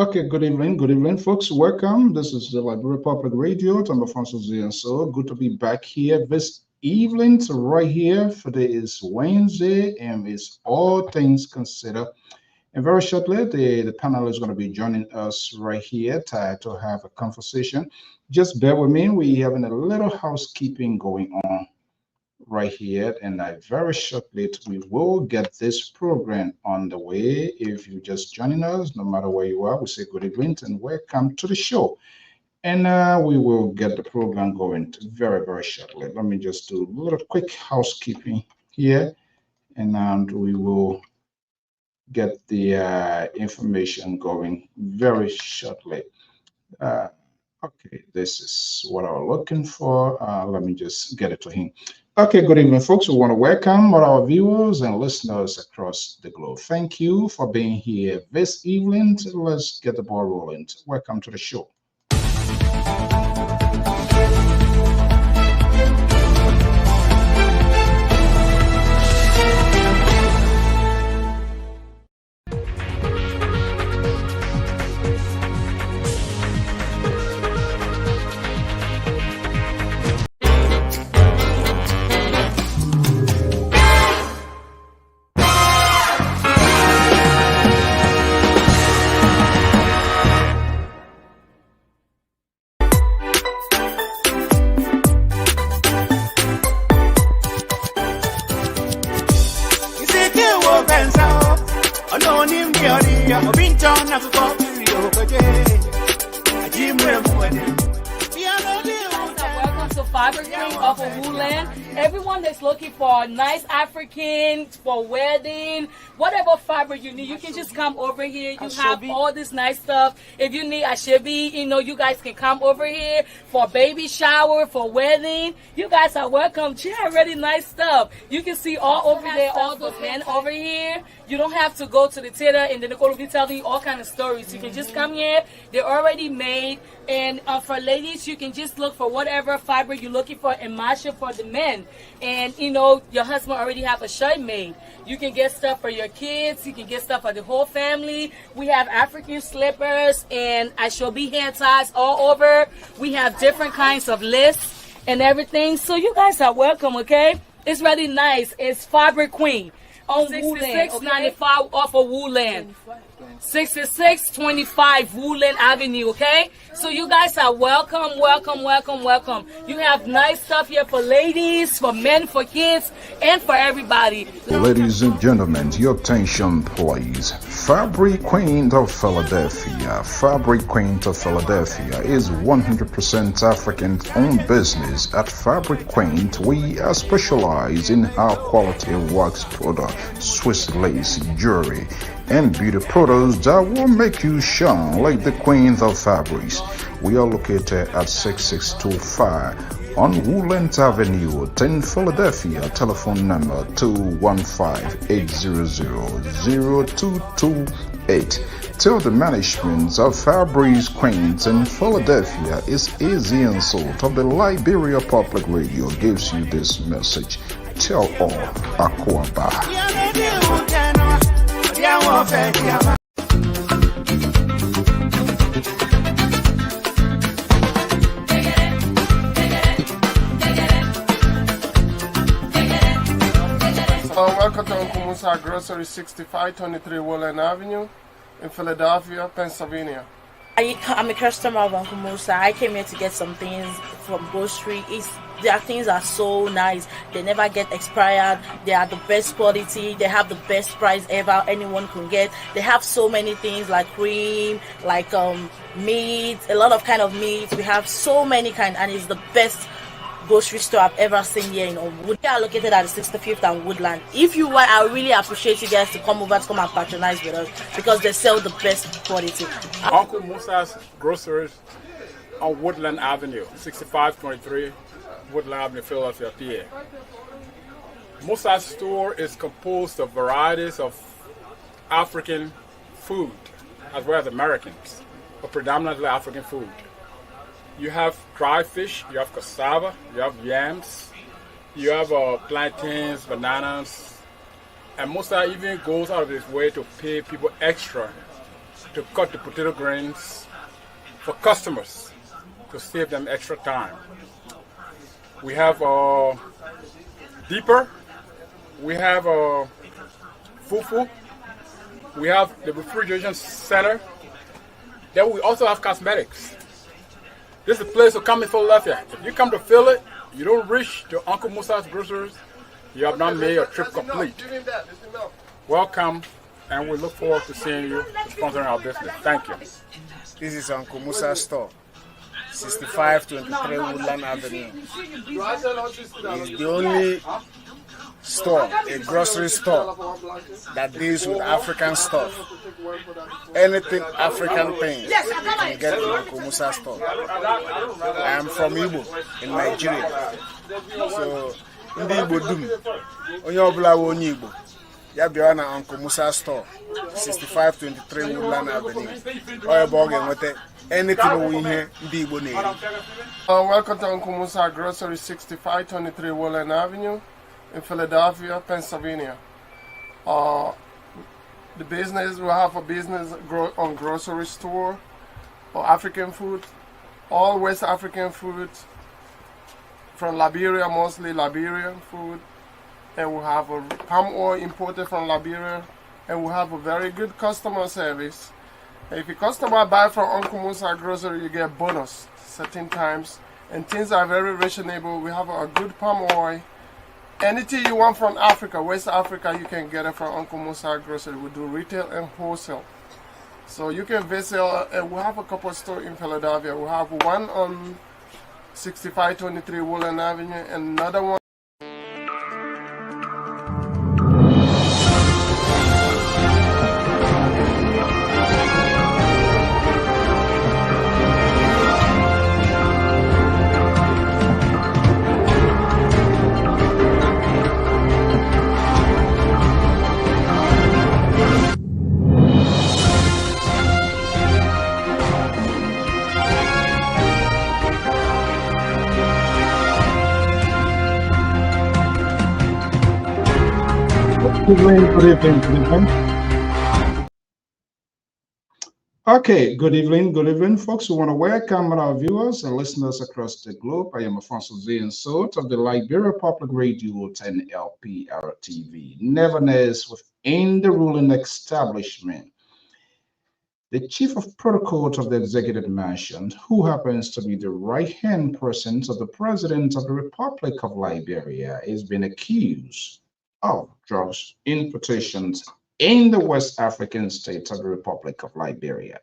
Okay, good evening, folks. Welcome. This is the Liberia Public Radio. I'm Francis and so good to be back here this evening. So right here, today is Wednesday, and it's all things considered. And very shortly, the panel is going to be joining us right here to have a conversation. Just bear with me. We're having a little housekeeping going on right here, and very shortly we will get this program on the way. If you're just joining us, no matter where you are, we say good evening and welcome to the show. And we will get the program going very shortly. Let me just do a little quick housekeeping here, and we will get the information going very shortly. Okay, this is what I was looking for. Let me just get it to him. Okay, good evening, folks. We want to welcome all our viewers and listeners across the globe. Thank you for being here this evening. Let's get the ball rolling. Welcome to the show. Nice African for wedding, whatever fabric you need, you can just come over here. You have all this nice stuff. If you need ashebi, you guys can come over here for baby shower, for wedding. You guys are welcome. She had really nice stuff. You can see all over there, all those men over here. You don't have to go to the theater and then Nicole will be telling you all kind of stories. You can just come here. They're already made. And for ladies, you can just look for whatever fabric you're looking for and match it for the men. And, your husband already have a shirt made. You can get stuff for your kids. You can get stuff for the whole family. We have African slippers and ashobi hair ties all over. We have different kinds of lists and everything. So you guys are welcome, okay? It's really nice. It's Fabric Queen on Wooland, $66.95 off of Wooland. 6625 Woodland Avenue, okay? So you guys are welcome. You have nice stuff here for ladies, for men, for kids, and for everybody. Ladies and gentlemen, your attention please. Fabric Queen of Philadelphia. Fabric Queen of Philadelphia is 100% African-owned business. At Fabric Queen, we are specialized in high quality wax product, Swiss lace, jewelry, and beauty products that will make you shine like the queen of fabrics. We are located at 6625 on Woodland Avenue, 10 Philadelphia. Telephone number 215-800-0228. Tell the management of Fabrics Queens in Philadelphia is easy and salt of the Liberia Public Radio gives you this message. Tell all Akwaba. Welcome to Uncle Musa Grocery, 6523 Woodland Avenue in Philadelphia, Pennsylvania. I'm a customer of Uncle Musa. I came here to get some things from grocery. Their things are so nice. They never get expired. They are the best quality. They have the best price ever anyone can get. They have so many things like cream, like meat, a lot of kind of meat. We have so many kind, and it's the best grocery store I've ever seen here in Wood. We are located at the 65th and Woodland. If you want, I really appreciate you guys to come over to come and patronize with us because they sell the best quality. Uncle Musa's Groceries on Woodland Avenue, 6523 Woodland Avenue, Philadelphia, PA. Musa's store is composed of varieties of African food as well as Americans, but predominantly African food. You have dried fish, you have cassava, you have yams, you have plantains, bananas, and Musa even goes out of his way to pay people extra to cut the potato grains for customers to save them extra time. We have a deeper, we have a fufu, we have the refrigeration center, then we also have cosmetics. This is a place to come in Philadelphia. If you come to Philly, you don't reach to Uncle Musa's groceries, you have not made your trip complete. Welcome, and we look forward to seeing you sponsoring our business. Thank you. This is Uncle Musa's store, 6523 Woodland Avenue. It's the only store, a grocery store, that deals with African stuff. Anything African thing, you can get in Uncle Musa's store. I am from Igbo in Nigeria. So, ndị Igbo dum, onye ọbụla wụ onye Igbo, ya bịa na Uncle Musa's store, 6523 Woodland Avenue. Ọ ebe ọ ga-enweta anything we ihe ndị Igbo na-eri. Welcome to Uncle Musa Grocery, 6523 Woodland Avenue in Philadelphia, Pennsylvania. The business, we have a business on grocery store for African food, all West African food, from Liberia, mostly Liberian food. And we have a palm oil imported from Liberia, and we have a very good customer service. If a customer buy from Uncle Musa Grocery, you get bonus certain times, and things are very reasonable. We have a good palm oil. Anything you want from Africa, West Africa, you can get it from Uncle Musa Grocery. We do retail and wholesale. So you can visit, and we have a couple of stores in Philadelphia. We have one on 6523 Woodland Avenue, and another one. Good evening. Okay, good evening, folks. We want to welcome our viewers and listeners across the globe. I am Alfonso Ziensot of the Liberia Public Radio and LPR-TV. Nevertheless, within the ruling establishment, the Chief of Protocol of the Executive Mansion, who happens to be the right-hand person of the President of the Republic of Liberia, is being accused of drugs importations in the West African state of the Republic of Liberia.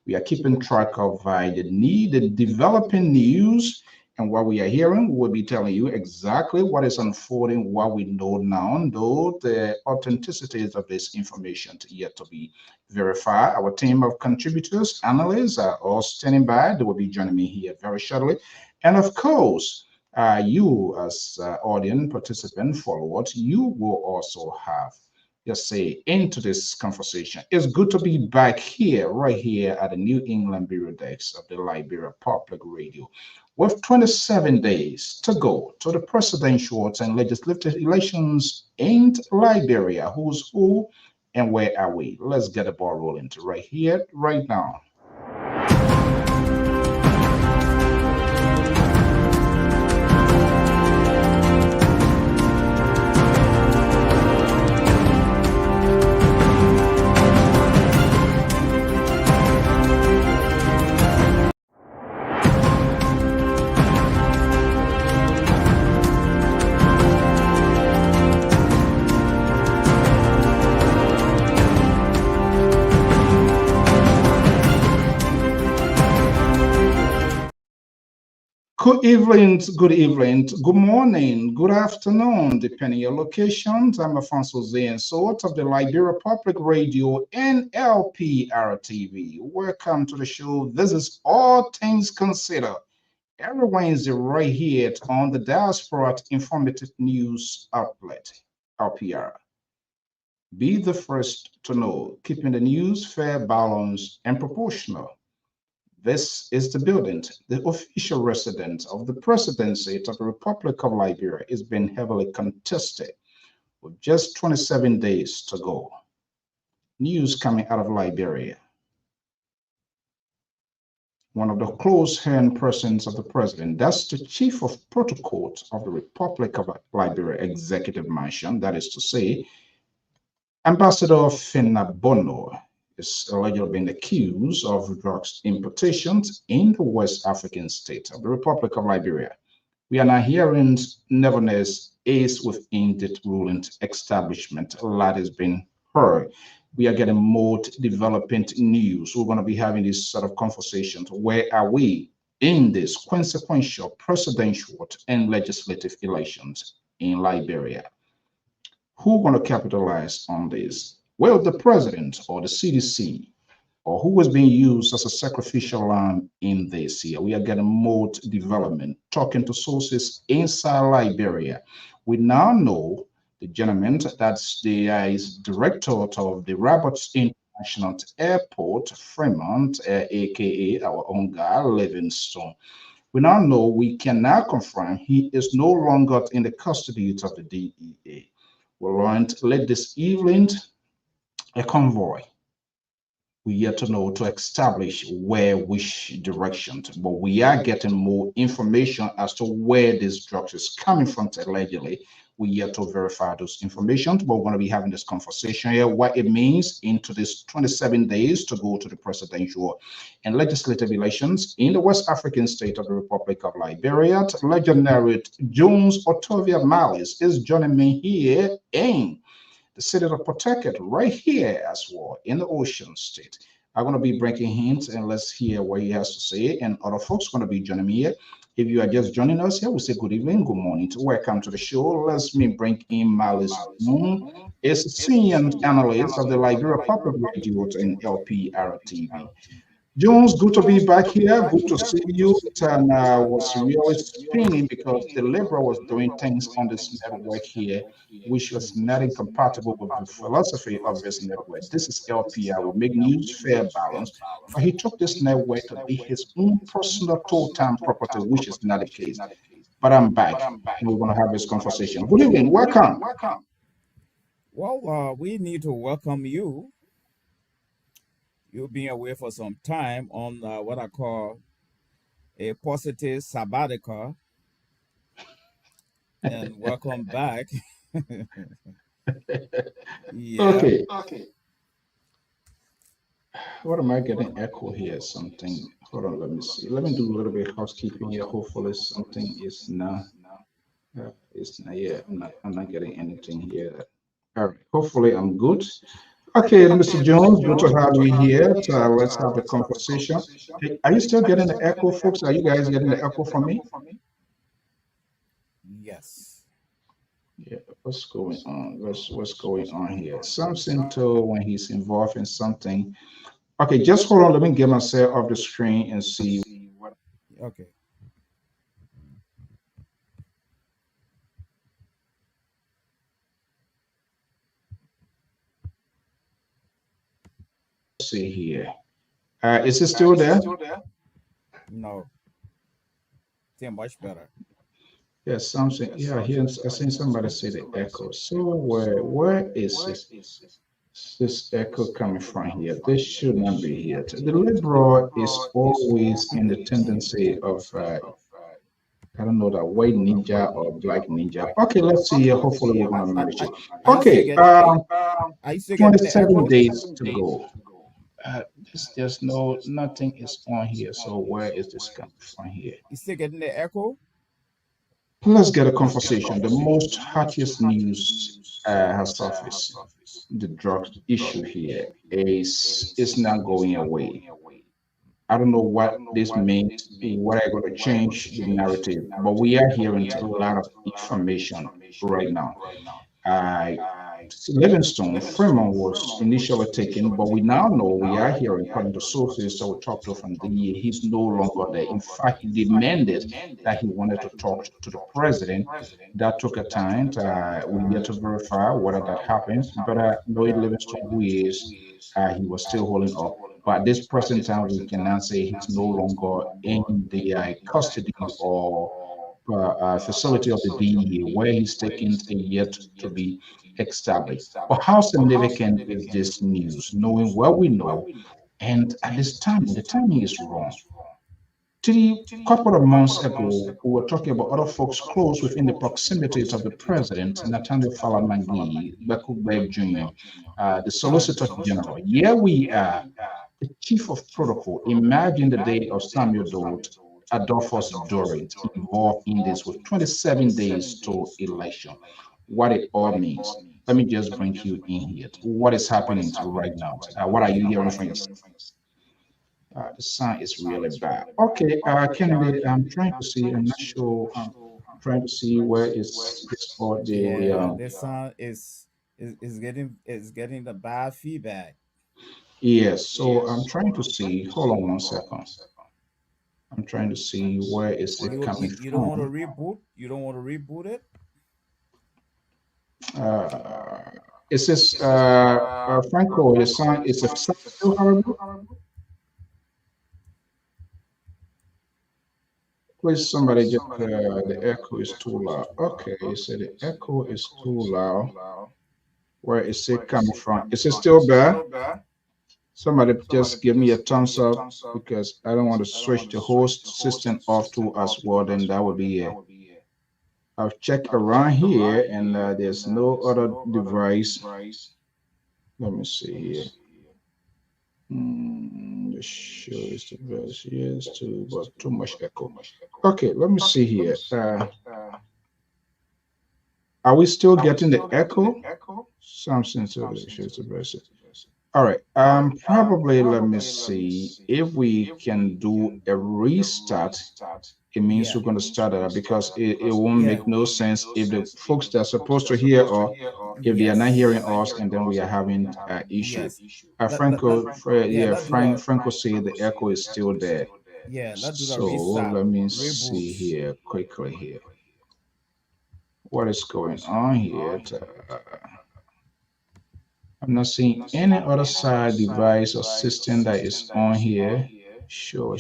We are keeping track of the developing news, and what we are hearing, we'll be telling you exactly what is unfolding, what we know now, though the authenticities of this information yet to be verified. Our team of contributors, analysts are all standing by. They will be joining me here very shortly. And of course, you as audience participant, follower, you will also have your say into this conversation. It's good to be back here, right here at the New England Bureau Desk of the Liberia Public Radio, with 27 days to go to the presidential and legislative elections in Liberia. Who's who and where are we? Let's get the ball rolling right here, right now. Good evening, good morning, good afternoon, depending on your locations. I'm Alfonso Ziensot of the Liberia Public Radio and LPR-TV. Welcome to the show. This is All Things Considered. Every Wednesday right here on the Diaspora Informative News Outlet, LPR. Be the first to know, keeping the news fair, balanced, and proportional. This is the building. The official residence of the presidency of the Republic of Liberia is being heavily contested with just 27 days to go. News coming out of Liberia. one of the close-hand persons of the president. That's the chief of protocol of the Republic of Liberia Executive Mansion. That is to say, Ambassador Finna Bono is allegedly being accused of drugs importations in the West African state of the Republic of Liberia. We are now hearing nevertheless is within the ruling establishment. A lot has been heard. We are getting more development news. We're going to be having this sort of conversations. Where are we in this consequential presidential and legislative elections in Liberia? Who going to capitalize on this? Well, the president or the CDC or who was being used as a sacrificial lamb in this year. We are getting more development, talking to sources inside Liberia. We now know the gentleman that's the is director of the Roberts International Airport, Fremont, aka our own guy, Livingstone. We now know we can now confirm he is no longer in the custody of the DEA. We learned late this evening a convoy. We yet to know to establish where, which direction, but we are getting more information as to where this drug is coming from allegedly. We yet to verify those information, but we're going to be having this conversation here, what it means into this 27 days to go to the presidential and legislative elections in the West African state of the Republic of Liberia. Legendary Jones Otavia Malice is joining me here in the city of Pawtucket, right here as well in the Ocean State. I'm going to be breaking hints and let's hear what he has to say. And other folks going to be joining me here. If you are just joining us here, we say good evening, good morning, welcome to the show. Let's me bring in Malice Moon, is a senior analyst of the Liberia Public Radio and LPR-TV. Jones, good to be back here. Good to see you. And was really spinning because the Liberal was doing things on this network here, which was not incompatible with the philosophy of this network. This is LPR, will make news fair balance. But he took this network to be his own personal total-time property, which is not the case. But I'm back. And we're going to have this conversation. Good evening. Welcome. Well, we need to welcome you. You've been away for some time on what I call a positive sabbatical. And welcome back. Yeah. Okay. What am I getting echo here? Something. Hold on, let me see. Let me do a little bit of housekeeping here. Hopefully something is not. It's not. Yeah, I'm not getting anything here. All right. Hopefully I'm good. Okay, Mr. Jones, good to have you here. Let's have a conversation. Hey, are you still getting the echo, folks? Are you guys getting the echo from me? Yes. Yeah, what's going on? What's going on here? Something to when he's involved in something. Okay, just hold on. Let me get myself off the screen and see what. Okay. See here. Is it still there? No. They're much better. Yes, something. Yeah, here I seen somebody say the echo. So where is this echo coming from here? This should not be here. The Liberal is always in the tendency of I don't know that white ninja or black ninja. Okay, let's see. Hopefully we're gonna manage it. Okay, 27 days to go. There's nothing is on here. So where is this coming from here? You still getting the echo? Let's get a conversation. The most hottest news has surfaced. The drug issue here is not going away. I don't know what this means, what are going to change the narrative, but we are hearing a lot of information right now. Livingstone, Fremont was initially taken, but we now know we are hearing, according to sources that we talked to from the year, he's no longer there. In fact, he demanded that he wanted to talk to the president. That took a time. We yet to verify whether that happens, but Lloyd Livingstone, who he is, he was still holding up. But at this present time, we cannot say he's no longer in the custody or facility of the DEA, where he's taken yet to be established. But how significant is this news, knowing what we know? And at this time, the timing is wrong. A couple of months ago, we were talking about other folks close within the proximities of the president, Nathaniel Falamagi, Bekubeb Jr., the Solicitor General. Here we are, the Chief of Protocol. Imagine the day of Samuel Dold, Adolphus Dorrit involved in this with 27 days to election. What it all means. Let me just bring you in here. What is happening right now? What are you hearing from yourself? The sound is really bad. Okay, Kennedy, I'm trying to see. I'm not sure. I'm trying to see where is this for the. Yeah, this sound is getting the bad feedback. Yes, so I'm trying to see. Hold on one second. I'm trying to see where is it coming You don't want to from. reboot. You don't want to reboot it. Uh, it says, Franco, your sound is a sound still horrible. Please, somebody just the echo is too loud. Okay, so the echo is too loud. Where is it coming from? Is it still bad? Somebody just give me a thumbs up because I don't want to switch the host system off to as well. Then that would be it. I've checked around here and there's no other device. Let me see here. The show is the best. Yes, too, but too much echo. Okay, let me see here. Are we still getting the echo? Something to the show is the best. All right. Probably let me see if we can do a restart. It means we're going to start it because it won't make no sense if the folks that are supposed to hear or if they are not hearing us and then we are having issue. Franco say the echo is still there. Yeah, let's do the So restart. let me Reboot. see here quickly here. What is going on here? I'm not seeing any other side device or system that is on here. Sure.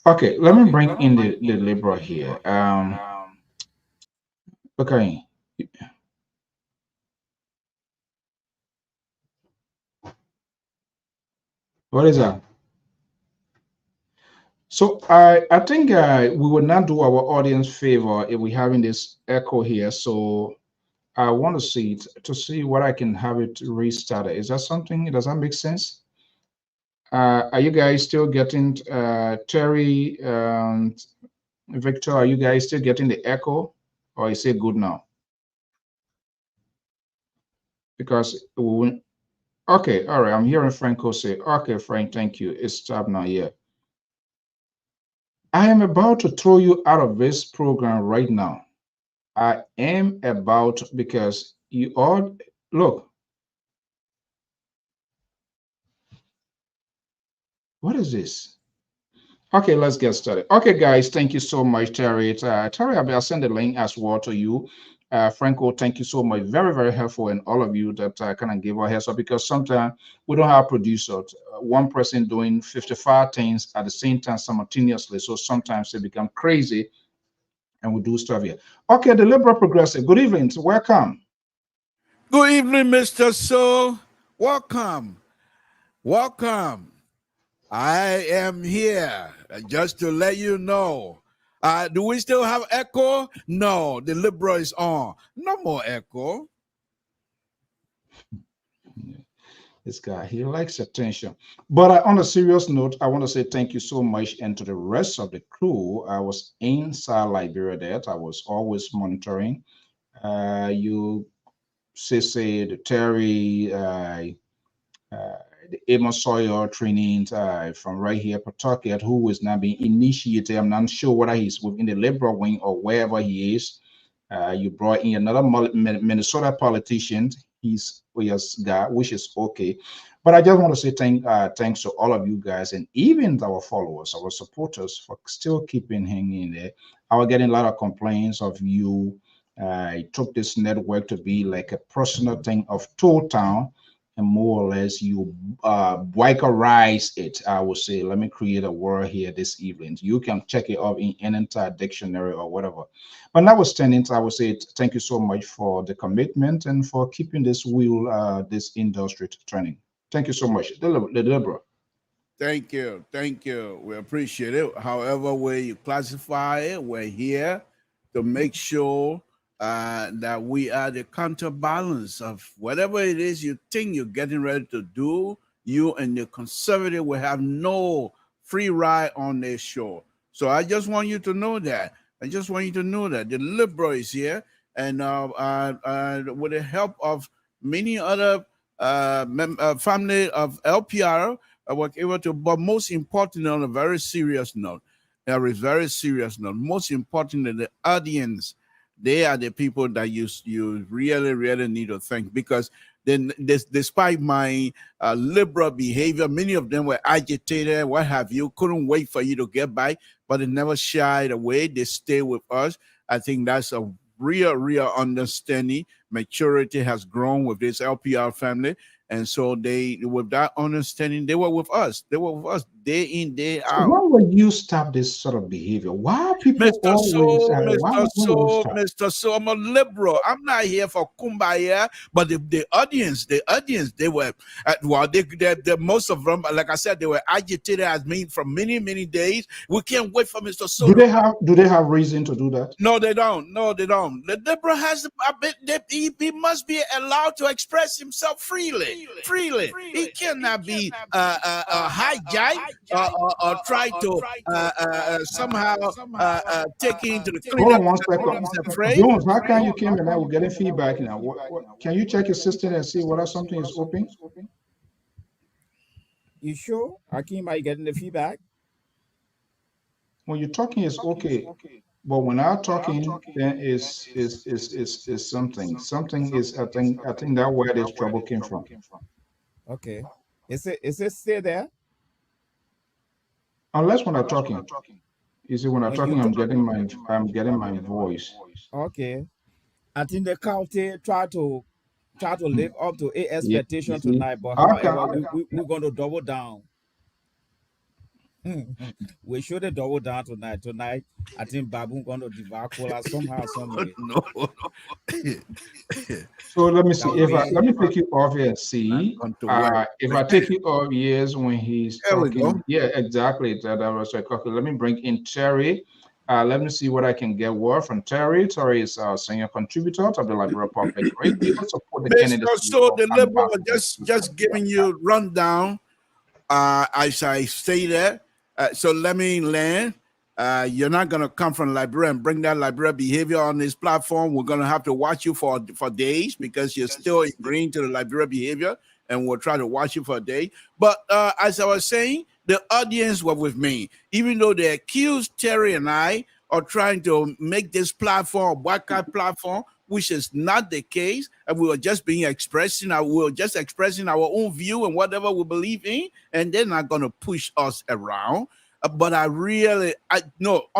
Okay, let me bring in the Libra here. Okay. What is that? So I think we would not do our audience favor if we having this echo here. So I want to see it to see what I can have it restarted. Is that something? Does that make sense? Are you guys still getting Terry and Victor? Are you guys still getting the echo, or is it good now? Because we won't- okay, all right. I'm hearing Franco say, "Okay, Frank, thank you. It's stopped now." Yeah, I am about to throw you out of this program right now. I am about because you all look. What is this? Okay, let's get started. Okay, guys, thank you so much, Terry. Terry, I'll send the link as well to you. Franco, thank you so much. Very, very helpful, and all of you that kind of give our heads up because sometimes we don't have producers. One person doing 55 things at the same time simultaneously. So sometimes they become crazy and we do stuff here. Okay, the Liberal Progressive. Good evening. Welcome. Good evening, Mr. So. Welcome. I am here just to let you know. Do we still have echo? No, the Libra is on. No more echo. This guy, he likes attention. But on a serious note, I want to say thank you so much. And to the rest of the crew, I was inside Liberia that I was always monitoring. You say the Terry, the Amos Sawyer training from right here, Pawtucket, who is now being initiated. I'm not sure whether he's within the Liberal wing or wherever he is. You brought in another Minnesota politician. He's guy, which is okay. But I just want to say thanks to all of you guys and even our followers, our supporters for still keeping hanging there. I was getting a lot of complaints of you. I took this network to be like a personal thing of Town, and more or less you bikerize it. I would say, let me create a word here this evening. You can check it up in any entire dictionary or whatever. But notwithstanding, I would say thank you so much for the commitment and for keeping this wheel, this industry turning. Thank you so much, Deborah. Thank you. Thank you. We appreciate it. However way you classify it, we're here to make sure that we are the counterbalance of whatever it is you think you're getting ready to do. You and the conservative will have no free ride on this show. So I just want you to know that. I just want you to know that the liberal is here, and with the help of many other family of LPR, I was able to, but most importantly, on a very serious note, most importantly, the audience, they are the people that you really, really need to thank, because then, despite my liberal behavior, many of them were agitated, what have you, couldn't wait for you to get by, but they never shied away. They stay with us. I think that's a real understanding. Maturity has grown with this LPR family. And so with that understanding, they were with us. They were with us day in, day out. Why would you stop this sort of behavior? Why are people Mr. So, I'm a liberal. I'm not here for kumbaya, but the audience, they were, they most of them, like I said, they were agitated as me for many, many days. We can't wait for Mr. So. Do they have reason to do that? No, they don't. No, they don't. The liberal has he must be allowed to express himself freely. He cannot be hijacked or try to somehow take into the Hold on 1 second. Jones, how can you came and I will getting feedback now? Can you check your system and see whether something is open? You sure? Hakeem, are you getting the feedback? When you're talking, it's okay. But when I'm talking, then is something. Something is I think that where this trouble came from. Okay. Is it still there? Unless when I'm talking. You see, when I'm talking, I'm getting my voice. Okay. I think the county try to live up to a expectation tonight, but however, we're going to double down. We should have doubled down tonight. Tonight, I think Babu going to devour cola somehow, someway. No. So let me see. Let me take you off here and see. If I take you off, yes, when he's talking. Yeah, exactly. That was like, okay, let me bring in Terry. Let me see what I can get word from Terry. Terry is a senior contributor to the Liberia Public Radio. Support the candidates. So the Liberal just giving you rundown. As I stated. So let me land. You're not going to come from Liberia and bring that Liberia behavior on this platform. We're going to have to watch you for days because you're still agreeing to the Liberia behavior, and we'll try to watch you for a day. But as I was saying, the audience were with me. Even though they accused Terry and I of trying to make this platform a boycott platform, which is not the case, and we were just expressing our own view and whatever we believe in, and they're not going to push us around. But on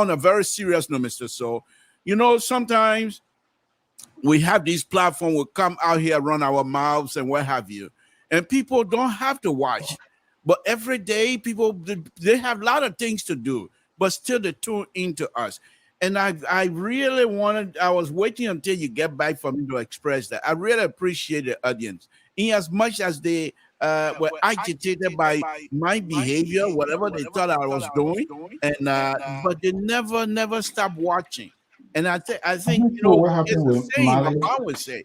a very serious note, Mr. So, sometimes we have these platforms, we come out here, run our mouths and what have you, and people don't have to watch. But every day, people, they have a lot of things to do, but still they tune into us. And I really I was waiting until you get back for me to express that. I really appreciate the audience. In as much as they were agitated by my behavior, whatever they thought I was doing, and but they never stopped watching. And I think it's the same. I always say,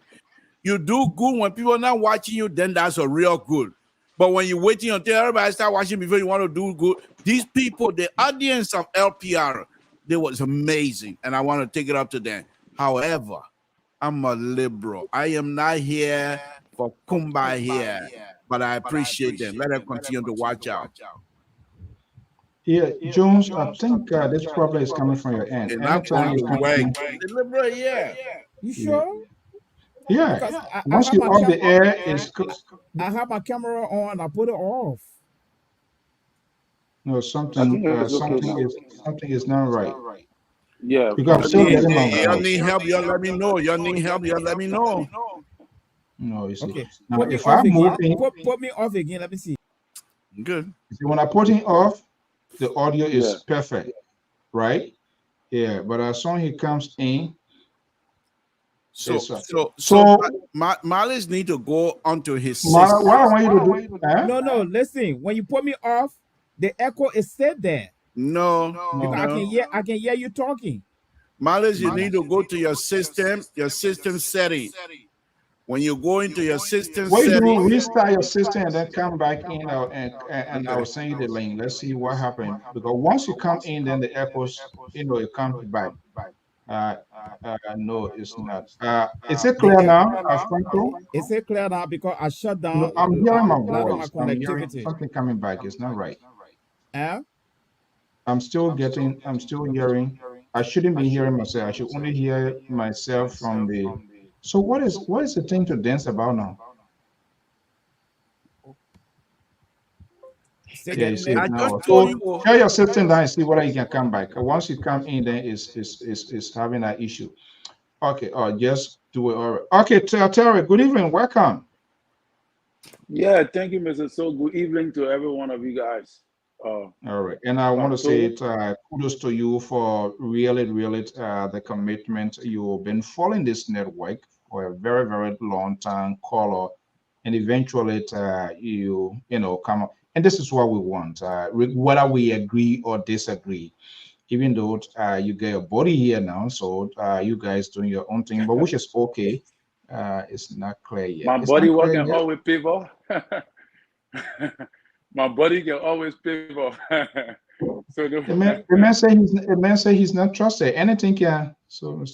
you do good when people are not watching you, then that's a real good. But when you're waiting until everybody start watching before you want to do good, these people, the audience of LPR, they was amazing, and I want to take it up to them. However, I'm a liberal. I am not here for kumbaya here, but I appreciate them. Let them continue to watch out. Yeah, Jones, I think this problem is coming from your end. The liberal, yeah. You sure? Yeah. Once you're off the air, I have my camera on. I put it off. No, something is not right. Yeah. Because y'all need help, y'all let me know. No, you see. Okay. Now, if I'm moving, put me off again. Let me see. Good. See, when I put it off, the audio is perfect, right? Yeah, but as soon as he comes in, so Malice need to go onto his system. What I want you to do? No, listen. When you put me off, The echo is still there. No, Because no. I can hear you talking. Malice, you need to go to your system setting. When you go into your system What you do, setting, restart your system and then come back in and I'll send you the link. Let's see what happened. Because once you come in, then the echoes, it comes back. No, it's not. Is it clear now, Franco? Is it clear now? Because I shut No, down I'm hearing my a lot of my voice. I'm hearing connectivity. something coming back. It's not right. Eh? I'm still hearing. I shouldn't be hearing myself. I should only hear myself from the. So what is the thing to dance about now? Yeah, you see it I now. just told So you. share your system down and see whether you can come back. Once you come in, then it's having an issue. Okay, just do it. All right. Okay, Terry, good evening. Welcome. Yeah, thank you, Mr. So. Good evening to every one of you guys. All right, and I want to say kudos to you for really the commitment. You've been following this network for a very long time, caller, and eventually you come up. And this is what we want, whether we agree or disagree. Even though you get your body here now, so you guys doing your own thing, but which is okay. It's not clear yet. My It's body not clear can yet. always pivot. My body can always pivot. So The man say he's not trusted. Anything can. So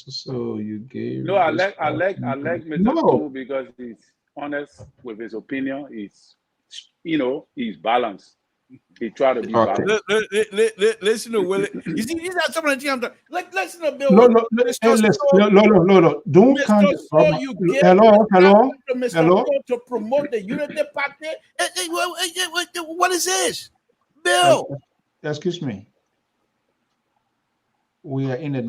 you gave. no, I like Mr. No. So because he's honest with his opinion. He's balanced. He tried to be balanced. Listen to Willie. You see, these are some of the things I'm talking. Listen to Bill. No. Don't Mr. count. So you give Hello. to Mr. Bill to promote the unity party. What is this, Bill? Excuse me. We're in a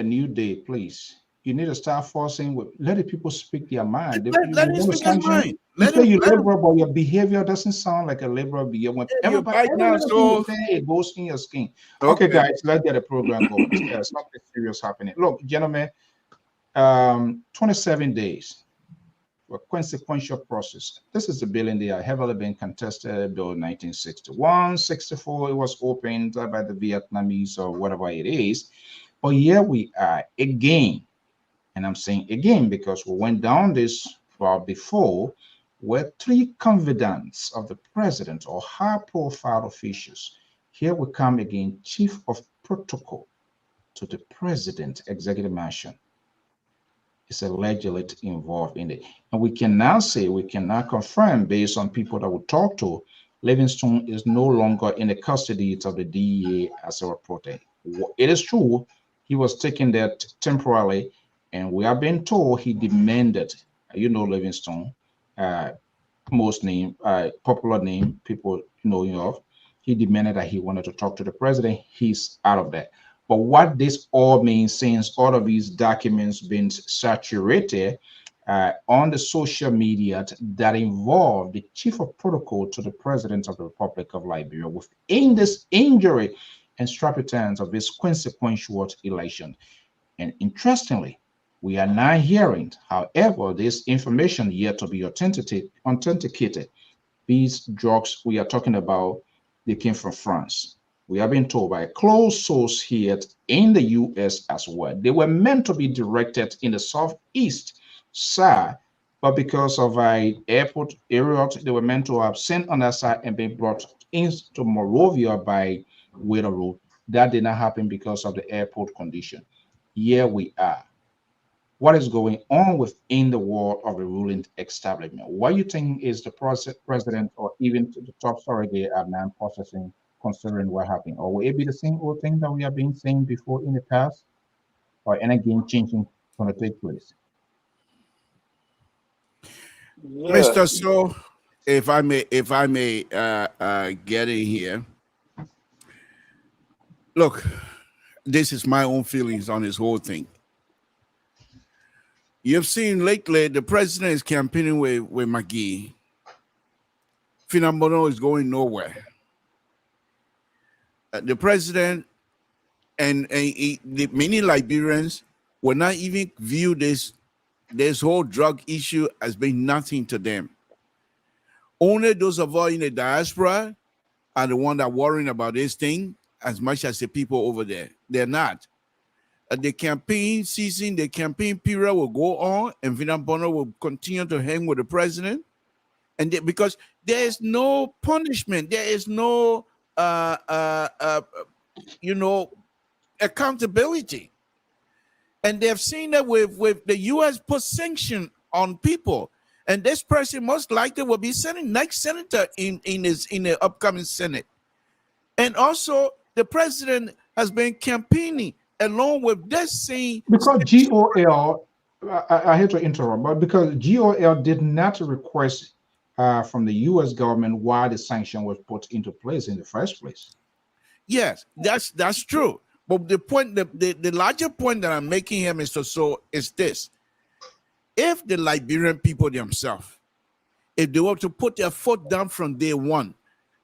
new day, please. You need to start forcing let the people speak their mind. Let him speak his mind. You say you're liberal, but your behavior doesn't sound like a liberal behavior. When everybody it goes in your skin. Okay, guys, let's get the program going. There's something serious happening. Look, gentlemen, 27 days for consequential process. This is the bill they are heavily been contested. Bill 1961, 64. It was opened by the Vietnamese or whatever it is. But here we are again. And I'm saying again because we went down this far before, where 3 confidants of the president or high-profile officials. Here we come again, chief of protocol to the president, executive mansion, is allegedly involved in it. And we can now confirm based on people that we talk to, Livingstone is no longer in the custody of the DEA as a reporter. It is true, he was taken there temporarily. And we have been told he demanded, Livingstone, most name, popular name, people know him of. He demanded that he wanted to talk to the president. He's out of that. But what this all means, since all of these documents been saturated on the social media that involve the chief of protocol to the president of the Republic of Liberia within this injury and strapitans of this consequential election. And interestingly, we are now hearing, however, this information yet to be authenticated. These drugs we are talking about, they came from France. We have been told by a close source here in the U.S. as well. They were meant to be directed in the southeast side, but because of an airport area, they were meant to have sent on that side and been brought into Monrovia by Water Road. That did not happen because of the airport condition. Here we are. What is going on within the world of the ruling establishment? What do you think is the president or even the top surrogate are non-processing considering what happened? Or will it be the same old thing that we have been saying before in the past? Or any game changing going to take place? Yeah. Mr. So, if I may get in here. Look, this is my own feelings on this whole thing. You've seen lately the president is campaigning with McGee. Phenomenal is going nowhere. The president and the many Liberians will not even view this whole drug issue as being nothing to them. Only those of us in the diaspora are the one that worrying about this thing as much as the people over there. They're not. The campaign season, the campaign period will go on, and Vincent Bono will continue to hang with the president. And because there is no punishment, there is no, accountability. And they've seen that with the U.S. put sanction on people. And this person most likely will be next senator in the upcoming Senate. And also, the president has been campaigning along with this same. Because GOL, I hate to interrupt, but because GOL did not request from the U.S. government why the sanction was put into place in the first place. Yes, that's true. But the point, the larger point that I'm making here, Mr. So, is this. If the Liberian people themselves, if they were to put their foot down from day one,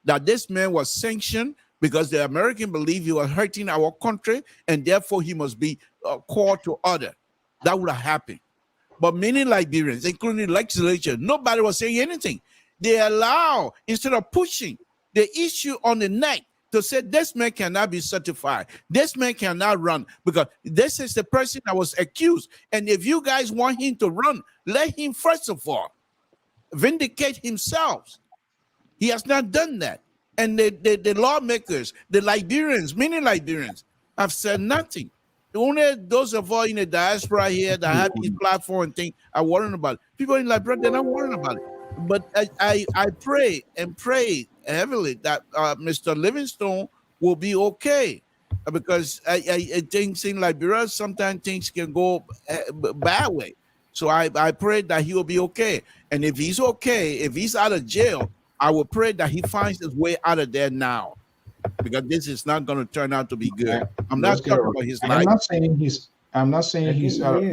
that this man was sanctioned because the American believe he was hurting our country and therefore he must be called to order, that would have happened. But many Liberians, including the legislature, nobody was saying anything. They allow, instead of pushing the issue on the neck, to say this man cannot be certified, this man cannot run, because this is the person that was accused. And if you guys want him to run, let him first of all vindicate himself. He has not done that. And the lawmakers, the Liberians, many Liberians have said nothing. Only those of us in the diaspora here that have this platform and thing are worrying about it. People in Liberia, they're not worrying about it. But I pray and pray heavily that Mr. Livingstone will be okay, because I think in Liberia sometimes things can go bad way. So I pray that he will be okay. And if he's okay, if he's out of jail, I will pray that he finds his way out of there now, because this is not going to turn out to be good. I'm not talking about his life. I'm not saying he's out.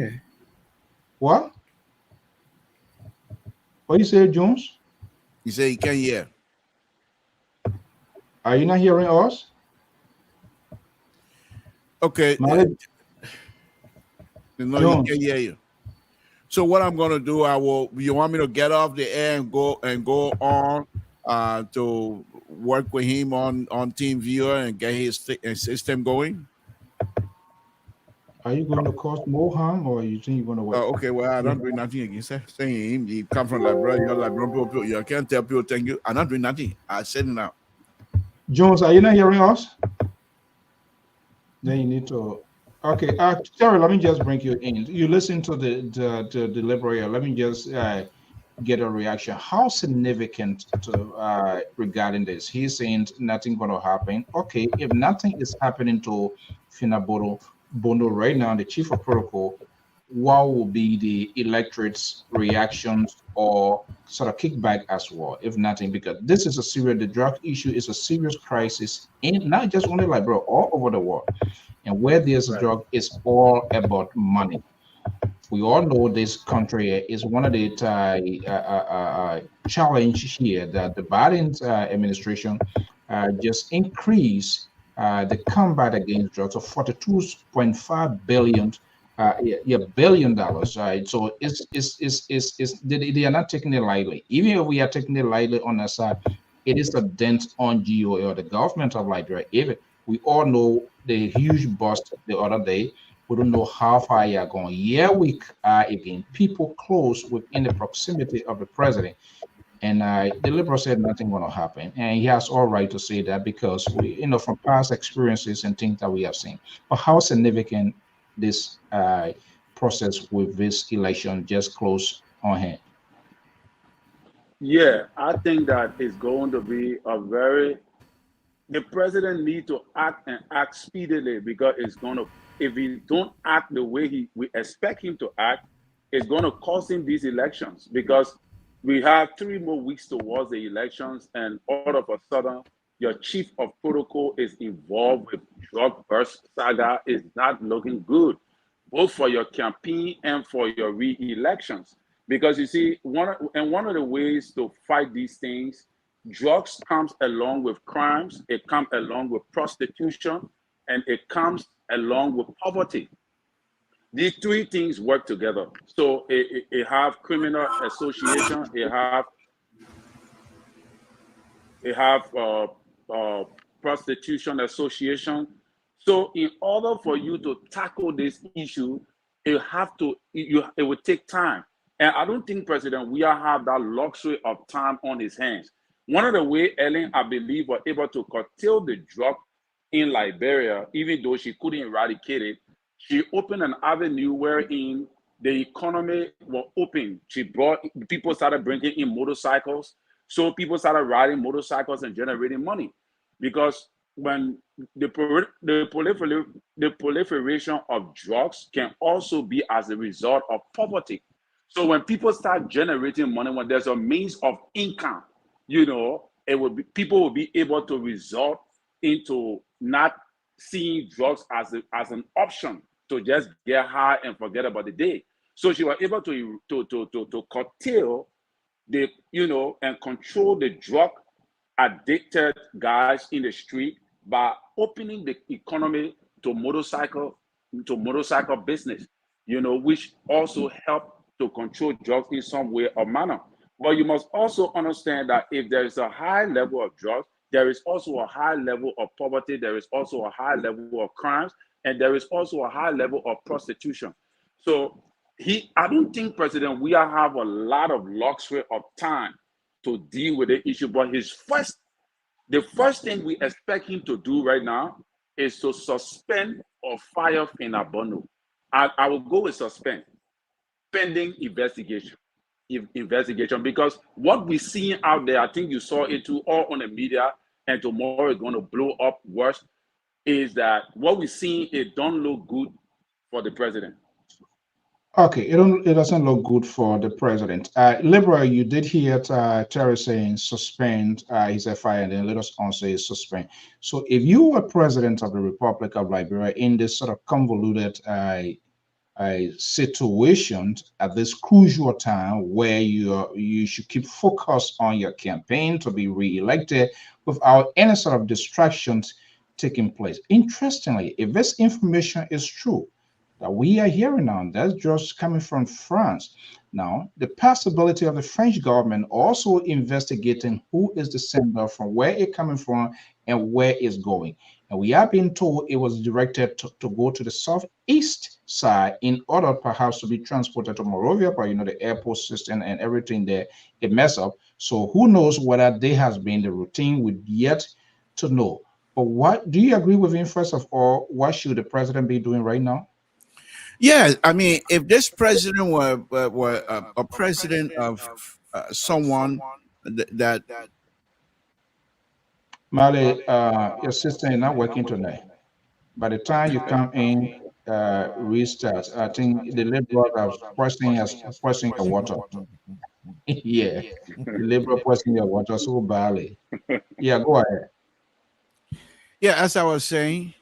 What? What you say, Jones? He said he can't hear. Are you not hearing us? Okay. No, he can't hear you. So what I'm going to do, you want me to get off the air and go on to work with him on TeamViewer and get his system going? Are you going to cause more harm, or you think you're going to wait? Okay, well, I don't do nothing against that. Saying him, he come from Liberia, you're Liberian people, you can't tell people thank you. I'm not doing nothing. I said it now. Jones, are you not hearing us? Then you need to. Okay, Terry, let me just bring you in. You listen to the Liberia. Let me just get a reaction. How significant regarding this? He's saying nothing going to happen. Okay, if nothing is happening to Vincent Bono right now, the chief of protocol, what will be the electorate's reactions or sort of kickback as well, if nothing? Because this is the drug issue is a serious crisis in not just only Liberia, all over the world. And where there's a drug, it's all about money. We all know this country is one of the challenge here that the Biden administration just increased the combat against drugs of $42.5 billion. $1 billion. Right? So they are not taking it lightly. Even if we are taking it lightly on our side, it is a dent on GOL, the government of Liberia. Even we all know the huge bust the other day. We don't know how far you are going. Yeah, we are again people close within the proximity of the president. And the Liberal said nothing going to happen, and he has all right to say that because we, from past experiences and things that we have seen. But how significant this process with this election just close on hand? Yeah, I think that it's going to be the president needs to act and act speedily, because if he don't act the way we expect him to act, it's going to cost him these elections, because we have 3 more weeks towards the elections, and all of a sudden, your chief of protocol is involved with drug bust saga. Is not looking good, both for your campaign and for your re-elections. Because you see, one of the ways to fight these things, drugs comes along with crimes, it comes along with prostitution, and it comes along with poverty. These 3 things work together. So it have criminal association, it have Prostitution Association. So in order for you to tackle this issue, it would take time. And I don't think President Weah have that luxury of time on his hands. One of the ways Ellen, I believe, was able to curtail the drug in Liberia, even though she couldn't eradicate it, she opened an avenue wherein the economy was open. People started bringing in motorcycles. So people started riding motorcycles and generating money. Because when the proliferation of drugs can also be as a result of poverty. So when people start generating money, when there's a means of income, people will be able to resort into not seeing drugs as an option to just get high and forget about the day. So she was able to curtail and control the drug addicted guys in the street by opening the economy to motorcycle business, which also helped to control drugs in some way or manner. But you must also understand that if there is a high level of drugs, there is also a high level of poverty, there is also a high level of crimes, and there is also a high level of prostitution. So I don't think President Weah have a lot of luxury of time to deal with the issue, but the first thing we expect him to do right now is to suspend or fire Finabono. I will go with suspend, pending investigation, because what we're seeing out there, I think you saw it too, all on the media, and tomorrow is going to blow up worse, is that what we're seeing, it don't look good for the president. Okay, it doesn't look good for the president. Liberia, you did hear Terry saying suspend his FIA, and then let us also say suspend. So if you were president of the Republic of Liberia in this sort of convoluted situation at this crucial time where you should keep focus on your campaign to be re-elected without any sort of distractions taking place. Interestingly, if this information is true that we are hearing now, that's just coming from France. Now, the possibility of the French government also investigating who is the sender, from where it's coming from, and where it's going. And we are being told it was directed to go to the southeast side in order perhaps to be transported to Monrovia, but the airport system and everything there, it mess up. So who knows whether there has been the routine, we've yet to know. But what do you agree with him? First of all, what should the president be doing right now? Yeah, I mean, if this president were a president of someone that Mali, your system is not working tonight. By the time you come in, restart. I think the liberal are pressing your water. Yeah, the liberal pressing your water so badly. Yeah, go ahead. Yeah, as I was saying,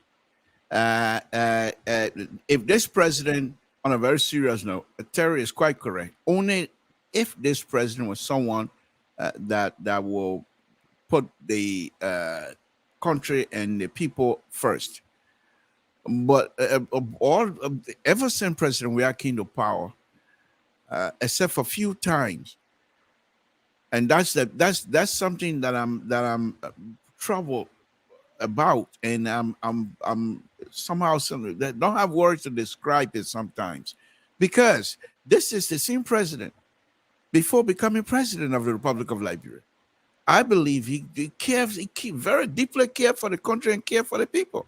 if this president, on a very serious note, Terry is quite correct. Only if this president was someone that will put the country and the people first. But ever since President Weah came to power, except for a few times, and that's something that I'm troubled about, and I'm somehow that don't have words to describe it sometimes, because this is the same president before becoming president of the Republic of Liberia. I believe he very deeply cared for the country and cared for the people.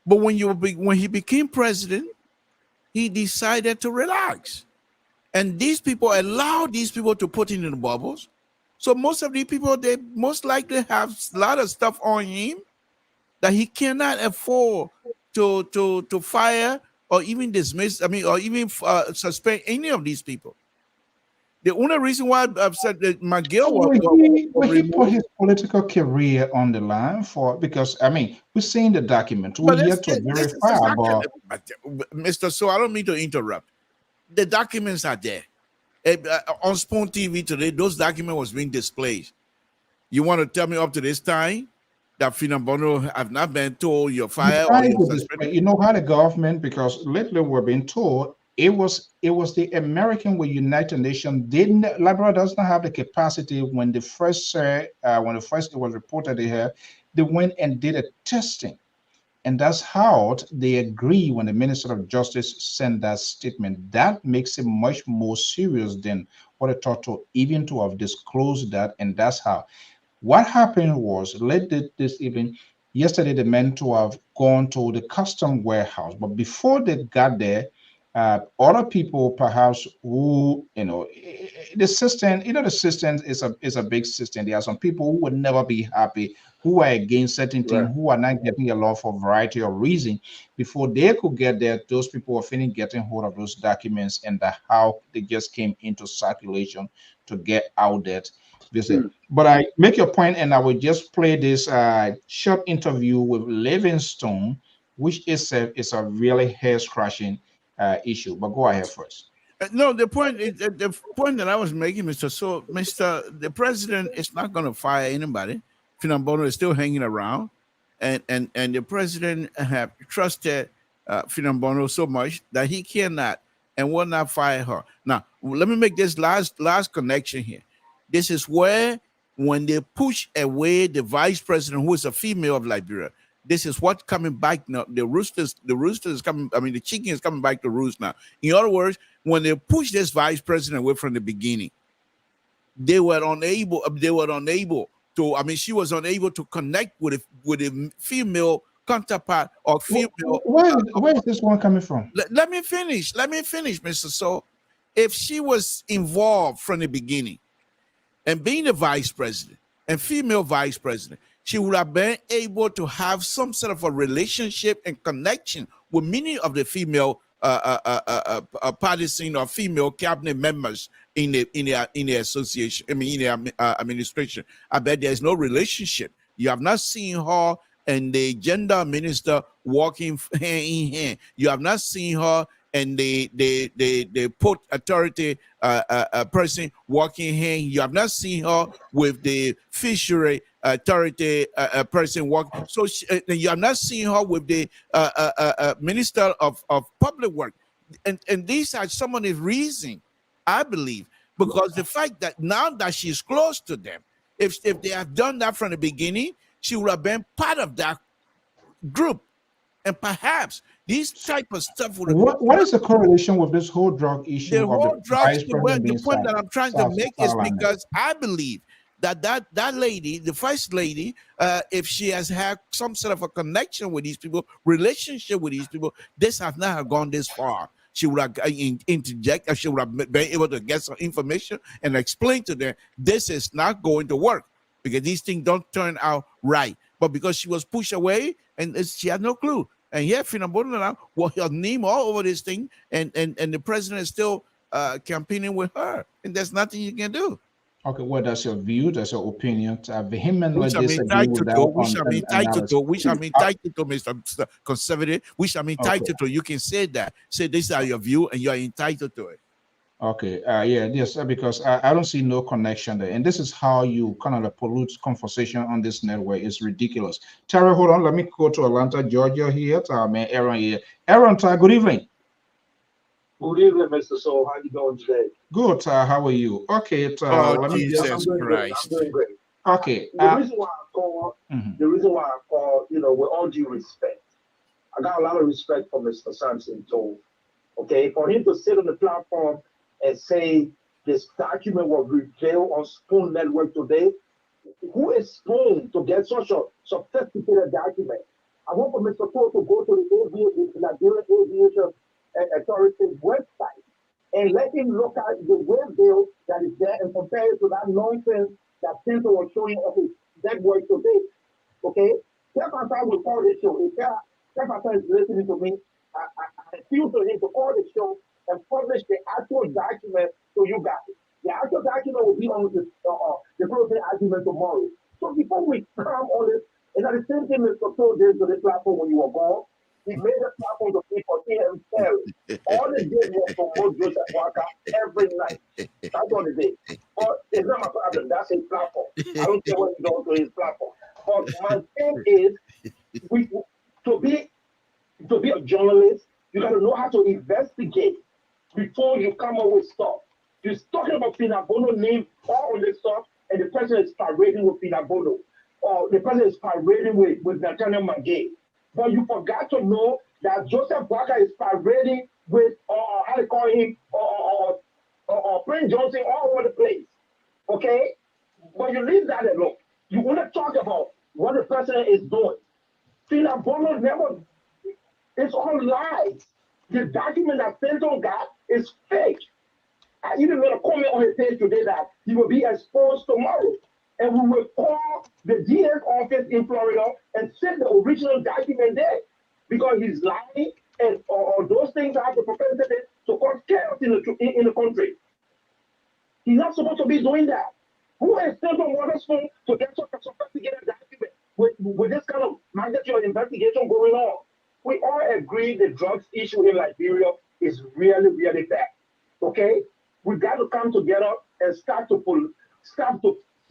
But when he became president, he decided to relax, and these people allowed these people to put in the bubbles. So most of the people, they most likely have a lot of stuff on him that he cannot afford to fire or even dismiss. I mean, or even suspend any of these people. The only reason why I've said that McGill will he put his political career on the line because I mean we're seeing the document. We're here to verify. But Mr. So I don't mean to interrupt. The documents are there. On Spoon TV today, those documents was being displayed. You want to tell me up to this time that Finabono have not been told you're fired or you're suspended? You know how the government, because lately we're being told it was the American with United Nations. Liberia does not have the capacity. When the first it was reported here, they went and did a testing, and that's how they agree when the Minister of Justice sent that statement. That makes it much more serious than what I thought to even to have disclosed that, and that's how. What happened was late this evening, yesterday, the men to have gone to the custom warehouse, but before they got there, other people perhaps who the system, the system is a big system. There are some people who would never be happy, who are against certain things, who are not getting a law for a variety of reasons. Before they could get there, those people were finished getting hold of those documents, and how they just came into circulation to get out that visit. But I make your point, and I will just play this short interview with Livingstone, which is a really hair scratching issue. But go ahead first. No, the point that I was making, the president is not going to fire anybody. Finambono is still hanging around, and the president have trusted Finambono so much that he cannot and will not fire her. Now, let me make this last connection here. This is where, when they push away the vice president, who is a female of Liberia, this is what coming back now. The rooster is coming. I mean, the chicken is coming back to roost now. In other words, when they push this vice president away from the beginning, they were unable to. I mean, she was unable to connect with a female counterpart or female. Where is this one coming from? Let me finish, Mr. So, if she was involved from the beginning, and being the vice president and female vice president, she would have been able to have some sort of a relationship and connection with many of the female partisan or female cabinet members in the association. I mean, in the administration. I bet there's no relationship. You have not seen her and the gender minister walking hand in hand. You have not seen her and the port authority person walking hand. You have not seen her with the fishery authority person walking. So you have not seen her with the minister of public work. And these are some of the reasons, I believe, because the fact that now that she's close to them, if they have done that from the beginning, she would have been part of that group. And perhaps these type of stuff would. What is the correlation with this whole drug issue? The whole drug. The point that I'm trying to make is because I believe that lady, the first lady, if she has had some sort of a connection with these people, relationship with these people, this has not gone this far. She would have interjected. She would have been able to get some information and explain to them this is not going to work because these things don't turn out right. But because she was pushed away and she had no clue. And yet, Finambono will her name all over this thing, and the president is still campaigning with her, and there's nothing you can do. Okay, well, that's your view, that's your opinion. Vehemently disagree with that. Which I'm entitled to, Mr. Conservative. Which I'm entitled to. You can say that. Say this is your view, and you are entitled to it. Okay, yes, because I don't see no connection there, and this is how you kind of pollute conversation on this network. It's ridiculous. Terry, hold on, let me go to Atlanta, Georgia here. Man, Aaron here. Aaron, good evening. Good evening, Mr. Soul. How you doing today? Good. How are you? Okay. Jesus Christ. I'm doing great. Okay. The reason why I call, with all due respect, I got a lot of respect for Mr. Sampson Toll. Okay, for him to sit on the platform and say this document was revealed on Spoon Network today. Who is Spoon to get such a sophisticated document? I want for Mr. Toll to go to the Liberian Aviation Authority's website and let him look at the web bill that is there and compare it to that nonsense that Center was showing of his network today. Okay? Stephenson will call this show. If Stephenson is listening to me, I appeal to him to call the show and publish the actual document to you guys. The actual document will be on the closing argument tomorrow. So before we come on this, and at the same time, Mr. Toll did to this platform when you were gone, he made the platform to people see himself. All they did was promote Joseph Walker every night. That's what they did. But it's not my problem. That's his platform. I don't care what he does to his platform. But my thing is, to be a journalist, you got to know how to investigate before you come up with stuff. You're talking about Finabono name all on this stuff, and the president is parading with Finabono, or the president is parading with Nathaniel Magay. But you forgot to know that Joseph Boakai is parading with, how they call him, or Prince Johnson all over the place. Okay? But you leave that alone. You want to talk about what the president is doing. Finabono never, it's all lies. The document that Clinton got is fake. I even made a comment on his page today that he will be exposed tomorrow. And we will call the DS office in Florida and send the original document there because he's lying and those things have the propensity to cause chaos in the country. He's not supposed to be doing that. Who is Clinton Waterspoon to get such a sophisticated document with this kind of magnitude investigation going on? We all agree the drugs issue in Liberia is really, really bad. Okay? We got to come together and start to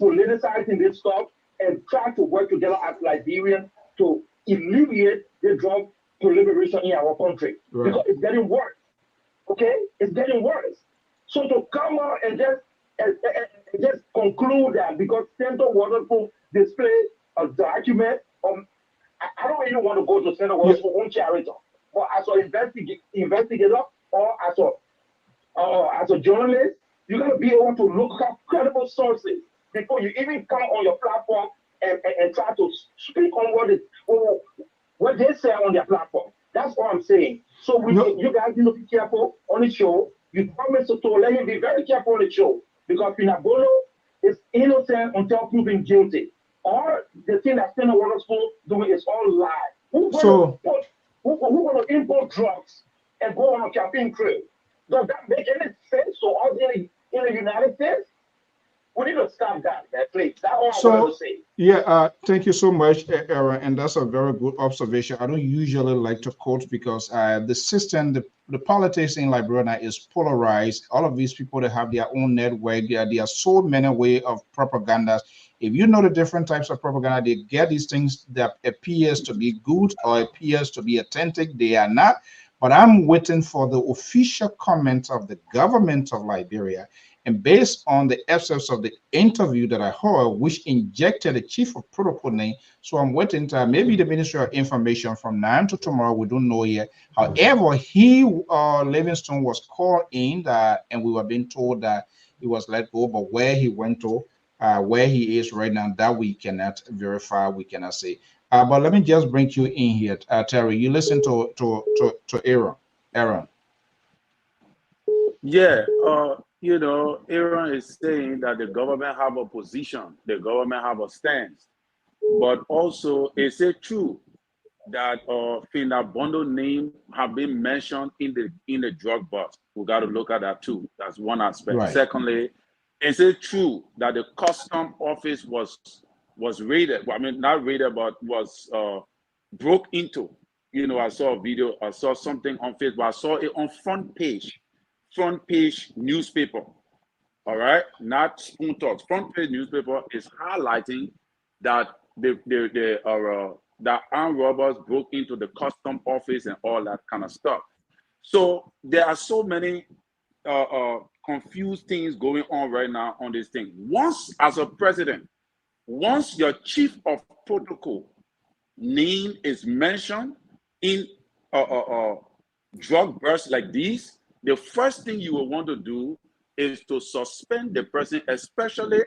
politicizing this stuff and try to work together as Liberians to alleviate the drug proliferation in our country. Right. Because it's getting worse. Okay? It's getting worse. So to come out and just conclude that because Senator Waterspoon displayed a document, I don't even want to go to Senator Waterspoon on charity, but as an investigator or as a journalist, you got to be able to look up credible sources before you even come on your platform and try to speak on what they say on their platform. That's what I'm saying. So you guys need to be careful on the show. You promise to let him be very careful on the show because Finabono is innocent until proven guilty. Or the thing that Senator Waterspoon doing is all lies. Who's going to import drugs and go on a campaign trail? Does that make any sense to us in the United States? We need to stop that, please. That's all I want to say. Yeah, thank you so much, Aaron. And that's a very good observation. I don't usually like to quote because the system, the politics in Liberia is polarized. All of these people that have their own network, there are so many ways of propaganda. If you know the different types of propaganda, they get these things that appears to be good or appears to be authentic. They are not. But I'm waiting for the official comment of the government of Liberia. And based on the excerpts of the interview that I heard, which injected the chief of protocol name, so I'm waiting to maybe the Ministry of Information from now to tomorrow. We don't know yet. However, Livingstone was called in, and we were being told that he was let go. But where he went to, where he is right now, that we cannot verify. We cannot say. But let me just bring you in here, Terry. You listen to Aaron. Yeah. Aaron is saying that the government have a position, the government have a stance, but also is it true that Finabono name have been mentioned in the drug bust? We got to look at that too. That's one aspect. Right. Secondly, is it true that the custom office was raided? Well, I mean, not raided, but was broke into. I saw a video. I saw something on Facebook. I saw it on front page newspaper. All right, not Spoon Talks. Front page newspaper is highlighting that that armed robbers broke into the custom office and all that kind of stuff. So there are so many confused things going on right now on this thing. Once, as a president, once your chief of protocol name is mentioned in drug bursts like these, the first thing you will want to do is to suspend the person, especially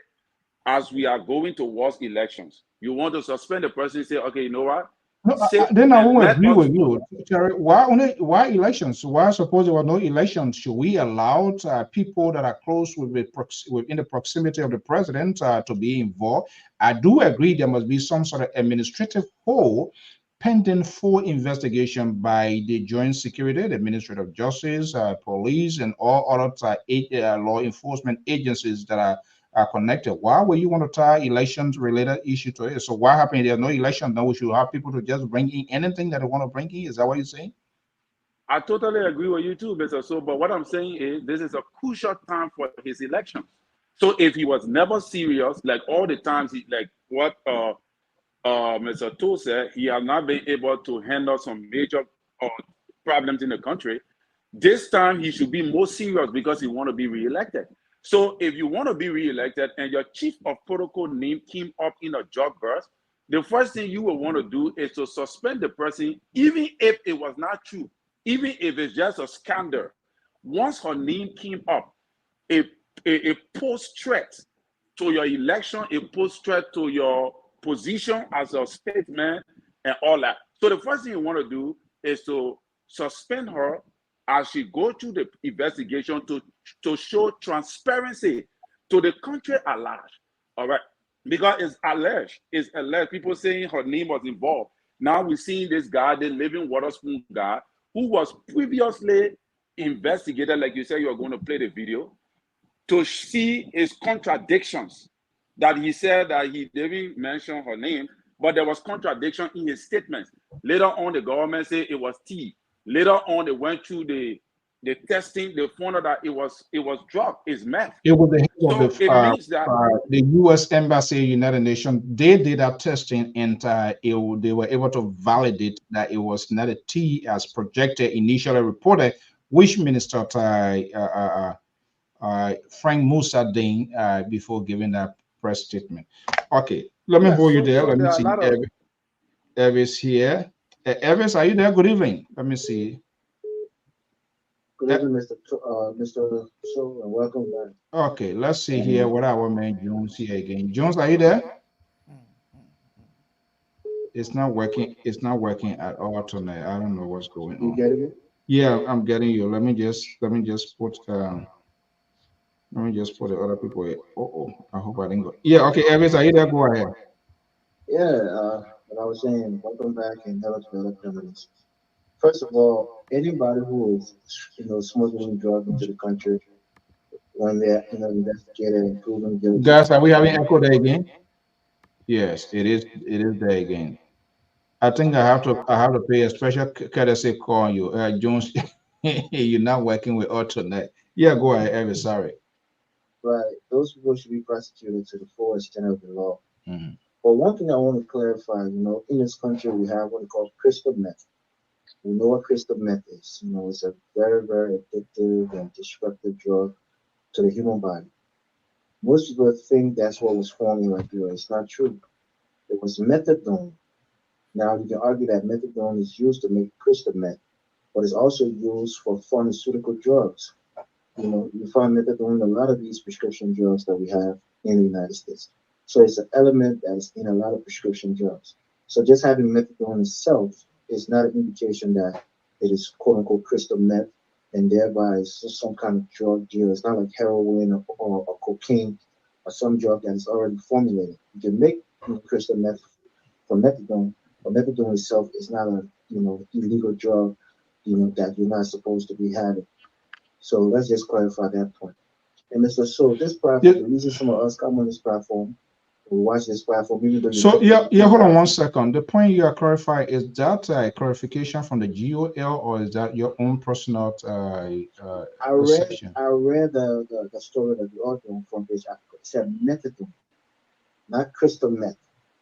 as we are going towards elections. You want to suspend the person and say, okay, you know what? Then I won't agree with you, Terry. Why elections? Why suppose there were no elections? Should we allow people that are close within the proximity of the president to be involved? I do agree there must be some sort of administrative hold pending full investigation by the Joint Security, the Ministry of Justice, police, and all other law enforcement agencies that are connected. Why would you want to tie elections-related issue to it? So what happened? There's no election. Now we should have people to just bring in anything that they want to bring in. Is that what you're saying? I totally agree with you too, Mr. So. But what I'm saying is this is a crucial time for his election. So if he was never serious, like all the times, Mr. Toh said, he has not been able to handle some major problems in the country. This time he should be more serious because he want to be reelected. So if you want to be reelected and your chief of protocol name came up in a job burst, the first thing you will want to do is to suspend the person, even if it was not true, even if it's just a scandal. Once her name came up, it post threat to your election, it post threat to your position as a statesman and all that. So the first thing you want to do is to suspend her as she go through the investigation to show transparency to the country at large. All right. Because it's alleged. People saying her name was involved. Now we're seeing this guy, the living water spoon guy, who was previously investigated, like you said, you're going to play the video, to see his contradictions. That he said that he didn't mention her name, but there was contradiction in his statements. Later on, the government said it was T. Later on, they went through the testing. They found out that it was drug, it's meth. It was the head So of it means that the U.S. Embassy, United Nations. They did that testing, and they were able to validate that it was not a T as projected initially reported, which Minister Frank Musa Dane before giving that press statement. Okay, let me hold you there. Let me see. Evis here. Evis, are you there? Good evening. Let me see. Good evening, Mr. Show, and welcome back. Okay, let's see here what our man Jones here again. Jones, are you there? It's not working. It's not working at all tonight. I don't know what's going on. You getting it? Yeah, I'm getting you. Let me just put the other people here. I hope I didn't go. Yeah, okay, Evis, are you there? Go ahead. Yeah, but I was saying, welcome back and hello to the other criminals. First of all, anybody who is, smuggling drugs into the country, when they're, investigated and proven guilty. Guys, are we having echo there again? Yes, it is. It is there again. I think I have to pay a special courtesy call on you, Jones. You're not working with us tonight. Yeah, go ahead, Evis. Sorry. Right, those people should be prosecuted to the full extent of the law. Mm-hmm. But one thing I want to clarify, in this country we have what we call crystal meth. We know what crystal meth is. It's a very, very addictive and destructive drug to the human body. Most people think that's what was formed in Liberia. It's not true. It was methadone. Now you can argue that methadone is used to make crystal meth, but it's also used for pharmaceutical drugs. You find methadone in a lot of these prescription drugs that we have in the United States. So it's an element that's in a lot of prescription drugs. So just having methadone itself is not an indication that it is quote unquote crystal meth and thereby it's some kind of drug deal. It's not like heroin or cocaine or some drug that is already formulated. You can make crystal meth from methadone, but methadone itself is not a illegal drug that you're not supposed to be having. So let's just clarify that point. And Mr. So this platform, the reason some of us come on this platform, we watch this platform, even though So hold on one second. The point you are clarifying, is that a clarification from the GOL or is that your own personal perception? I read the story that the author from this article. It said methadone, not crystal meth.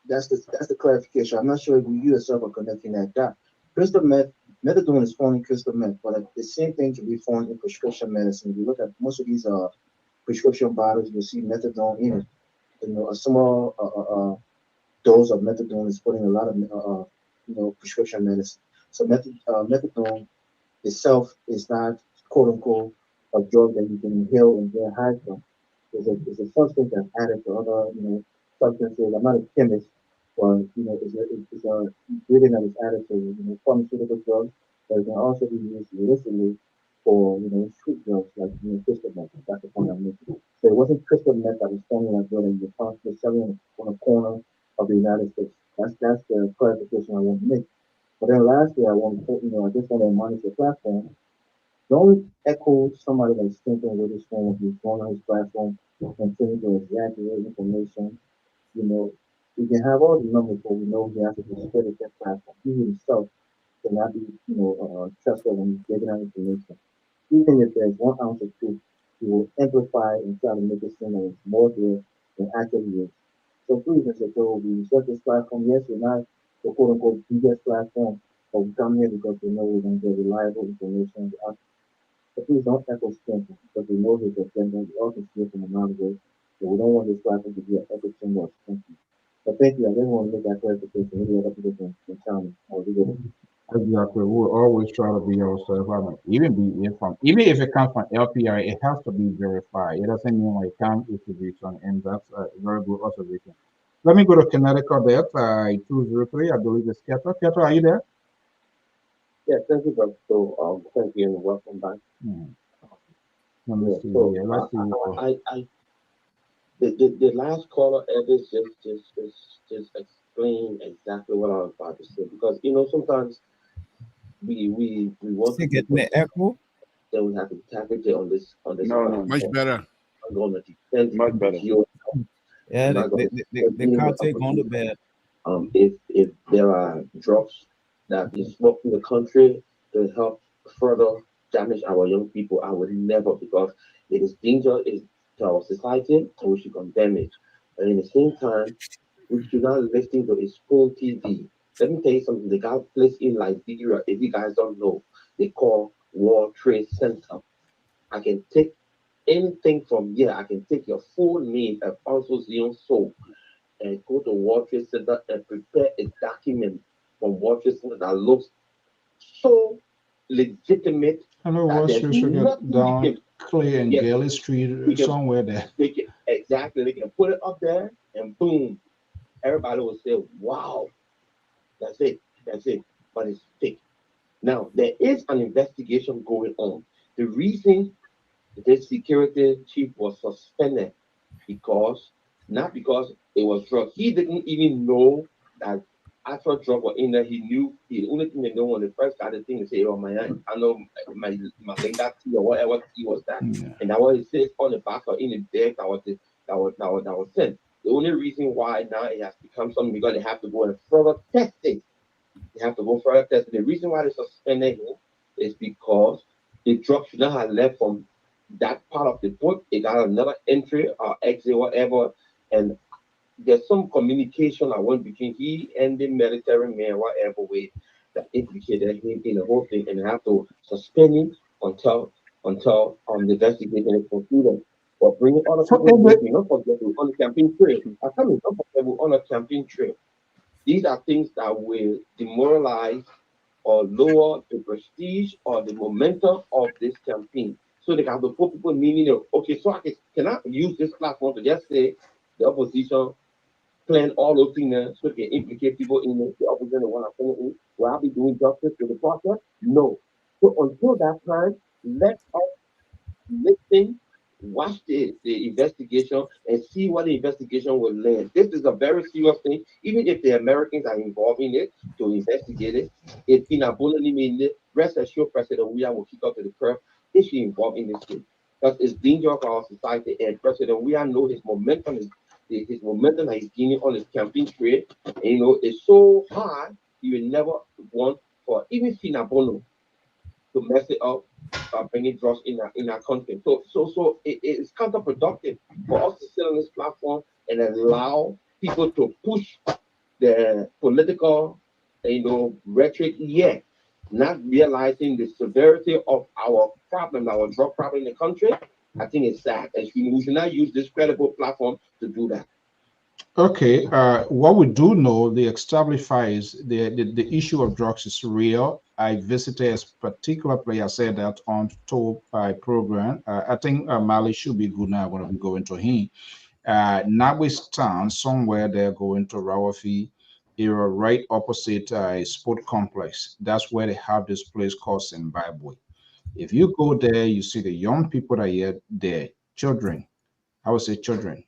That's the clarification. I'm not sure if you yourself are connecting that dot. Crystal meth, methadone is found in crystal meth, but the same thing can be found in prescription medicine. If you look at most of these prescription bottles, you'll see methadone in it. A small dose of methadone is put in a lot of prescription medicine. So methadone itself is not quote unquote a drug that you can inhale and get high from. It's a substance that's added to other substances. I'm not a chemist, but it's a ingredient that is added to pharmaceutical drugs, but it can also be used illicitly for street drugs like crystal meth. That's the point I'm making. So it wasn't crystal meth that was found in Liberia. You were constantly selling on a corner of the United States. That's the clarification I want to make. But then lastly, I just want to admonish the platform. Don't echo somebody that's thinking with his phone, who's going on his platform and thinking to exaggerate information. You can have all the numbers, but we know he has to discredit that platform. He himself cannot be, trusted when he's giving out information. Even if there's 1 ounce of truth, he will amplify and try to make it seem like it's more there than actually is. So please, Mr. Joe, we respect this platform. Yes, we're not the quote unquote biggest platform, but we come here because we know we're going to get reliable information But please don't echo Stanton because we know his agenda. We also see it from a mile away. So we don't want this platform to be an echo chamber of Stanton. But thank you. I didn't want to make that clarification. Maybe other people can tell me. Exactly. We'll always try to be ourselves. I mean, even if it comes from LPR, it has to be verified. It doesn't mean like can't distribution, and that's a very good observation. Let me go to Connecticut there, 203, I believe it's Keto. Keto, are you there? Yeah, thank you, Dr. So, thank you and welcome back. Let me see So, here. Let's see. the last caller, Evans, just explained exactly what I was about to say because sometimes we want to get me echo. Then we have to tackle it on this No, much better. I'm going to defend much better. Yeah, the car take on the bed. If there are drugs that is smoking the country to help further damage our young people, I would never, because it is dangerous to our society and we should condemn it. And at the same time, we should not listen to his full TV. Let me tell you something. They got a place in Liberia, if you guys don't know, they call World Trade Center. I can take anything from here. I can take your full name, Alfonso Zion Soul, and go to World Trade Center and prepare a document from World Trade Center that looks so legitimate. Hello, Wall Street should get down Clay and Gailey Street somewhere there. Exactly. They can put it up there and boom, everybody will say, wow, that's it. But it's fake. Now, there is an investigation going on. The reason this security chief was suspended not because it was drug. He didn't even know that actual drug was in there. He knew the only thing they know when they first got the thing to say, oh my, I know my Linda tea or whatever tea was that. And that was it says on the back or in the deck that was sent. The only reason why now it has become something because they have to go and further test it. They have to go further test it. The reason why they suspended him is because the drug should not have left from that part of the boat. It got another entry or exit, whatever, and there's some communication that went between he and the military man, whatever way, that implicated him in the whole thing, and they have to suspend him until the investigation is concluded. But bringing other people, don't forget we're on a campaign trail. I tell you, don't forget we're on a campaign trail. These are things that will demoralize or lower the prestige or the momentum of this campaign. So they have to put people meaning, okay, so I can use this platform to just say the opposition plan all those things so they can implicate people in it, the opposition want to follow in. Will I be doing justice to the process? No. So until that time, let us listen, watch the investigation and see what the investigation will land. This is a very serious thing. Even if the Americans are involved in it to investigate it, if in a bullying, rest assured President William will kick out to the curb if she involved in this thing. Because it's dangerous for our society, and President William know his momentum that he's gaining on his campaign trail, and it's so hard he will never want for even Finabono to mess it up by bringing drugs in our country. So it's counterproductive for us to sit on this platform and allow people to push the political, rhetoric, not realizing the severity of our problem, our drug problem in the country. I think it's sad, and we should not use this credible platform to do that. Okay, what we do know, the established is the issue of drugs is real. I visited a particular place. I said that on top program. I think Mali should be good now. I'm going to be going to him. Notwithstanding, somewhere they're going to Rawafi area, right opposite sport complex. That's where they have this place called Zimbabwe. If you go there, you see the young people that are there, children. I would say children.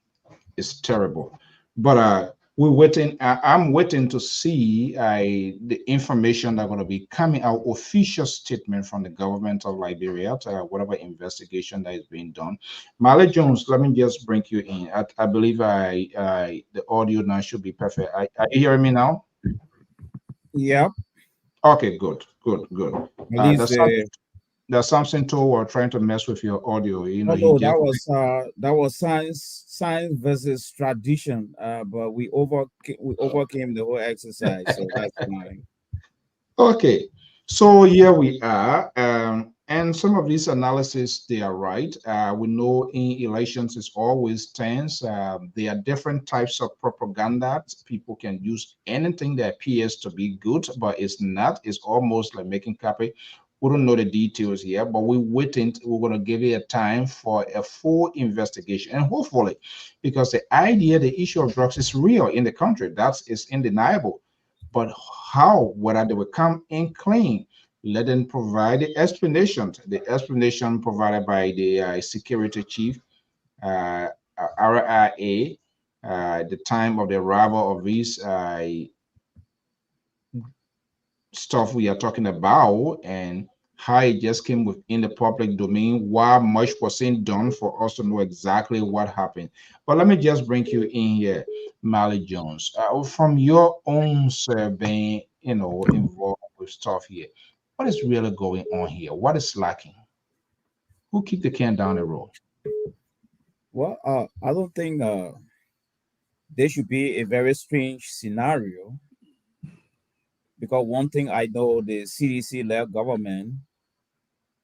It's terrible. But we're waiting. I'm waiting to see the information that's going to be coming out, official statement from the government of Liberia, to whatever investigation that is being done. Marley Jones, let me just bring you in. I believe the audio now should be perfect. Are you hearing me now? Yeah. Okay, good. There's something to or trying to mess with your audio. No, that was science versus tradition. But we overcame the whole exercise, so that's fine. Okay, so here we are. And some of these analysis, they are right. We know in elections it's always tense. There are different types of propaganda. People can use anything that appears to be good, but it's not. It's almost like making copy. We don't know the details here, but we're waiting. We're going to give it a time for a full investigation, and hopefully, because the idea, the issue of drugs is real in the country. That's is undeniable. But how, whether they will come in clean, let them provide the explanation. The explanation provided by the security chief, RIA, the time of the arrival of these stuff we are talking about, and how it just came within the public domain, while much was being done for us to know exactly what happened. But let me just bring you in here, Mally Jones, from your own being, involved with stuff here. What is really going on here? What is lacking? Who kicked the can down the road? Well, I don't think there should be a very strange scenario, because one thing I know, the CDC-led government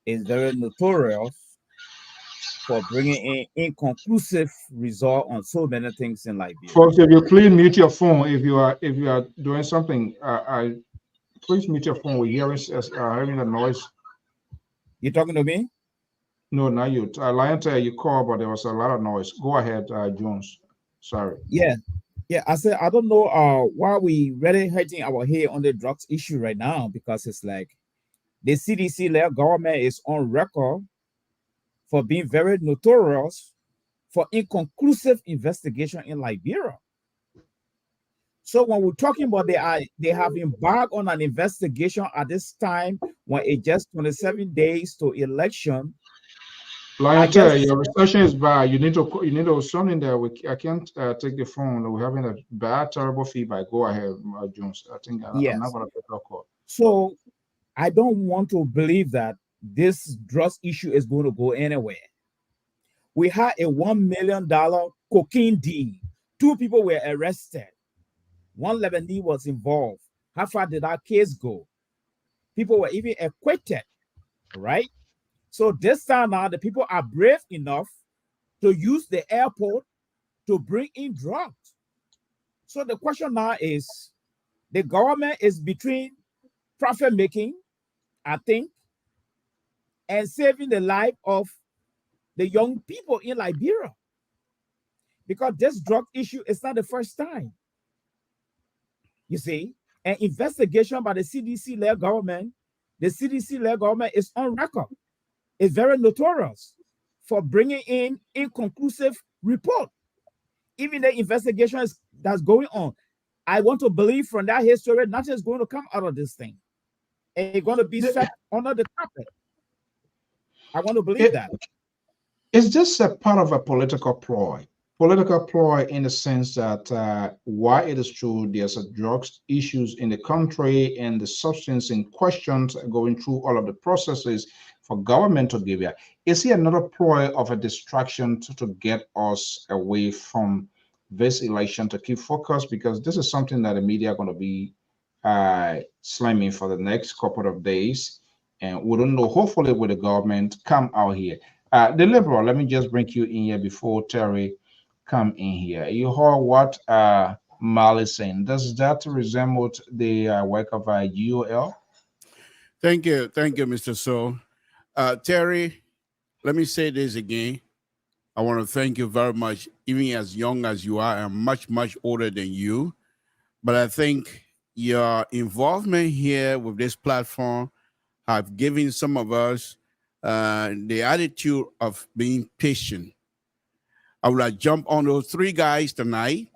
is very notorious for bringing in inconclusive result on so many things in Liberia. Folks, if you please mute your phone, if you are doing something, please mute your phone. We're hearing a noise. You talking to me? No, not you. Lion, you called, but there was a lot of noise. Go ahead, Jones. Sorry. Yeah. I said I don't know why we really hurting our head on the drugs issue right now, because it's like the CDC-led government is on record for being very notorious for inconclusive investigation in Liberia. So when we're talking about they have embarked on an investigation at this time when it's just 27 days to election. Lion, your reception is bad. You need to something there. I can't take the phone. We're having a bad, terrible feedback. Go ahead, Jones. I think I'm not gonna take your call. So I don't want to believe that this drugs issue is going to go anywhere. We had a $1 million cocaine deal. 2 people were arrested. 1 Lebanese was involved. How far did that case go? People were even acquitted, right? So this time now, the people are brave enough to use the airport to bring in drugs. So the question now is, the government is between profit making, I think, and saving the life of the young people in Liberia. Because this drug issue is not the first time. You see, an investigation by the CDC-led government, is on record. It's very notorious for bringing in inconclusive report. Even the investigation that's going on, I want to believe from that history, nothing is going to come out of this thing. It's going to be set under the carpet. I want to believe that. Is this a part of a political ploy? Political ploy in the sense that why it is true there's a drugs issues in the country and the substance in questions going through all of the processes for government to give it. Is here another ploy of a distraction to get us away from this election, to keep focus? Because this is something that the media are going to be slamming for the next couple of days. And we don't know, hopefully with the government come out here. The Liberal, let me just bring you in here before Terry come in here. You heard what Mal is saying. Does that resemble the work of GOL? Thank you, Mr. So. Terry, let me say this again. I want to thank you very much. Even as young as you are, I'm much, much older than you. But I think your involvement here with this platform have given some of us the attitude of being patient. I would have jumped on those 3 guys tonight,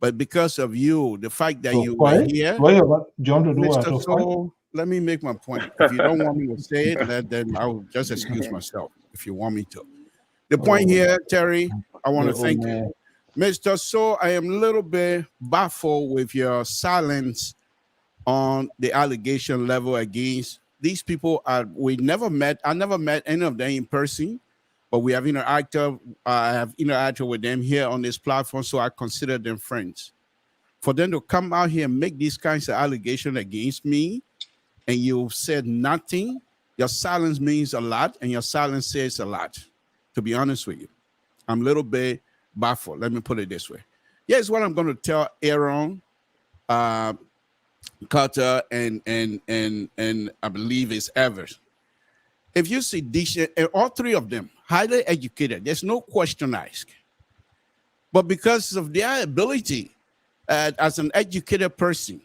but because of you, the fact that you were here, Mr. So, let me make my point. If you don't want me to say it, then I'll just excuse myself if you want me to. The point here, Terry, I want to thank you. Mr. So, I am a little bit baffled with your silence on the allegation level against these people. We never met. I never met any of them in person, but we have interacted. I have interacted with them here on this platform, so I consider them friends. For them to come out here and make these kinds of allegations against me, and you said nothing, Your silence means a lot, and your silence says a lot, to be honest with you. I'm a little bit baffled. Let me put it this way. Here's what I'm going to tell Aaron, Carter, and I believe it's Evers. If you see these, and all three of them, highly educated, there's no question asked. But because of their ability as an educated person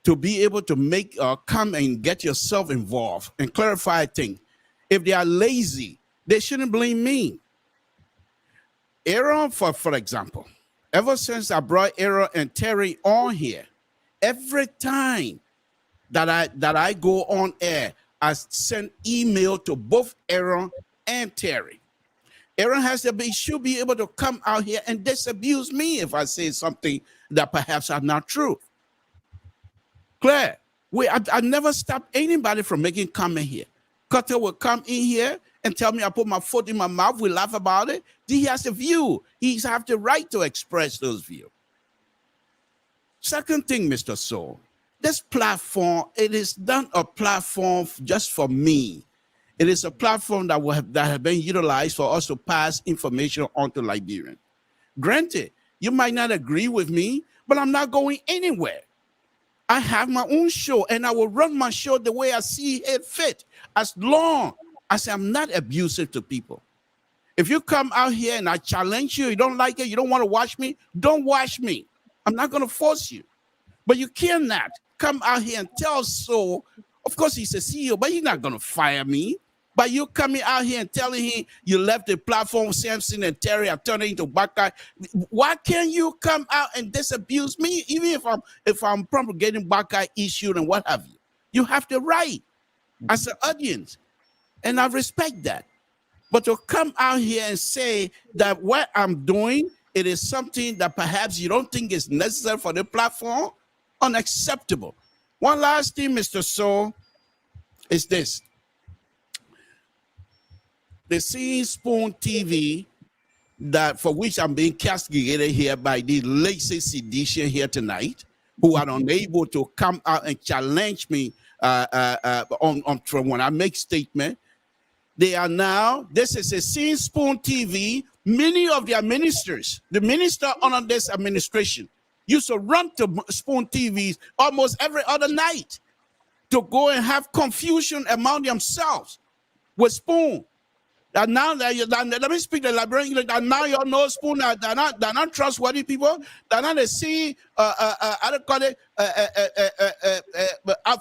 to be able to make come and get yourself involved and clarify things, if they are lazy, they shouldn't blame me. Aaron, for example, ever since I brought Aaron and Terry on here, every time that I go on air, I send email to both Aaron and Terry. Aaron should be able to come out here and disabuse me if I say something that perhaps are not true. Claire, I never stop anybody from making comment here. Cutter will come in here and tell me I put my foot in my mouth. We laugh about it. He has a view. He has the right to express those views. Second thing, Mr. Soul, this platform, it is not a platform just for me. It is a platform that has been utilized for us to pass information on to Liberians. Granted, you might not agree with me, but I'm not going anywhere. I have my own show, and I will run my show the way I see it fit, as long as I'm not abusive to people. If you come out here and I challenge you, you don't like it, you don't want to watch me, don't watch me. I'm not going to force you. But you cannot come out here and tell Soul, of course he's a CEO, but he's not going to fire me. But you coming out here and telling him you left the platform, Samson and Terry are turning into bad guy. Why can't you come out and disabuse me, even if I'm propagating bad guy issue and what have you? You have the right as an audience, and I respect that. But to come out here and say that what I'm doing, it is something that perhaps you don't think is necessary for the platform, unacceptable. One last thing, Mr. Soul, is this. The Seeing Spoon TV, that for which I'm being castigated here by the lazy sedition here tonight, who are unable to come out and challenge me from when I make statement. They are now, this is a Seeing Spoon TV. Many of their ministers, the minister under this administration, used to run to Spoon TVs almost every other night to go and have confusion among themselves with Spoon. And now, let me speak the Liberian, and now y'all know Spoon, they're not trustworthy people. They're not the see, I don't call it,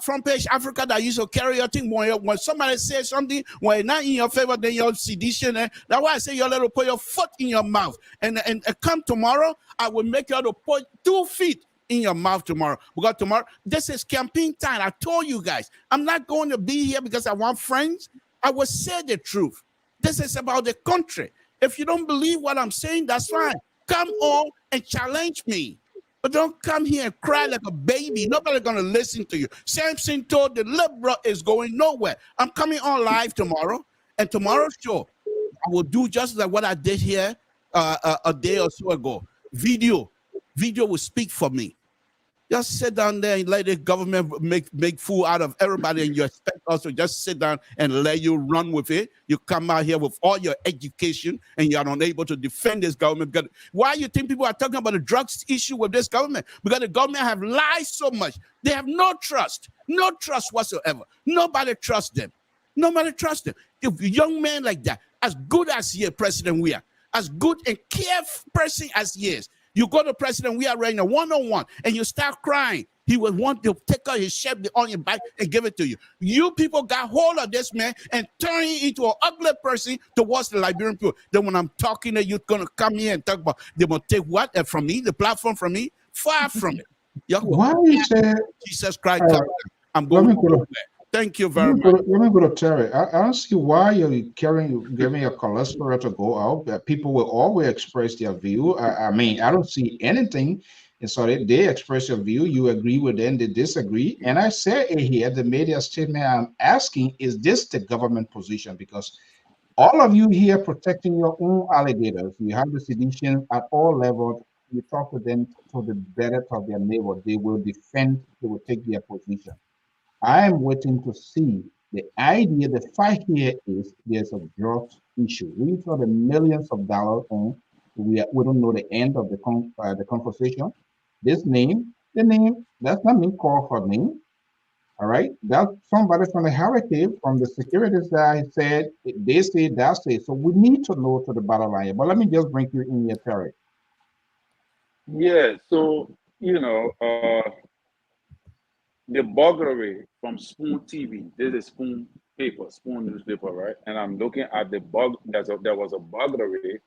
front page Africa that used to carry your thing. When somebody says something, when it's not in your favor, then you're sedition. That's why I say you're to put your foot in your mouth. And come tomorrow, I will make you to put 2 feet in your mouth tomorrow. Because tomorrow, this is campaign time. I told you guys, I'm not going to be here because I want friends. I will say the truth. This is about the country. If you don't believe what I'm saying, that's fine. Come on and challenge me. But don't come here and cry like a baby. Nobody's going to listen to you. Samson told the liberal is going nowhere. I'm coming on live tomorrow. And tomorrow's show, I will do just like what I did here a day or so ago. Video will speak for me. Just sit down there and let the government make fool out of everybody, and you expect us to just sit down and let you run with it. You come out here with all your education, and you're unable to defend this government. Because why you think people are talking about the drugs issue with this government? Because the government have lied so much. They have no trust whatsoever. Nobody trusts them. Nobody trusts them. If a young man like that, as good as he is, President we are, as good and careful person as he is, you go to President we are right now, one-on-one, and you start crying. He would want to take out his shirt on your back and give it to you. You people got hold of this man and turn him into an ugly person towards the Liberian people. Then when I'm talking to you, going to come here and talk about, they will take what from me, the platform from me? Far from it. Why you say Jesus Christ? I'm going to Thank you very much. Let me go to Terry. I don't see why you're giving your cholesterol to go out. People will always express their view. I mean, I don't see anything. And so they express your view. You agree with them, they disagree. And I say here, the media statement I'm asking, is this the government position? Because all of you here protecting your own alligators, you have the sedition at all levels. You talk to them to the benefit of their neighbor. They will defend, they will take their position. I am waiting to see The idea, the fight here is there's a drug issue. We saw the millions of dollars, and we don't know the end of the conversation. This name, the name, that's not me call for name. All right, that's somebody from the hurricane, from the security side said, they say, that say. So we need to know to the bottom line. But let me just bring you in here, Terry. Yeah, so, the burglary from Spoon TV, this is Spoon paper, Spoon newspaper, right? And I'm looking at the bug, there was a burglary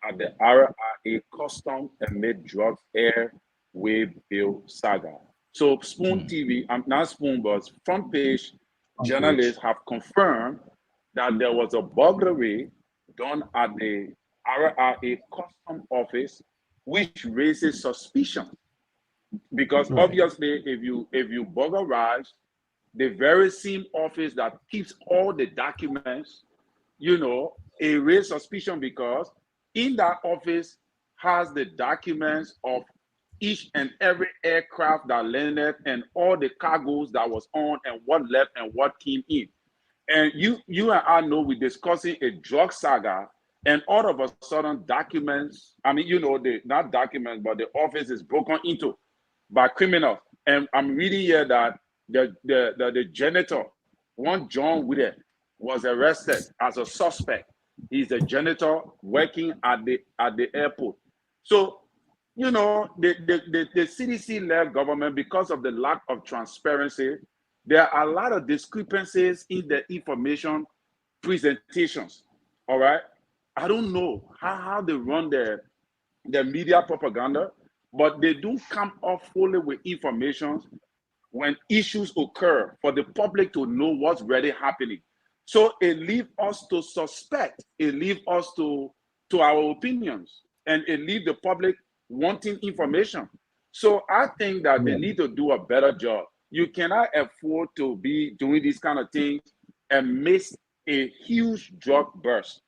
at the RRA Custom and Made Drugs Air Wave Bill Saga. So Spoon TV, I'm not Spoon, but front page journalists have confirmed that there was a burglary done at the RRA Custom office, which raises suspicion. Because obviously, if you burglarize the very same office that keeps all the documents, it raises suspicion because in that office has the documents of each and every aircraft that landed and all the cargoes that was on and what left and what came in. And you and I know we're discussing a drug saga, and all of a sudden documents, not documents, but the office is broken into by criminals. And I'm reading here that the janitor, one John Witter, was arrested as a suspect. He's a janitor working at the airport. So, the CDC-led government, because of the lack of transparency, there are a lot of discrepancies in the information presentations. All right. I don't know how they run their media propaganda, but they do come off fully with information when issues occur for the public to know what's really happening. So it leaves us to suspect, it leaves us to our opinions, and it leaves the public wanting information. So I think that they need to do a better job. You cannot afford to be doing these kind of things and miss a huge drug burst.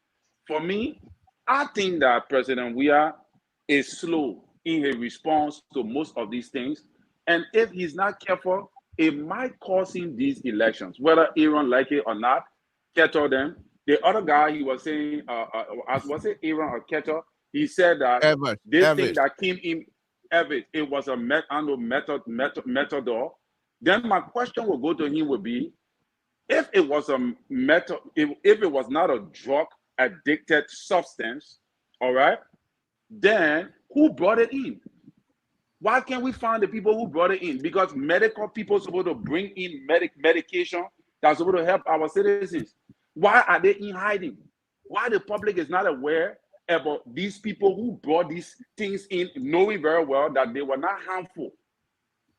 For me, I think that President Weah is slow in his response to most of these things. And if he's not careful, it might cost him these elections, whether Aaron like it or not. Keto them. The other guy, he was saying, was it Aaron or Keto? He said that thing that came in, it was a methadone. Then my question will go to him would be, if it was a if it was not a drug addicted substance, all right, then who brought it in? Why can't we find the people who brought it in? Because medical people are supposed to bring in medication that's supposed to help our citizens. Why are they in hiding? Why the public is not aware about these people who brought these things in, knowing very well that they were not harmful?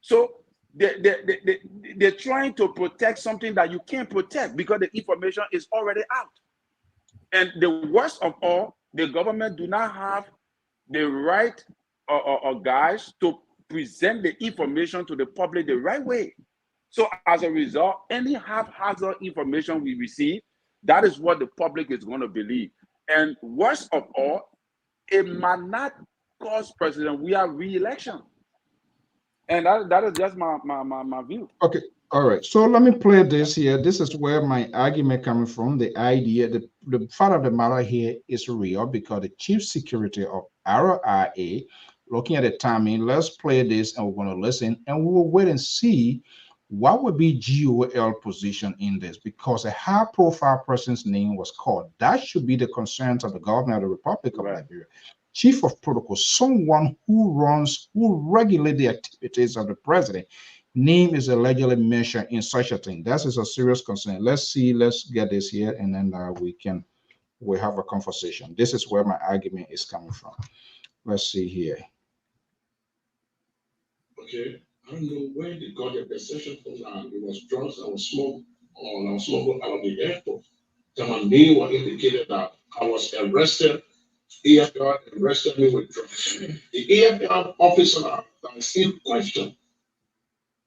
So they're trying to protect something that you can't protect because the information is already out. And the worst of all, the government do not have the right guys to present the information to the public the right way. So as a result, any haphazard information we receive, that is what the public is going to believe. And worst of all, it might not cause President Weah re-election. And that is just my view. Okay. All right. So let me play this here. This is where my argument coming from. The idea, the fact of the matter here is real because the chief security of RRA, looking at the timing, let's play this and we're going to listen and we will wait and see what would be GOL position in this, because a high profile person's name was called. That should be the concerns of the governor of the Republic of Liberia. Chief of protocol, someone who regulates the activities of the president. Name is allegedly mentioned in such a thing. That is a serious concern. Let's get this here, and then we have a conversation. This is where my argument is coming from. Let's see here. Okay, I don't know where they got their perception from. It was drugs that was smoked out of the airport. So my name was indicated that I was arrested. ELPR arrested me with drugs. The ELPR officer that is in question.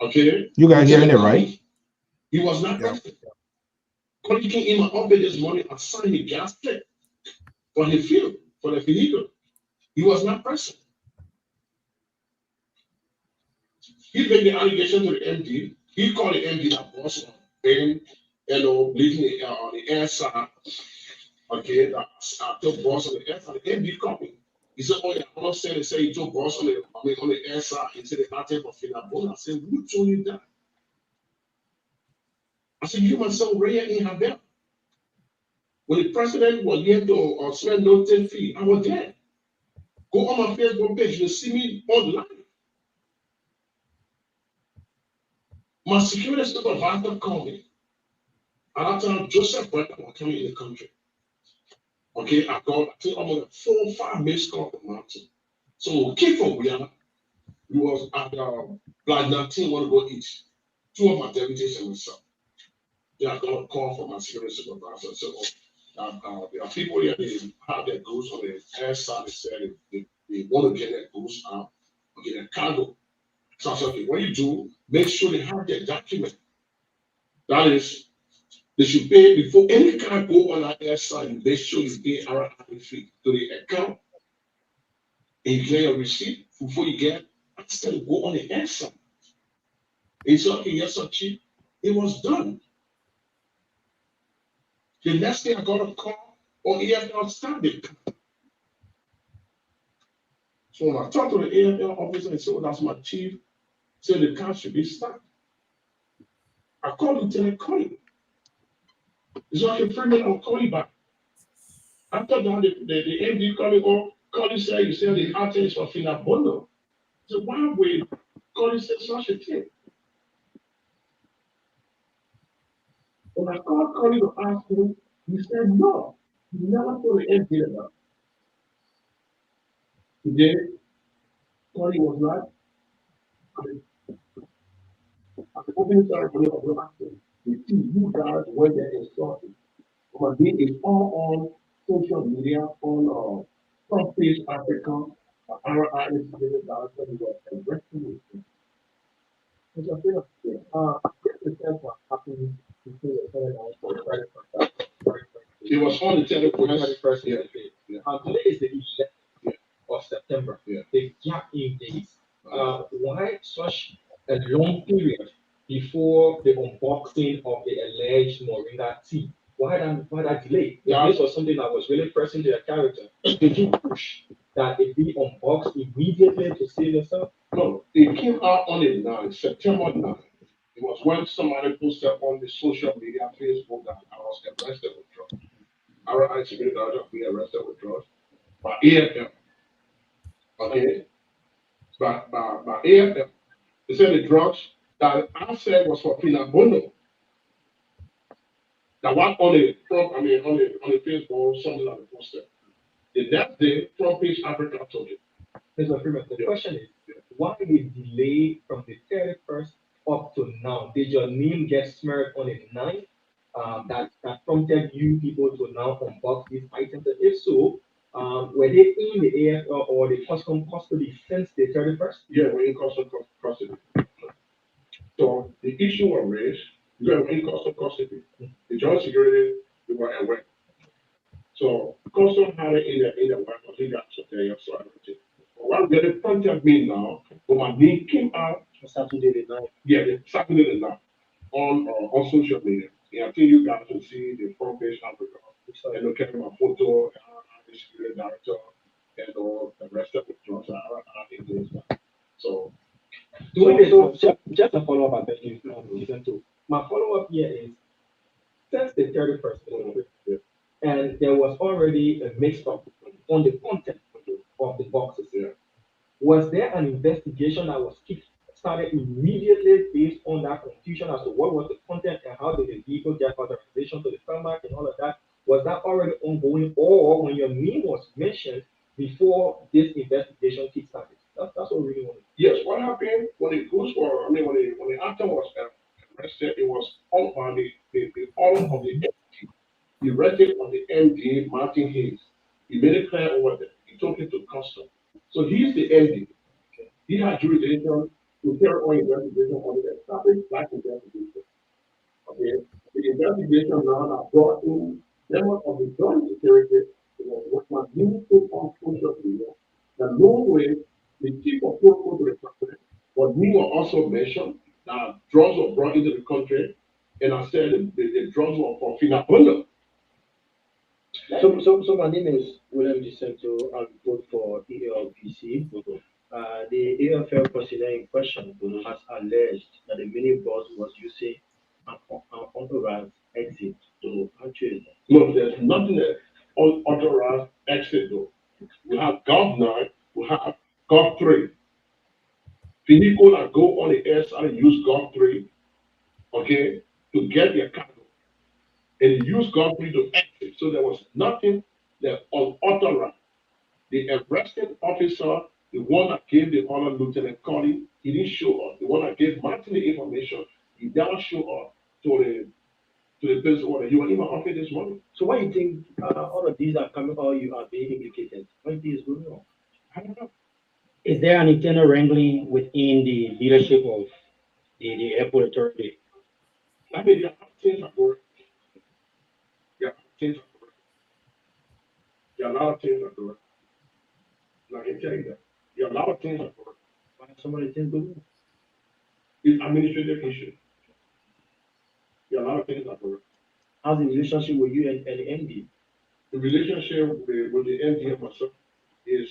Okay. You guys hearing it right? He was not arrested. According to him, update this morning, I signed the gas check for the field, for the vehicle. He was not present. He made the allegation to the MD. He called the MD that boss on paying bleeding on the air side. Okay, I took boss on the air side. The MD coming. He said, "Oh yeah, I'm not saying they say he took boss on the air side." He said, "The attack of Finabona." I said, "Who told you that?" I said, "You myself, Raya in her belt. When the president was here to spend no 10 feet, I was there. Go on my Facebook page, you'll see me online. My security supervisor called me. At that time, Joseph Brett was coming in the country. Okay, I think almost 4 or 5 missed calls from Martin. So, keep from Guyana. We was at Black 19, want to go eat. 2 of my deputies and myself. Then I got a call from my security supervisor. So, there are people here, they have their goods on the air side. They said they want to get their goods out or get their cargo. So I said, okay, what you do, make sure they have their document. That is, they should pay before any car go on that air side, make sure you pay our fee to the account and you get your receipt before you get instead of go on the air side. It's okay, yes, so cheap. It was done. The next day I got a call on EFL standing. So when I talked to the EFL officer and said, "Oh, that's my chief," said the car should be stopped. I called Lieutenant Connie. He's like, "Okay, Freeman, I'll call you back." After that, the MD Connie said, "You said the item is for Finabondo." So why would Connie say such a thing? When I called Connie to ask him, he said, "No, he never told the MD about it." Today, Connie was like, at the opening ceremony of the action, we see you guys when they're insulted. But this is all on social media, on Front Page Africa, our eyes, the director was arrested with him. It's a bit of this is what happened between the Canada and the credit card. It was on the 31st. Today is the 11th of September. The gap in days. Why such a long period before the unboxing of the alleged Moringa tea? Why that delay? This was something that was really pressing their character. Did you push that it be unboxed immediately to save yourself? No, it came out on the 9th, September 9th. It was when somebody posted on the social media, Facebook, that I was arrested with drugs. Our security guards have been arrested with drugs by AFM. Okay? By AFM. They said the drugs that I said was for Finabondo. That one on the front, on the Facebook, something that they posted. The next day, Front Page Africa told it. Mr. Freeman, the question is, why the delay from the 31st up to now? Did your name get smeared on the 9th? That prompted you people to now unbox these items? And if so, were they in the AFL or the custom custody since the 31st? Yeah, we're in custom custody. So the issue was raised, we were in custom custody. The joint security, we were aware. So custom had it in the work, I think that's okay, so everything. What they prompted me now, when my name came out Saturday the 9th. Yeah, Saturday the 9th on social media. Yeah, I think you guys will see the Front Page Africa. And look at my photo, the security director, and all the rest of the drugs are. So just a follow up, I beg you, listen to. My follow up here is since the 31st, and there was already a mix up on the content of the boxes. Yeah. Was there an investigation that was started immediately based on that confusion as to what was the content and how did the vehicle get authorization to the tarmac and all of that? Was that already ongoing, or when your name was mentioned before this investigation kickstarted? That's what we really want to know. Yes, what happened when the goods were, when the actor was arrested, it was all on the order of the MD. He read it on the MD, Martin Hayes. He made it clear over there. He took it to custom. So he's the MD. He had jurisdiction to carry on investigation on the established black investigation. Okay, the investigation now brought in members of the joint security, what was being put on social media. The no way the chief of protocol to the president, but we were also mentioned that drugs were brought into the country And I said the drugs were for Finapunda. So my name is William DeSanto. I vote for ELPC. The AFL president in question has alleged that the minibus was using an unauthorized exit to actually. No, there's nothing unauthorized exit though. We have Gov 9, we have Gov 3. People that go on the air side and use Gov 3, okay, to get their cargo. And use Gov 3 to exit. So there was nothing that unauthorized. The arrested officer, the one that gave the order, Lieutenant Cody, he didn't show up. The one that gave Martin the information, he never showed up to the place order. You were in my office this morning. So why do you think all of these are coming, or you are being implicated? What is going on? I don't know. Is there an internal wrangling within the leadership of the airport authority? I mean, there are things that work. Yeah, things that work. There are a lot of things that work. And I can tell you that. There are a lot of things that work. Why some of the things go wrong? It's administrative issue. There are a lot of things that work. How's the relationship with you and the MD? The relationship with the MD and myself is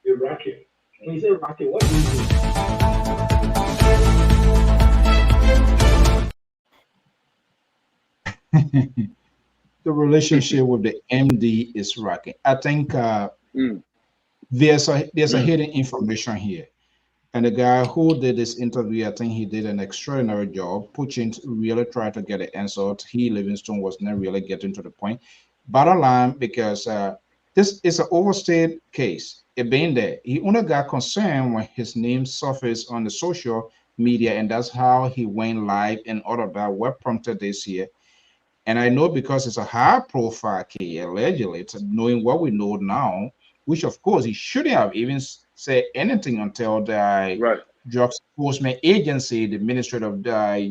a racket. When you say racket, what do you mean? The relationship with the MD is rocking. I think there's a hidden information here. And the guy who did this interview, I think he did an extraordinary job. Puchin really tried to get the answer. He, Livingston, was not really getting to the point. Bottom line, because this is an overstayed case. It being there, he only got concerned when his name surfaced on the social media, and that's how he went live and all of that. What prompted this here? And I know because it's a high-profile case, allegedly, knowing what we know now, which of course he shouldn't have even said anything until the Drugs Enforcement Agency, the Ministry of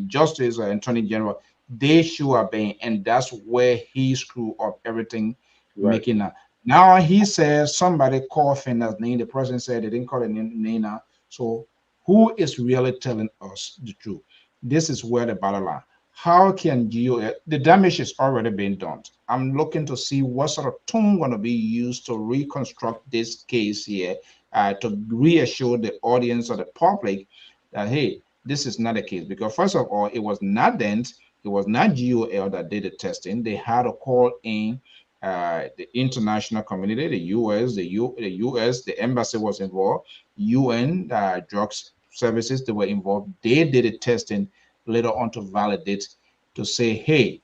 Justice, or Attorney General, they should have been, and that's where he screwed up everything, making that. Now he says somebody called Finna's name. The president said they didn't call it Nina. So who is really telling us the truth? This is where the battle line. How can the damage is already been done. I'm looking to see what sort of tone going to be used to reconstruct this case here, to reassure the audience or the public that, hey, this is not a case. Because first of all, it was not Dent, it was not GOL that did the testing. They had to call in the international community, the US, the embassy was involved, UN, drugs services, they were involved. They did the testing later on to validate, to say, hey,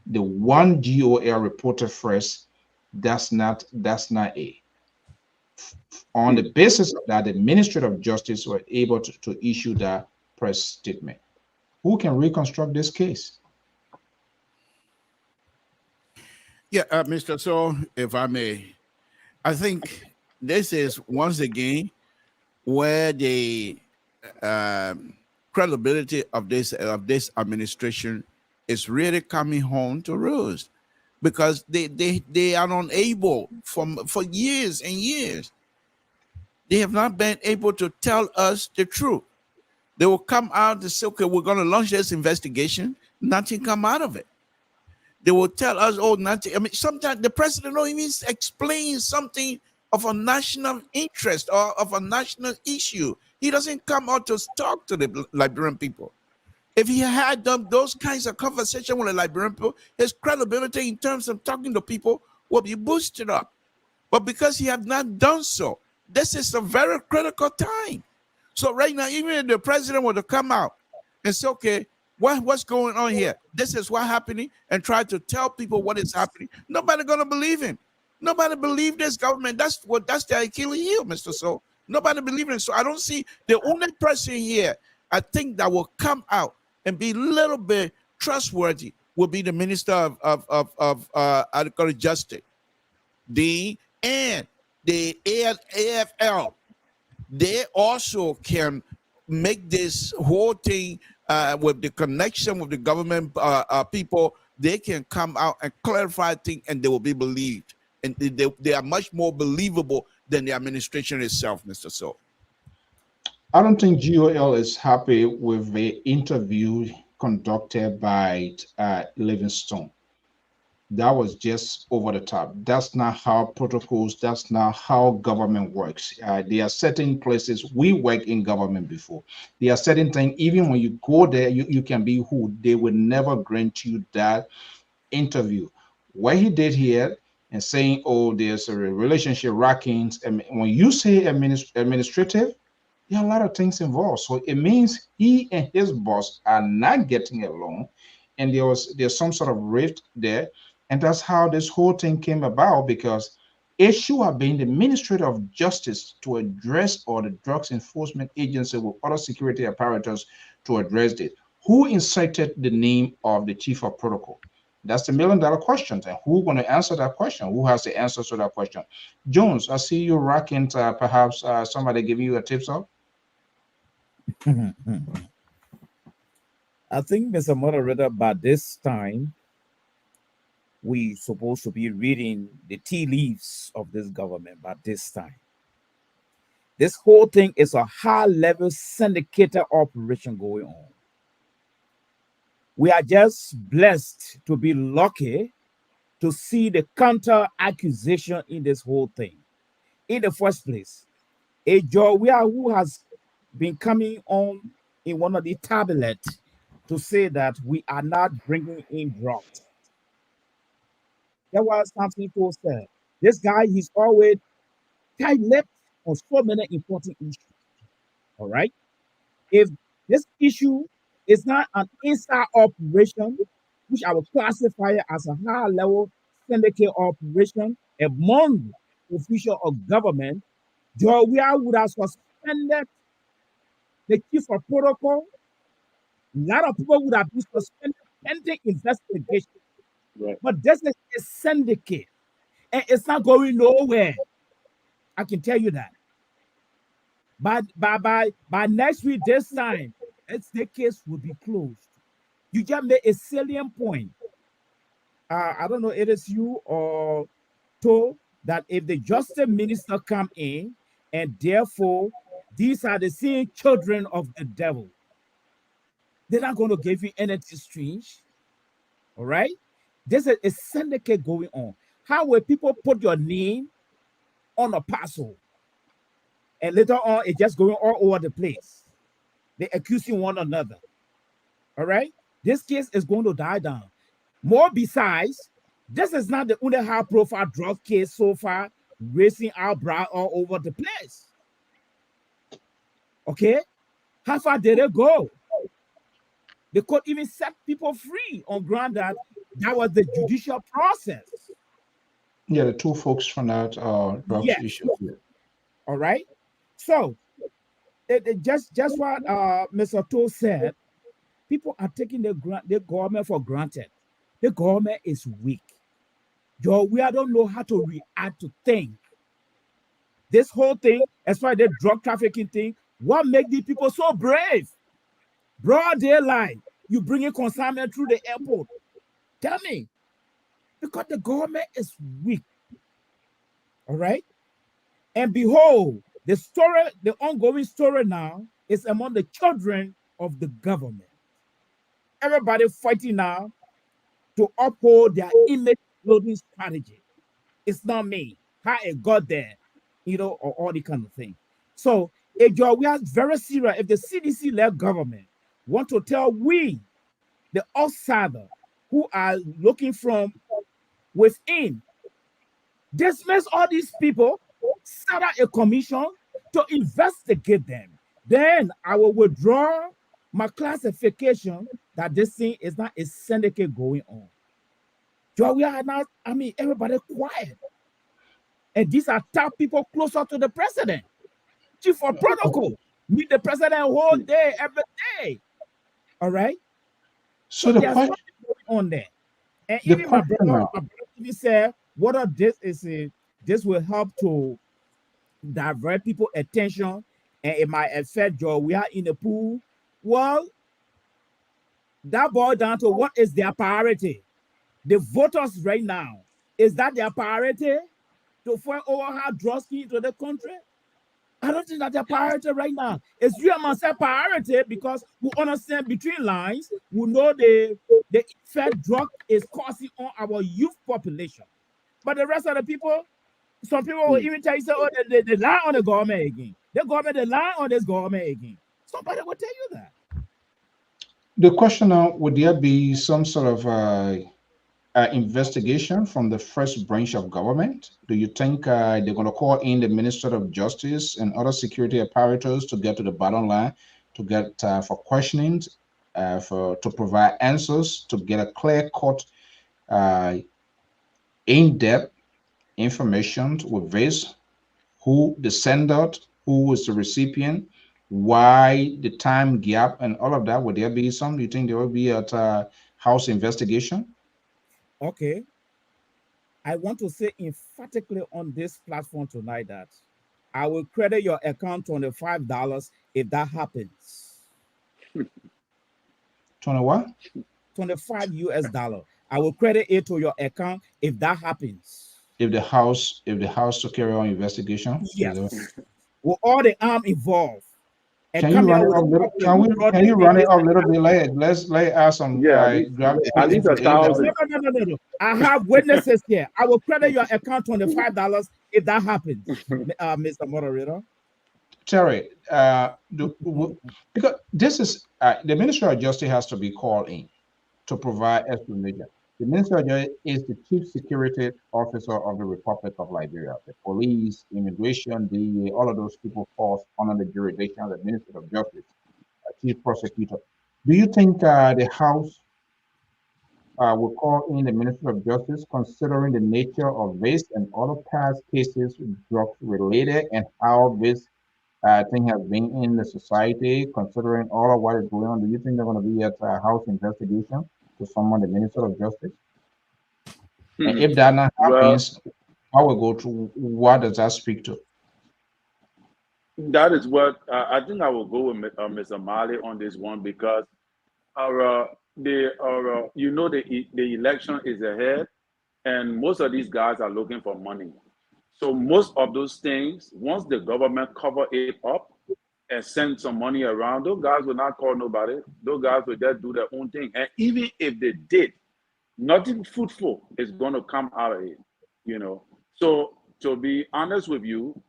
the one GOL reported first, that's not a. On the basis of that, the Ministry of Justice were able to issue that press statement. Who can reconstruct this case? Yeah, Mr. So, if I may, I think this is once again where the credibility of this administration is really coming home to roost, because they are unable for years and years. They have not been able to tell us the truth. They will come out and say, okay, we're going to launch this investigation. Nothing come out of it. They will tell us, oh, nothing. I mean, sometimes the president don't even explain something of a national interest or of a national issue. He doesn't come out to talk to the Liberian people. If he had done those kinds of conversation with the Liberian people, his credibility in terms of talking to people will be boosted up. But because he has not done so, this is a very critical time. So right now, even if the president were to come out and say, okay, what's going on here? This is what's happening, and try to tell people what is happening. Nobody gonna believe him. Nobody believe this government. That's the Achilles heel, Mr. So. Nobody believe it. So I don't see the only person here, I think, that will come out and be a little bit trustworthy will be the Minister of Justice. And the AFL, they also can make this whole thing with the connection with the government people. They can come out and clarify things, and they will be believed. And they are much more believable than the administration itself, Mr. So. I don't think GOL is happy with the interview conducted by Livingstone. That was just over the top. That's not how protocols, that's not how government works. There are certain places, we work in government before. There are certain things, even when you go there, you can be who, they will never grant you that interview. What he did here and saying, oh, there's a relationship rackings. And when you say administrative, there are a lot of things involved. So it means he and his boss are not getting along, and there's some sort of rift there. And that's how this whole thing came about, because it should have been the Ministry of Justice to address, or the Drugs Enforcement Agency with other security apparatus to address it. Who incited the name of the chief of protocol? That's the $1 million question. And who's going to answer that question? Who has the answers to that question? Jones, I see you rocking. Perhaps somebody giving you a tips up. I think, Mr. Moderator, by this time, we supposed to be reading the tea leaves of this government by this time. This whole thing is a high-level syndicated operation going on. We are just blessed to be lucky to see the counter accusation in this whole thing. In the first place, a Joria who has been coming on in one of the tablets to say that we are not bringing in drugs. That was something to say. This guy, he's always tight-lipped on so many important issues. All right. If this issue is not an inside operation, which I will classify as a high-level syndicate operation among officials of government, Joria would have suspended the chief of protocol. A lot of people would have been suspended pending investigation. Right. But this is a syndicate, and it's not going nowhere. I can tell you that. By next week, this time, the case will be closed. You just made a salient point. I don't know, it is you or told that if the justice minister come in, and therefore these are the same children of the devil, they're not going to give you anything strange. All right? There's a syndicate going on. How will people put your name on a parcel? And later on, it's just going all over the place. They're accusing one another. All right? This case is going to die down. More besides, this is not the only high-profile drug case so far, raising our brow all over the place. Okay? How far did it go? They could even set people free on ground that was the judicial process. Yeah, the two folks from that drugs issue. Yeah. All right. So, just what Mr. Toll said, people are taking the government for granted. The government is weak. We don't know how to react to things. This whole thing, as far as the drug trafficking thing, what makes these people so brave? Broad daylight, you bring in consignment through the airport. Tell me. Because the government is weak. All right? And behold, the ongoing story now is among the children of the government. Everybody fighting now to uphold their image building strategy. It's not me. How it got there, or all the kind of thing. So, we are very serious. If the CDC-led government want to tell we, the outsider, who are looking from within, dismiss all these people, set up a commission to investigate them. Then I will withdraw my classification that this thing is not a syndicate going on. We are not, everybody quiet. And these are top people closer to the president. Chief of protocol, meet the president all day, every day. All right? So there's something going on there. And even my brother even said, what of this is this will help to divert people's attention, and it might affect we are in the pool. Well, that boils down to what is their priority. The voters right now, is that their priority to find over how drugs into the country? I don't think that's a priority right now. It's you and myself priority because we understand between lines, we know the effect drug is causing on our youth population. But the rest of the people, some people will even tell you, say, oh, they lie on the government again. The government, they lie on this government again. Somebody will tell you that. The question now, would there be some sort of investigation from the first branch of government? Do you think they're going to call in the Minister of Justice and other security apparatus to get to the bottom line, to get for questioning, to provide answers, to get a clear-cut, in-depth information with this, who the sender, who was the recipient, why the time gap, and all of that? Would there be some? Do you think there will be a house investigation? Okay. I want to say emphatically on this platform tonight that I will credit your account $25 if that happens. 20 what? 25 US dollar. I will credit it to your account if that happens. If the house to carry on investigation? Yes. With all the arm involved. And can you run it up little? Can you run it up a little bit later? Let's ask some. At least 1,000. No. I have witnesses here. I will credit your account $25 if that happens, Mr. Moderator. Terry, because this is the Minister of Justice has to be called in to provide explanation. The Minister of Justice is the Chief Security Officer of the Republic of Liberia. The police, immigration, DEA, all of those people fall under the jurisdiction of the Minister of Justice, Chief Prosecutor. Do you think the House will call in the Minister of Justice, considering the nature of this and other past cases drugs related and how this thing has been in the society, considering all of what is going on? Do you think they're going to be at a House investigation to someone, the Minister of Justice? And if that not happens, I will go to what does that speak to? That is what I think I will go with Mr. Mali on this one, because the election is ahead, and most of these guys are looking for money. So most of those things, once the government cover it up and send some money around, those guys will not call nobody. Those guys will just do their own thing. And even if they did, nothing fruitful is going to come out of it, So to be honest with you,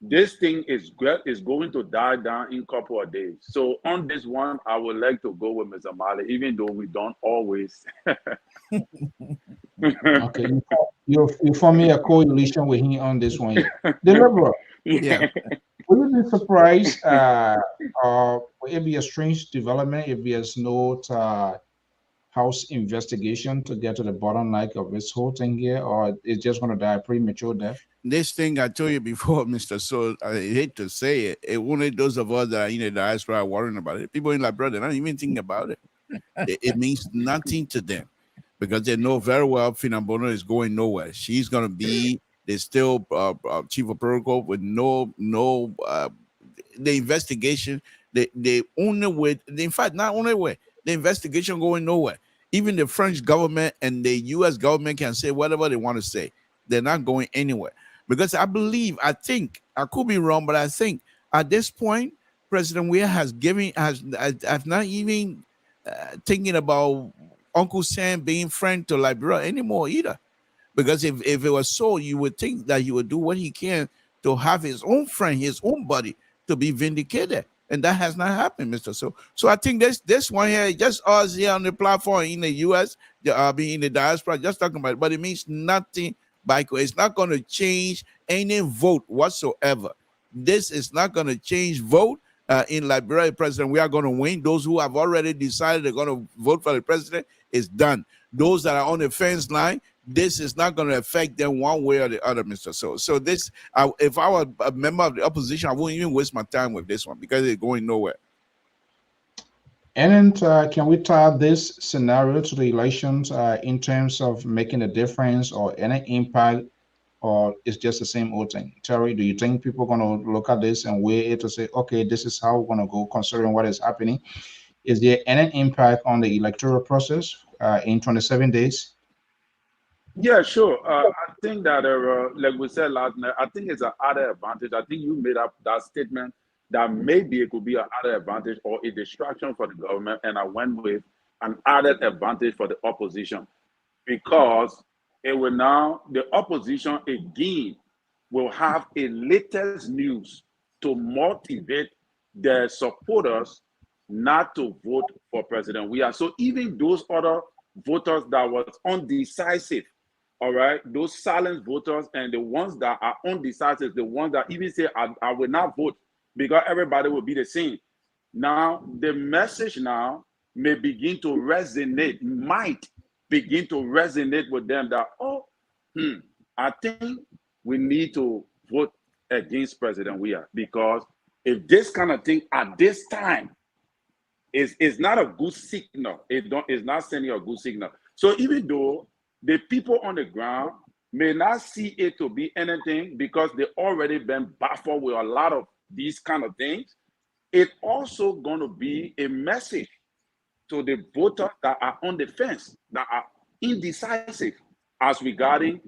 this thing is going to die down in a couple of days. So on this one, I would like to go with Mr. Mali, even though we don't always. Okay, you form me a coalition with him on this one. The Liberal. Yeah. Will you be surprised, or will it be a strange development if there's no House investigation to get to the bottom line of this whole thing here, or it's just going to die a premature death? This thing I told you before, Mr. So, I hate to say it, only those of us that are in the diaspora are worrying about it. People in Liberia, they're not even thinking about it. It means nothing to them, because they know very well Finambono is going nowhere. She's going to be the still chief of protocol with no the investigation. The only way, in fact, not only way, the investigation going nowhere. Even the French government and the U.S. government can say whatever they want to say. They're not going anywhere, because I think, I could be wrong, but I think at this point, President Weah has not even thinking about Uncle Sam being friend to Liberia anymore either. Because if it was so, you would think that he would do what he can to have his own friend, his own buddy, to be vindicated. And that has not happened, Mr. So I think this one here, just us here on the platform in the U.S., being in the diaspora, just talking about it, but it means nothing, Michael. It's not going to change any vote whatsoever. This is not going to change vote in Liberia. President, we are going to win. Those who have already decided they're going to vote for the president is done. Those that are on the fence line, this is not going to affect them one way or the other, Mr. So this, if I were a member of the opposition, I wouldn't even waste my time with this one, because it's going nowhere. And can we tie this scenario to the elections in terms of making a difference or any impact, or it's just the same old thing? Terry, do you think people are going to look at this and weigh it to say, okay, this is how we're going to go, considering what is happening? Is there any impact on the electoral process in 27 days? Yeah, sure. I think that, like we said last night, I think it's an added advantage. I think you made up that statement that maybe it could be an added advantage or a distraction for the government, and I went with an added advantage for the opposition because it will now, the opposition again will have a latest news to motivate their supporters not to vote for President Weah. So even those other voters that was undecisive, all right, those silent voters and the ones that are undecisive, the ones that even say, I will not vote because everybody will be the same. Now, the message now may begin to resonate, might begin to resonate with them that, I think we need to vote against President Weah because if this kind of thing at this time is not a good signal, it's not sending a good signal. So even though the people on the ground may not see it to be anything because they already been baffled with a lot of these kind of things, it's also going to be a message to the voters that are on the fence, that are indecisive as regarding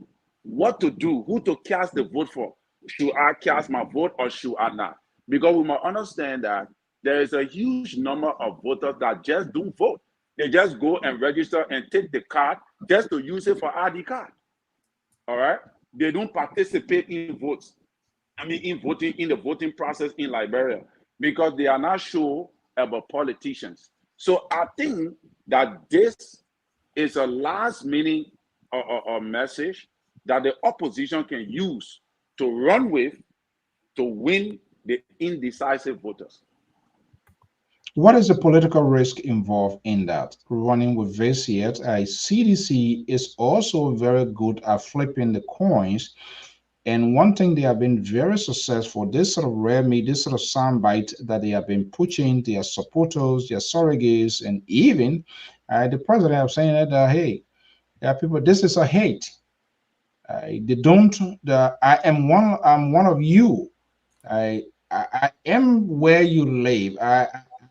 what to do, who to cast the vote for. Should I cast my vote or should I not? Because we must understand that there is a huge number of voters that just don't vote. They just go and register and take the card just to use it for ID card. All right? They don't participate in votes. In voting, in the voting process in Liberia, because they are not sure about politicians. So I think that this is a last minute message that the opposition can use to run with to win the indecisive voters. What is the political risk involved in that? Running with this yet, CDC is also very good at flipping the coins. And one thing they have been very successful, this sort of rare meat, this sort of soundbite that they have been pushing their supporters, their surrogates, and even the president have saying that, hey, people, this is a hate. They don't. I'm one of you. I am where you live. I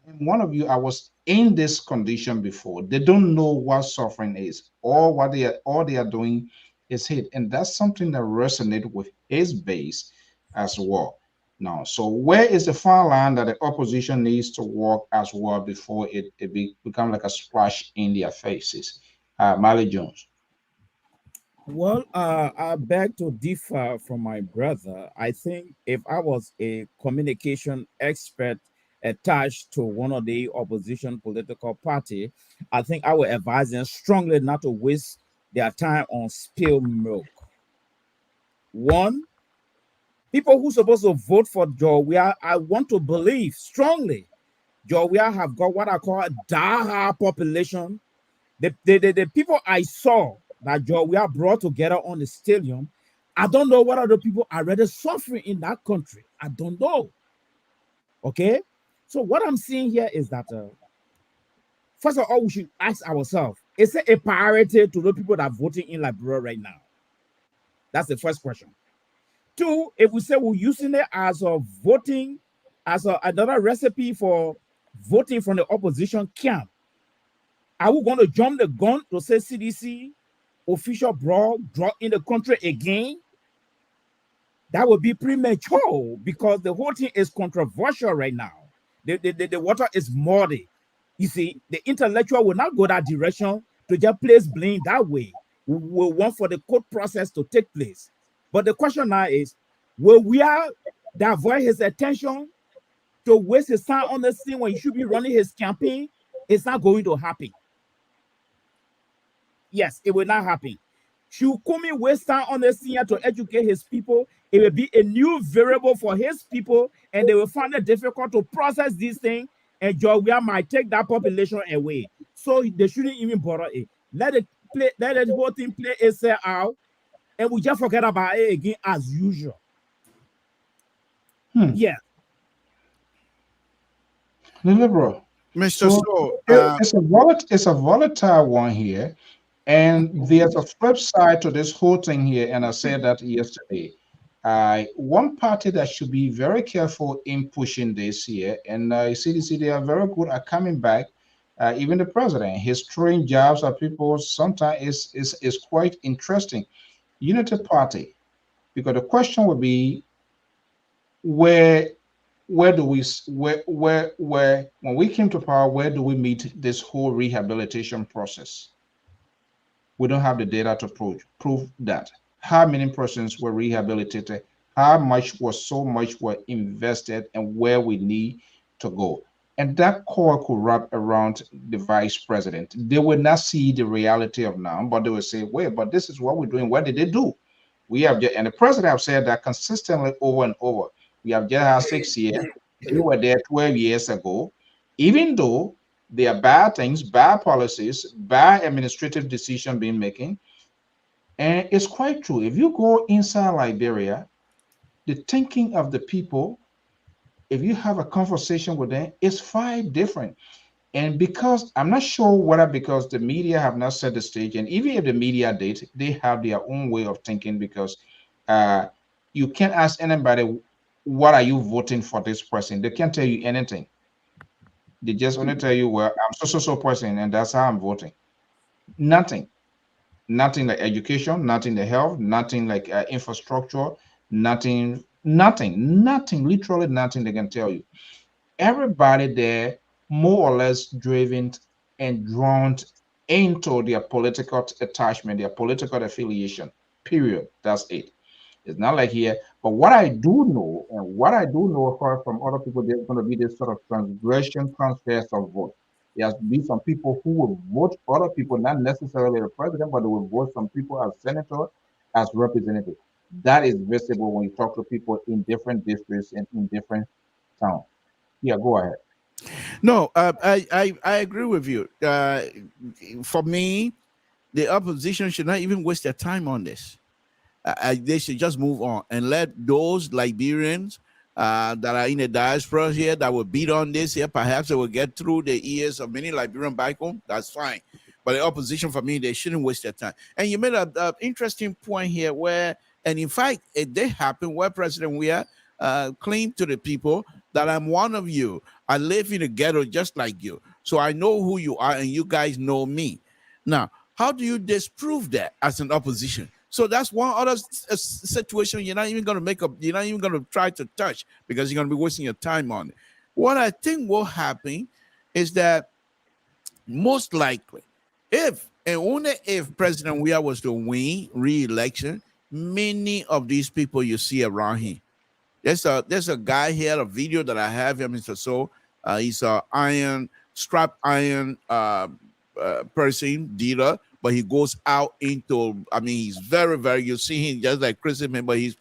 am one of you. I was in this condition before. They don't know what suffering is, or what they are doing is hate, and that's something that resonates with his base as well. Now, so where is the fine line that the opposition needs to walk as well before it become like a splash in their faces? Mali Jones. Well, I beg to differ from my brother. I think if I was a communication expert attached to one of the opposition political party, I think I would advise them strongly not to waste their time on spilled milk. One, people who supposed to vote for Joe Weah, I want to believe strongly Joe Weah have got what I call a diehard population. The people I saw that Joe Weah brought together on the stadium, I don't know what other people are already suffering in that country. I don't know. Okay? So what I'm seeing here is that, first of all, we should ask ourselves, is it a priority to the people that are voting in Liberia right now? That's the first question. Two, if we say we're using it as a voting, as another recipe for voting from the opposition camp, are we going to jump the gun to say CDC official drug in the country again? That would be premature because the whole thing is controversial right now. The water is muddy. You see, the intellectual will not go that direction to just place blame that way. We want for the court process to take place. But the question now is, will we divert his attention to waste his time on the scene when he should be running his campaign? It's not going to happen. Yes, it will not happen. Should Kumi waste time on the scene to educate his people? It will be a new variable for his people, and they will find it difficult to process these things, and Joe Weah might take that population away. So they shouldn't even bother it. Let the whole thing play itself out, and we just forget about it again as usual. Yeah. Liberal. Mr. So, it's a volatile one here. And there's a flip side to this whole thing here, and I said that yesterday. One party that should be very careful in pushing this here, and CDC, they are very good at coming back even the president. He's throwing jobs at people. Sometimes is quite interesting. Unity Party, because the question would be where do we where when we came to power, where do we meet this whole rehabilitation process? We don't have the data to prove that. How many persons were rehabilitated? How much was so much were invested, and where we need to go? And that core could wrap around the vice president. They will not see the reality of now, but they will say, wait, but this is what we're doing. What did they do? We have just, and the president have said that consistently over and over. We have just had 6 years. We were there 12 years ago. Even though there are bad things, bad policies, bad administrative decision being making. And it's quite true. If you go inside Liberia, the thinking of the people, if you have a conversation with them, it's quite different. And because I'm not sure whether because the media have not set the stage, and even if the media did, they have their own way of thinking, because you can't ask anybody, what are you voting for this person? They can't tell you anything. They just only tell you, well, I'm so person, and that's how I'm voting. Nothing like education, nothing like health, nothing like infrastructure, nothing, literally nothing they can tell you. Everybody there more or less driven and drawn into their political attachment, their political affiliation, period. That's it. It's not like here. But what I do know, and what I do know from other people, there's going to be this sort of transfers of vote. There's be some people who will vote other people, not necessarily the president, but they will vote some people as senator, as representative. That is visible when you talk to people in different districts and in different towns. Yeah, go ahead. No, I agree with you. For me, the opposition should not even waste their time on this. They should just move on and let those Liberians that are in the diaspora here that will beat on this here, perhaps they will get through the ears of many Liberian back home. That's fine. But the opposition, for me, they shouldn't waste their time. And you made an interesting point here where, and in fact, it did happen where President Weah claimed to the people that I'm one of you. I live in a ghetto just like you. So I know who you are and you guys know me. Now, how do you disprove that as an opposition? So that's one other situation you're not even going to make up. You're not even going to try to touch because you're going to be wasting your time on it. What I think will happen is that most likely, if and only if President Weah was to win re-election, many of these people you see around him. There's a guy here, a video that I have him, Mr. So. He's a scrap iron person, dealer, but he goes out into, I mean, he's very, very, you see him just like Chris, but he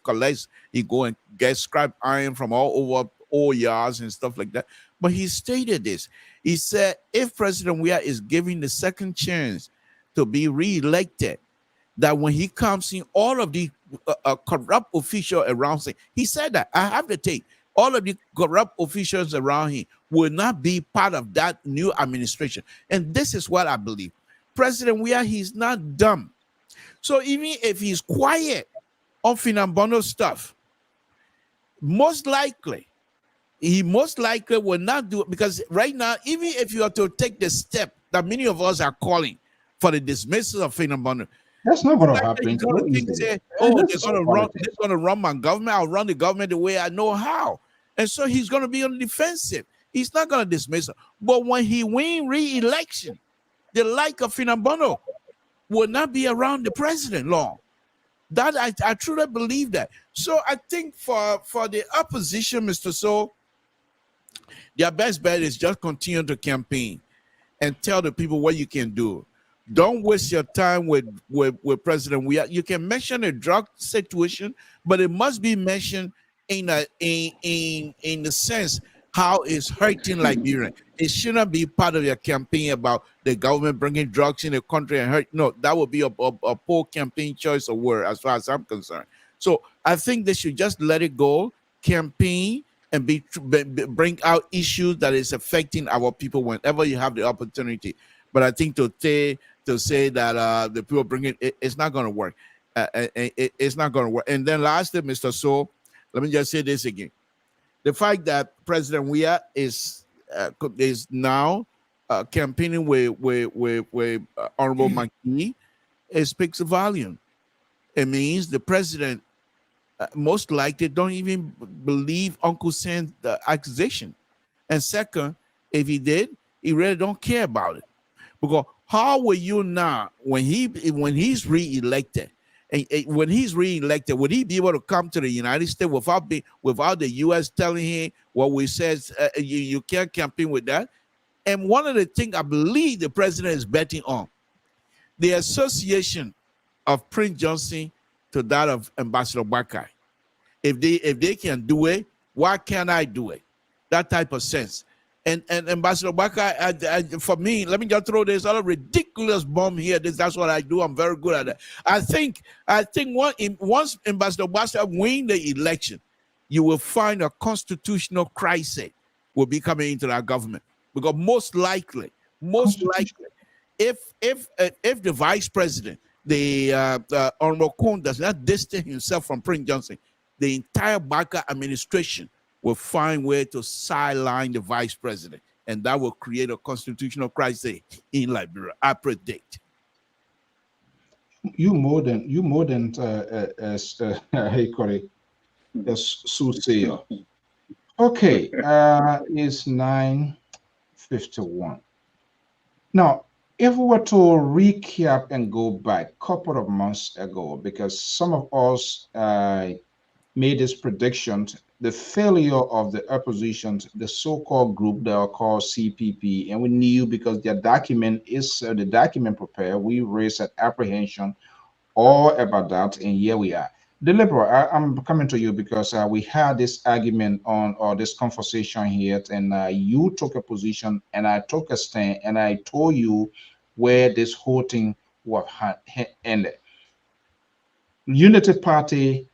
go and get scrap iron from all over all yards and stuff like that. But he stated this. He said, if President Weah is given the second chance to be re-elected, that when he comes in, all of the corrupt officials around him, he said that, I have the tape, all of the corrupt officials around him will not be part of that new administration. And this is what I believe. President Weah, he's not dumb. So even if he's quiet on Finambono stuff, most likely will not do it, because right now, even if you are to take the step that many of us are calling for the dismissal of Finambono, that's not going to happen. They're going to run my government. I'll run the government the way I know how. And so he's going to be on the defensive. He's not going to dismiss her. But when he win re-election, the like of Finambono will not be around the president long. That I truly believe that. So I think for the opposition, Mr. So, their best bet is just continue to campaign and tell the people what you can do. Don't waste your time with President Weah. You can mention a drug situation, but it must be mentioned in the sense how it's hurting Liberia. It shouldn't be part of your campaign about the government bringing drugs in the country and hurt. No, that would be a poor campaign choice of word as far as I'm concerned. So I think they should just let it go, campaign, and bring out issues that is affecting our people whenever you have the opportunity. But I think to say that the people bring it's not going to work. It's not going to work. And then lastly, Mr. So, let me just say this again. The fact that President Weah is now campaigning with Honorable McKee, it speaks a volume. It means the president most likely don't even believe Uncle Sam's accusation. And second, if he did, he really don't care about it. Because how will you now, when he's reelected, and when he's reelected, would he be able to come to the United States without the U.S. telling him what we says you can't campaign with that? And one of the things I believe the president is betting on, the association of Prince Johnson to that of Ambassador Bakai. If they can do it, why can't I do it? That type of sense. And Ambassador Bakai, for me, let me just throw this other ridiculous bomb here. That's what I do. I'm very good at it. I think once Ambassador Bakai win the election, you will find a constitutional crisis will be coming into that government. Because most likely, if the vice president, the Honorable Kuhn, does not distance himself from Prince Johnson, the entire Bakai administration will find way to sideline the vice president, and that will create a constitutional crisis in Liberia. I predict. You more than hey Corey, as soothsayer. Okay, it's 9:51. Now, if we were to recap and go back a couple of months ago, because some of us made this prediction, the failure of the opposition, the so-called group that are called CPP, and we knew because their document is the document prepared, we raised an apprehension all about that, and here we are. The Liberal, I'm coming to you because we had this argument on or this conversation here, and you took a position and I took a stand, and I told you where this whole thing was ended. Unity Party,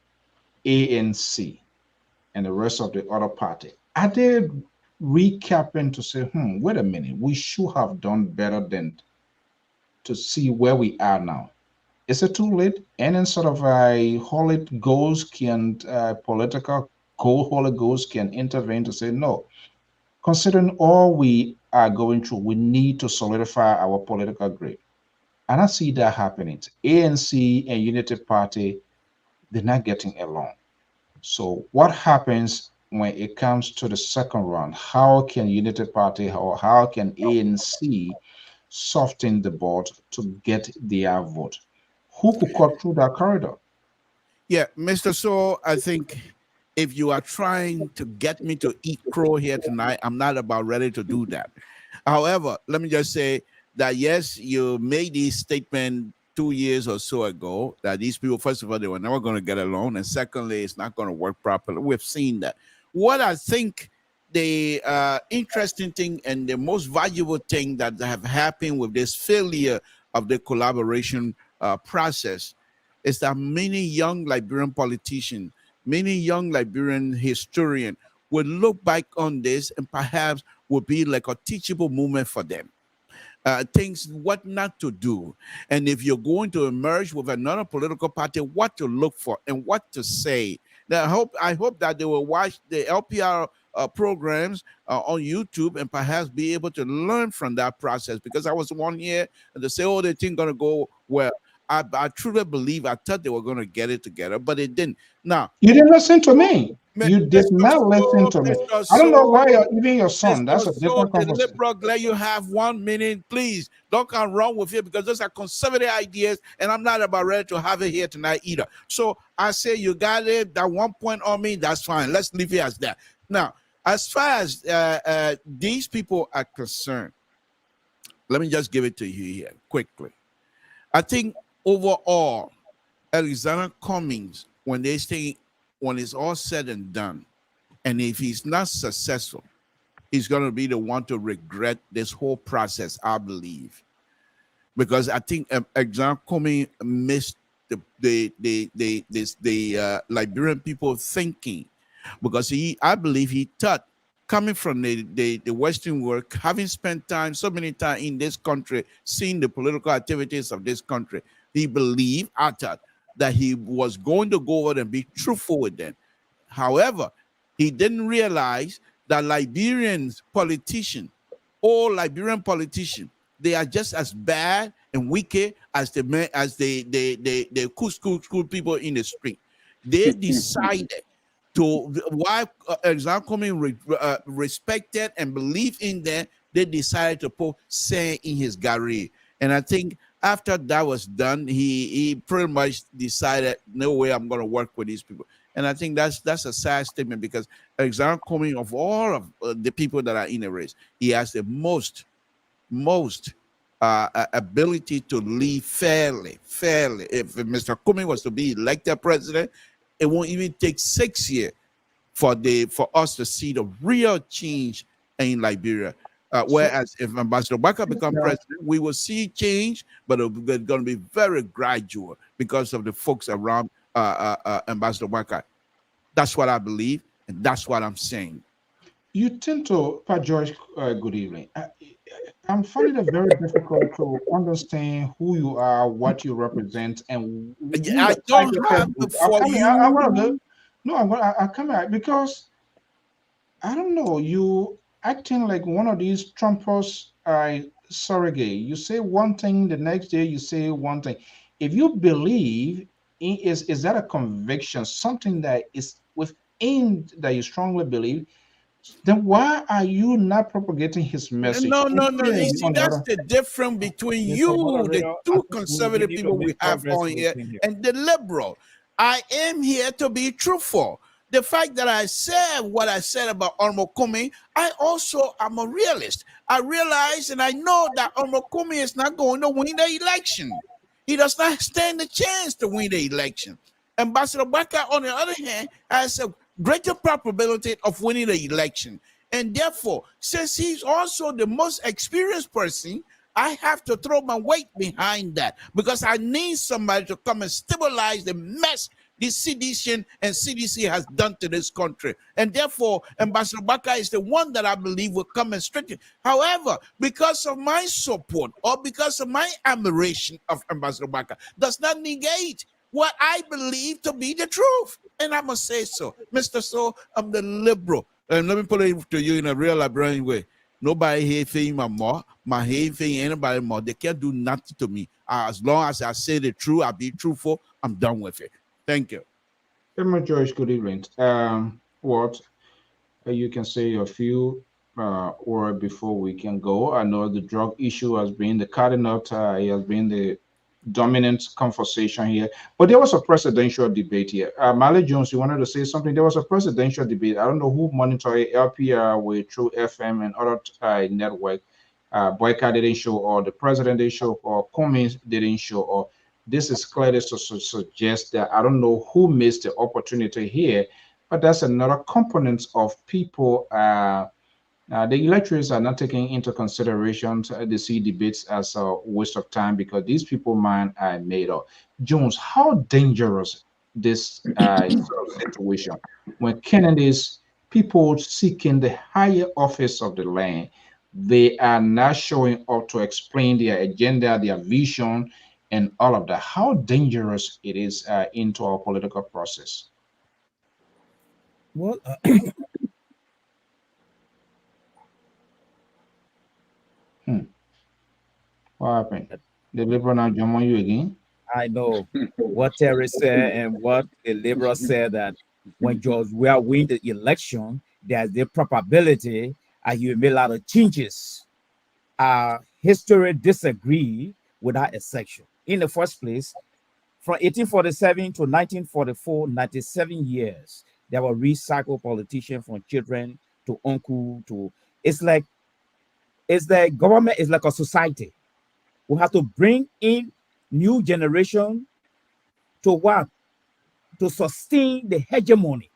ANC, and the rest of the other party, are they recapping to say, wait a minute, we should have done better than to see where we are now? Is it too late? And then sort of a holy ghost can, political holy ghost can intervene to say, no, considering all we are going through, we need to solidify our political grip. And I see that happening. ANC and Unity Party, they're not getting along. So what happens when it comes to the second round? How can Unity Party or how can ANC soften the board to get their vote? Who could cut through that corridor? Yeah, Mr. So, I think if you are trying to get me to eat crow here tonight, I'm not about ready to do that. However, let me just say that, yes, you made this statement 2 years or so ago that these people, first of all, they were never going to get along. And secondly, it's not going to work properly. We've seen that. What I think the interesting thing and the most valuable thing that have happened with this failure of the collaboration process is that many young Liberian politicians, many young Liberian historians would look back on this and perhaps would be like a teachable moment for them. Things what not to do, and if you're going to emerge with another political party, what to look for and what to say. Now, I hope that they will watch the LPR programs on YouTube and perhaps be able to learn from that process. Because I was one year and they say, "Oh, the thing gonna go well." I truly believe I thought they were going to get it together, but it didn't. Now, you didn't listen to me. You did not listen to me. I don't know why even your son. That's a different conversation. The Liberal, let you have 1 minute, please. Don't come wrong with it because those are conservative ideas, and I'm not about ready to have it here tonight either. So I say you got it. That 1 point on me, that's fine. Let's leave it as that. Now, as far as these people are concerned, let me just give it to you here quickly. I think overall, Alexander Cummings, when it's all said and done, and if he's not successful, he's going to be the one to regret this whole process, I believe. Because I think Alexander Cummings missed the Liberian people thinking. Because I believe he thought, coming from the Western world, having spent so many times in this country, seeing the political activities of this country, he believed, I thought, that he was going to go over and be truthful with them. However, he didn't realize that Liberian politicians all Liberian politicians, they are just as bad and wicked as the school people in the street. They decided to why Example respected and believed in them. They decided to put sand in his gallery, and I think after that was done, he pretty much decided, no way I'm going to work with these people. And I think that's a sad statement, because Example of all of the people that are in the race, he has the most ability to lead fairly. If Mr. Kumi was to be elected president, it won't even take 6 years for us to see the real change in Liberia. Whereas if Ambassador Baka becomes president, we will see change, but it's going to be very gradual because of the folks around Ambassador Baka. That's what I believe, and that's what I'm saying. You tend to, Pat George, good evening. I'm finding it very difficult to understand who you are, what you represent, and I don't have to for you. I come out because I don't know, you acting like one of these Trumpers surrogate. You say one thing, the next day you say one thing. If you believe is that a conviction, something that is within that you strongly believe, then why are you not propagating his message? No. You see, that's the difference between you, the two conservative people we have on here, and the liberal. I am here to be truthful. The fact that I said what I said about Honorable Kumi, I also am a realist. I realize and I know that Honorable Kumi is not going to win the election. He does not stand a chance to win the election. Ambassador Baka, on the other hand, has a greater probability of winning the election. And therefore, since he's also the most experienced person, I have to throw my weight behind that, because I need somebody to come and stabilize the mess this sedition and CDC has done to this country. And therefore, Ambassador Baka is the one that I believe will come and strengthen. However, because of my support or because of my admiration of Ambassador Baka does not negate what I believe to be the truth. And I must say so. Mr. So, I'm the liberal. And let me put it to you in a real Liberian way. Nobody here saying my more, my here saying anybody more. They can't do nothing to me. As long as I say the truth, I'll be truthful, I'm done with it. Thank you. Emma Joyce, good evening. What you can say a few words before we can go. I know the drug issue has been the cardinal, it has been the dominant conversation here, but there was a presidential debate here. Mali Jones, you wanted to say something? There was a presidential debate. I don't know who monitored LPR with True FM and other network. Boycott didn't show, or the president didn't show, or Cummings didn't show, or this is clearly to suggest that I don't know who missed the opportunity here, but that's another component of people. The electors are not taking into consideration the C debates as a waste of time, because these people's mind are made up. Jones, how dangerous this situation when Kennedy's people seeking the higher office of the land, they are not showing up to explain their agenda, their vision, and all of that. How dangerous it is into our political process? Well, What happened? The liberal now jump on you again? I know what Terry said and what the liberal said, that when George Weah win the election, there's the probability he will make a lot of changes. History disagree with that exception. In the first place, from 1847 to 1944, 97 years, there were recycled politicians from children to uncle to. It's like government is like a society. We have to bring in new generation to what? To sustain the hegemony.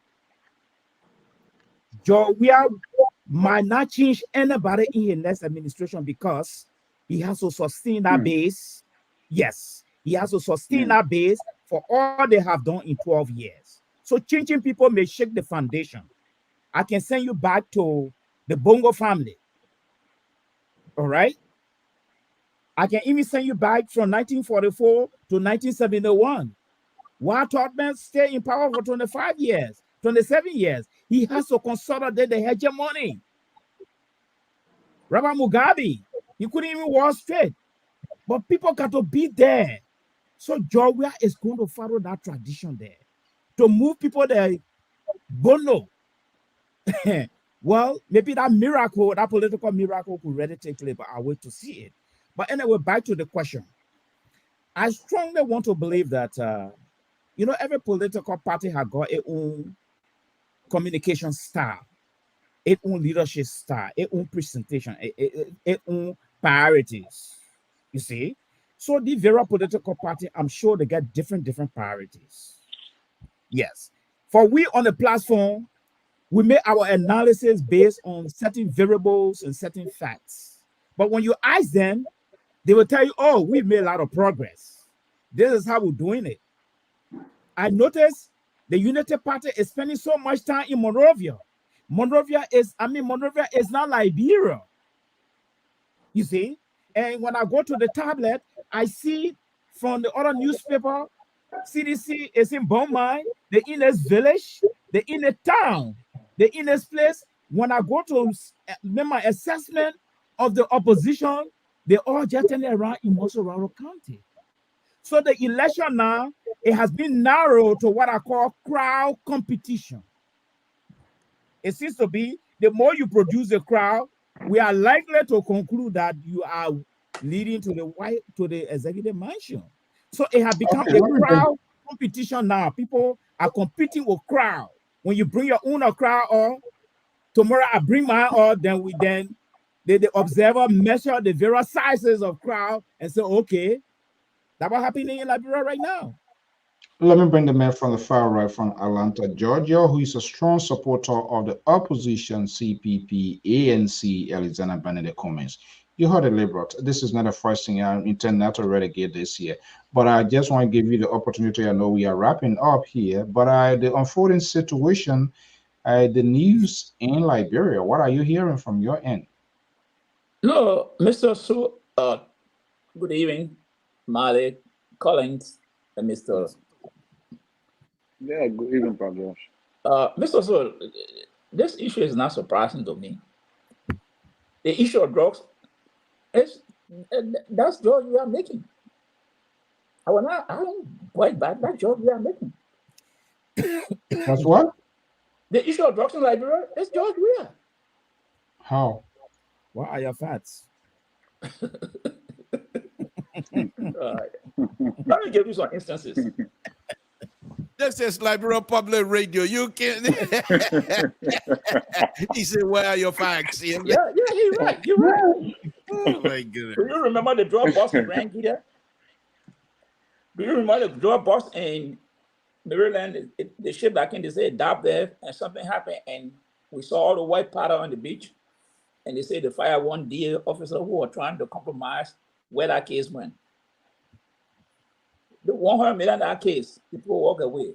Georgia might not change anybody in his next administration because he has to sustain that base. Yes, he has to sustain that base for all they have done in 12 years. So changing people may shake the foundation. I can send you back to the Bongo family. All right? I can even send you back from 1944 to 1971. While Todman stayed in power for 25 years, 27 years, he has to consolidate the hegemony. Robert Mugabe, he couldn't even walk straight. But people got to be there. So Georgia is going to follow that tradition there. To move people there, Bono. Well, maybe that miracle, that political miracle could really take place, but I'll wait to see it. But anyway, back to the question. I strongly want to believe that, every political party has got its own communication style, its own leadership style, its own presentation, its own priorities. You see? So the various political party, I'm sure they get different priorities. Yes. For we on the platform, we make our analysis based on certain variables and certain facts. But when you ask them, they will tell you, oh, we've made a lot of progress. This is how we're doing it. I noticed the United Party is spending so much time in Monrovia. Monrovia is not Liberia. You see? And when I go to the tablet, I see from the other newspaper, CDC is in Beaumont, the Innes village, the Innes town, the Innes place. When I go to make my assessment of the opposition, they all just turn around in Mosoraro County. So the election now, it has been narrowed to what I call crowd competition. It seems to be the more you produce a crowd, we are likely to conclude that you are leading to the executive mansion. So it has become a crowd competition now. People are competing with crowd. When you bring your own crowd on, tomorrow I bring mine on, then the observer measure the various sizes of crowd and say, okay, that's what's happening in Liberia right now. Let me bring the man from the far right from Atlanta, Georgia, who is a strong supporter of the opposition CPP, ANC, Alexander Benedict Cummings. You heard it, Liberal. This is not the first thing I intend not to relegate this year, but I just want to give you the opportunity. I know we are wrapping up here, but the unfolding situation, the news in Liberia, what are you hearing from your end? No, Mr. Su, good evening, Malik, Collins, and Mr. Yeah, good evening, Brother. Mr. Su, this issue is not surprising to me. The issue of drugs that's the job we are making. I don't point back that job we are making. That's what? The issue of drugs in Liberia is George Weah. How? What are your facts? Let me give you some instances. This is Liberia Public Radio. You can. He said, "Where are your facts?" Yeah, you're right. You're right. Oh my goodness! Do you remember the drug bust in Rangier? Do you remember the drug bust in Maryland? The ship back in, they said died there, and something happened, and we saw all the white powder on the beach, and they said they fired one DA officer who was trying to compromise where that case went. The $100 million case, people walk away.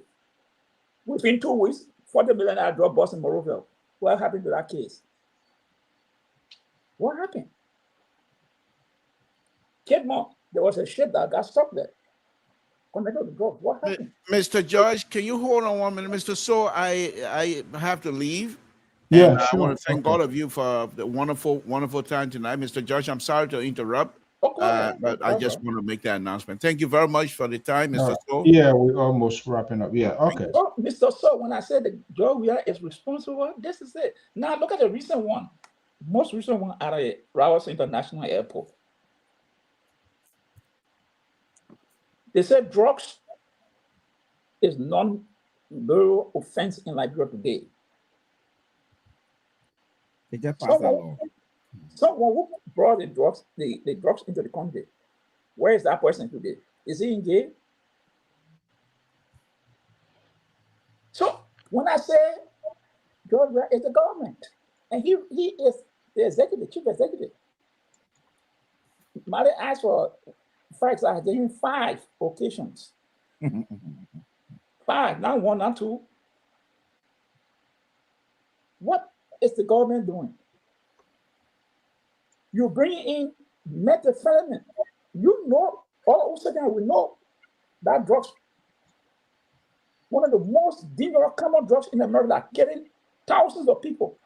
Within 2 weeks, $40 million drug bust in Monrovia. What happened to that case? What happened? Kidmore, there was a ship that got stuck there. What happened? Mr. George, can you hold on 1 minute? Mr. So, I have to leave. Yeah, and sure. I want to thank all of you for the wonderful, wonderful time tonight. Mr. George, I'm sorry to interrupt. But I just want to make that announcement. Thank you very much for the time, Mr. So. Yeah, we're almost wrapping up. Yeah, okay. Oh, Mr. So, when I said that Georgia is responsible, this is it. Now look at the recent one, most recent one out of Rowers International Airport. They said drugs is non-burial offense in Liberia today. They just passed that law. Someone who brought the drugs into the country, where is that person today? Is he in jail? So when I say Georgia is the government, and he is the executive, chief executive. Mali asked for facts. I gave him 5 occasions. 5, not 1, not 2. What is the government doing? You bring in methamphetamine. You know, all of a sudden we know that drugs, one of the most dangerous common drugs in America, killing thousands of people.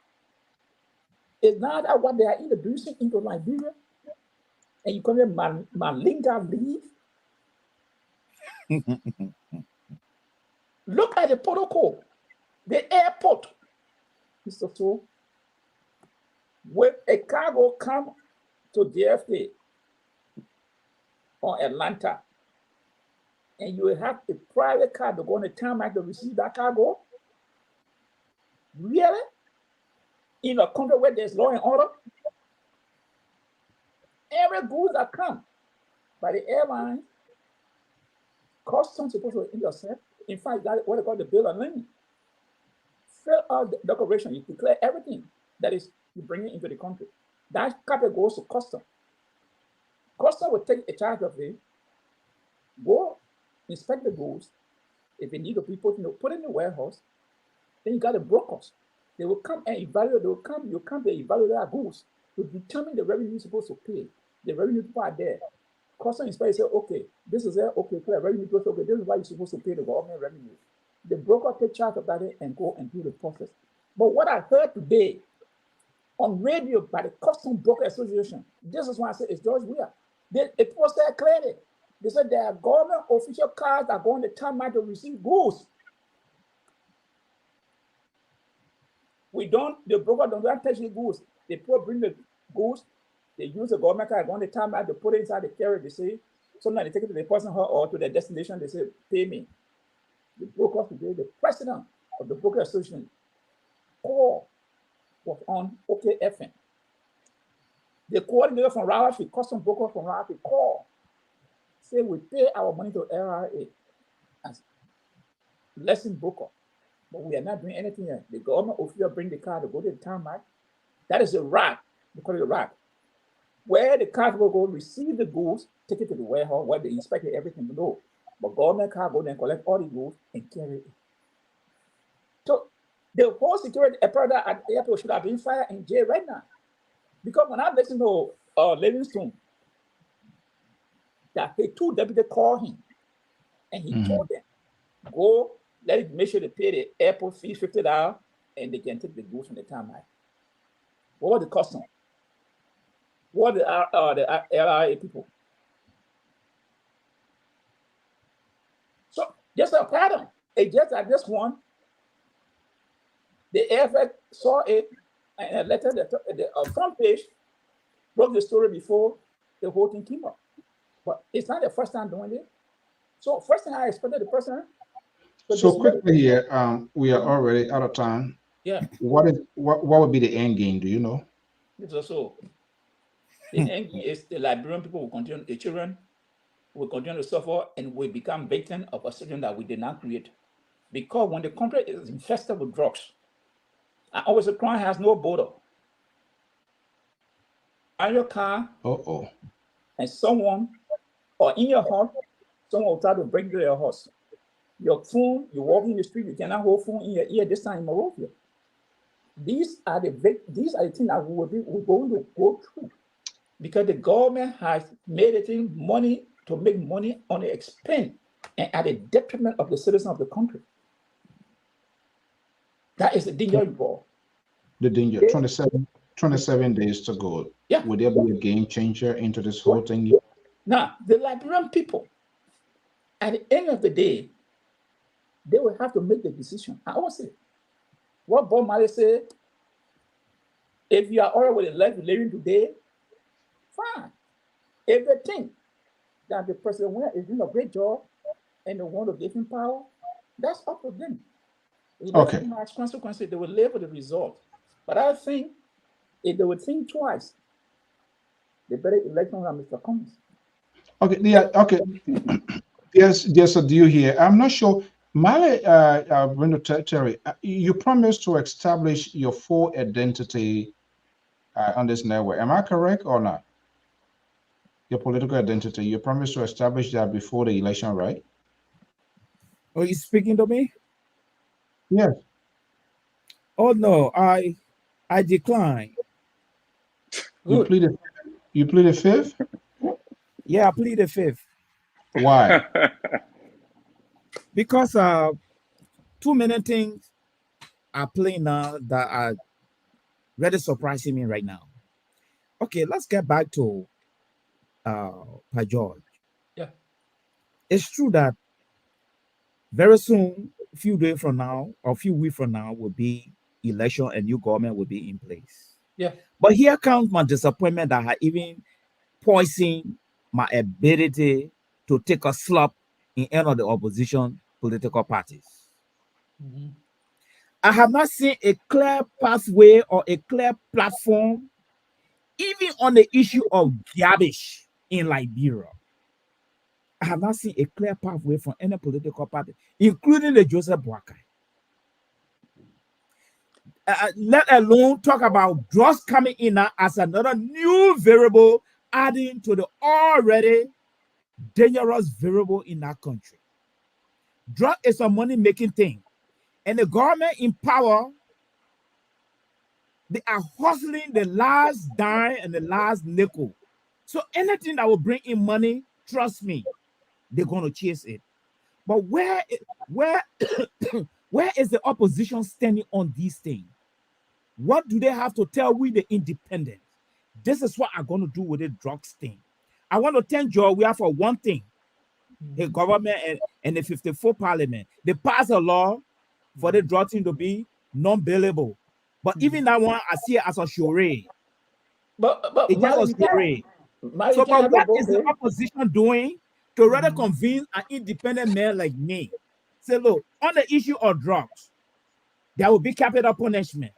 Is not that what they are introducing into Liberia? And you call them Malinga leave? Look at the protocol. The airport, Mr. So, when a cargo come to JFK or Atlanta, and you have a private car to go on the tarmac to receive that cargo, really? In a country where there's law and order? Every goods that come by the airline, customs supposed to intercept. In fact, that's what they call the bill of lading. Fill out the declaration, you declare everything that is you bring it into the country. That capital goes to custom. Custom will take a charge of it, go inspect the goods. If they need to be put in the warehouse, then you got the brokers. They will come and evaluate, you come to evaluate our goods to determine the revenue you're supposed to pay. The revenue part there. Custom inspector say, okay, this is there, okay, clear revenue goes, okay, this is why you're supposed to pay the government revenue. The broker take charge of that and go and do the process. But what I heard today on radio by the Custom Broker Association, this is why I said it's George Weah. It was there clearly. They said there are government official cars that go on the tarmac to receive goods. The broker don't touch the goods. They bring the goods, they use the government car, go on the tarmac, they put it inside the carrier, they say, sometimes they take it to the person or to their destination, they say, pay me. The broker today, the president of the Broker Association, call was on OKFM. The coordinator from Rawafi, custom broker from Rawafi, call, say we pay our money to LRA as lesson broker, but we are not doing anything yet. The government official bring the car to go to the tarmac. That is a rack. They call it a rack. Where the car will go receive the goods, take it to the warehouse where they inspect everything below. But government car go there and collect all the goods and carry it. So the whole security apparatus at the airport should have been fired in jail right now. Because when I listen to Livingstone, that the two deputies called him and he told them, go, let it make sure they pay the airport fee $50 and they can take the goods from the tarmac. What was the custom? What the LRA people? So just a pattern. It's just like this one. The AFX saw it and a letter, the front page broke the story before the whole thing came up. But it's not the first time doing it. So first thing I expected the person. So quickly here, we are already out of time. Yeah. What would be the end game? Do you know? It's also the end game is the Liberian people will continue, the children will continue to suffer and will become victims of a situation that we did not create. Because when the country is infested with drugs, and always a crime has no border. On your car, and someone, or in your house, someone will try to break into your house. Your phone, you walk in the street, you cannot hold phone in your ear. This time in Monrovia. These are the things that we're going to go through, because the government has made it in money to make money on the expense and at the detriment of the citizens of the country. That is the danger involved. The danger. 27 days to go. Yeah. Would there be a game changer into this whole thing? Now, the Liberian people, at the end of the day, they will have to make the decision. I always say, what Bob Marley said, if you are all right with the life you're living today, fine. If they think that the president is doing a great job and they want to give him power, that's up to them. Okay. Has consequences, they will live with the result. But I think if they would think twice, they better elect Mr. Cummings. Okay, yeah, okay. There's a deal here. I'm not sure. Mali, Terry, you promised to establish your full identity on this network. Am I correct or not? Your political identity. You promised to establish that before the election, right? Are you speaking to me? Yes. Oh no, I declined. You pleaded fifth? Yeah, I pleaded fifth. Why? Because too many things are playing now that are really surprising me right now. Okay, let's get back to Pa George. Yeah. It's true that very soon, a few days from now, or a few weeks from now, will be election and new government will be in place. Yeah. But here comes my disappointment that I even poisoned my ability to take a slap in any of the opposition political parties. Mhm. I have not seen a clear pathway or a clear platform, even on the issue of garbage in Liberia. I have not seen a clear pathway from any political party, including the Joseph Boakai. Let alone talk about drugs coming in now as another new variable adding to the already dangerous variable in our country. Drug is a money-making thing. And the government in power, they are hustling the last dime and the last nickel. So anything that will bring in money, trust me, they're going to chase it. But where is the opposition standing on these things? What do they have to tell we the independents? This is what I'm going to do with the drugs thing. I want to thank Georgia for one thing. The government and the 54 parliament, they passed a law for the drug thing to be non-bailable. But even that one, I see it as a charade. But It's just a charade. So, but what is the opposition doing to rather convince an independent man like me? Say, look, on the issue of drugs, there will be capital punishment.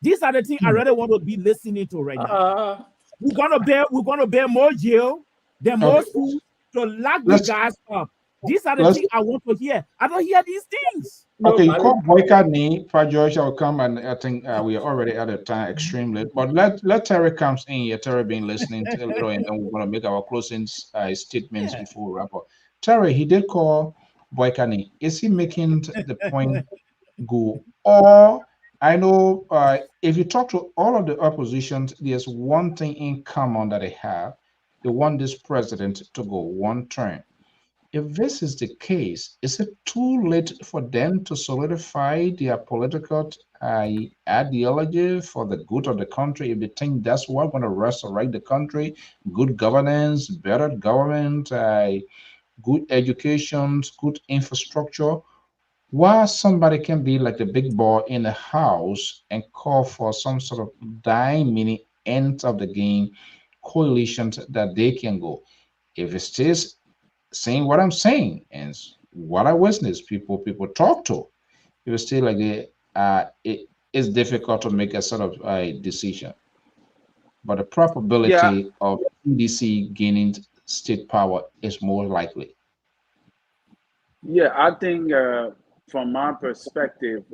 These are the things I really want to be listening to right now. We're gonna bear more jail, than more schools to lock these guys up. These are the things I want to hear. I don't hear these things. Okay, you call boycott me, Pa George. I'll come, and I think we are already out of time, extremely. But let Terry comes in here. Terry been listening to a little, and then we're gonna make our closing statements before we wrap up. Terry, he did call boycott me. Is he making the point go? Or I know if you talk to all of the oppositions, there's one thing in common that they have. They want this president to go one term. If this is the case, is it too late for them to solidify their political ideology for the good of the country? If they think that's what's going to resurrect the country, good governance, better government, good education, good infrastructure, while somebody can be like the big boy in the house and call for some sort of mini end of the game coalitions that they can go. If it stays saying what I'm saying and what I witness, people talk to, it will still like it is difficult to make a sort of decision. But the probability of PDC gaining state power is more likely. Yeah, I think from my perspective,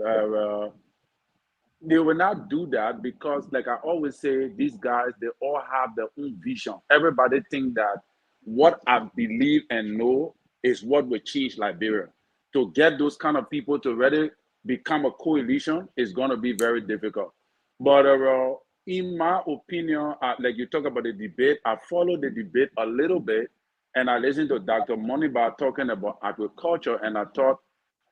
they will not do that because, like I always say, these guys, they all have their own vision. Everybody think that what I believe and know is what will change Liberia. To get those kind of people to really become a coalition is going to be very difficult. But in my opinion, like you talk about the debate, I followed the debate a little bit, and I listened to Dr. Moniba talking about agriculture, and I thought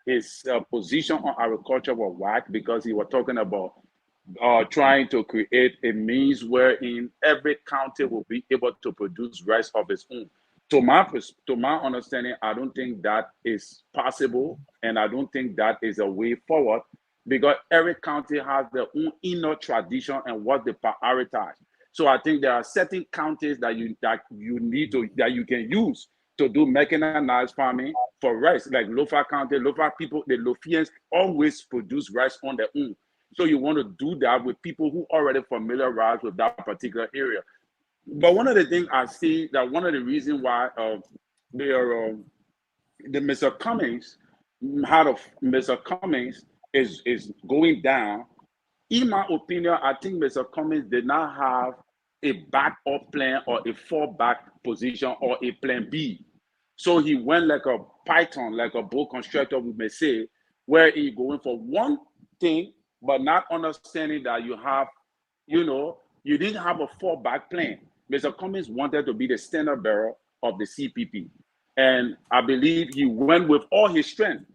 his position on agriculture was whack because he was talking about trying to create a means wherein every county will be able to produce rice of its own. To my understanding, I don't think that is possible, and I don't think that is a way forward because every county has their own inner tradition and what they prioritize. So I think there are certain counties that you can use to do mechanized farming for rice, like Lofa County. Lofa people, the Lofians always produce rice on their own. So you want to do that with people who already familiarized with that particular area. But one of the things I see that one of the reasons why the Mr. Cummings, Mr. Cummings is going down. In my opinion, I think Mr. Cummings did not have a backup plan or a fallback position or a plan B. So he went like a python, like a boat constructor, we may say, where he going for one thing, but not understanding that you have, you didn't have a fallback plan. Mr. Cummings wanted to be the standard bearer of the CPP. And I believe he went with all his strength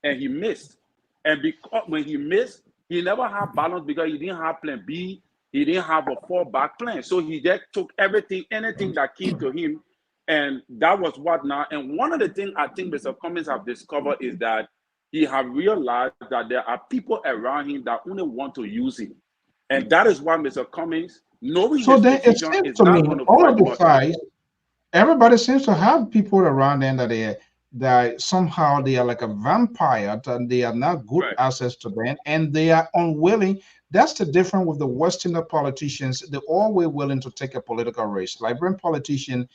and he missed. And because when he missed, He never had balance because he didn't have plan B. He didn't have a fallback plan. So he just took everything, anything that came to him. And that was what now. And one of the things I think Mr. Cummings have discovered is that he have realized that there are people around him that only want to use him. And that is why Mr. Cummings, knowing So his then it position, seems is to me, not going to all fight of the for him. sides, everybody seems to have people around them that somehow they are like a vampire and they are not good access to them and they are unwilling. That's the difference with the Westerner politicians. They're always willing to take a political risk. Liberian politicians,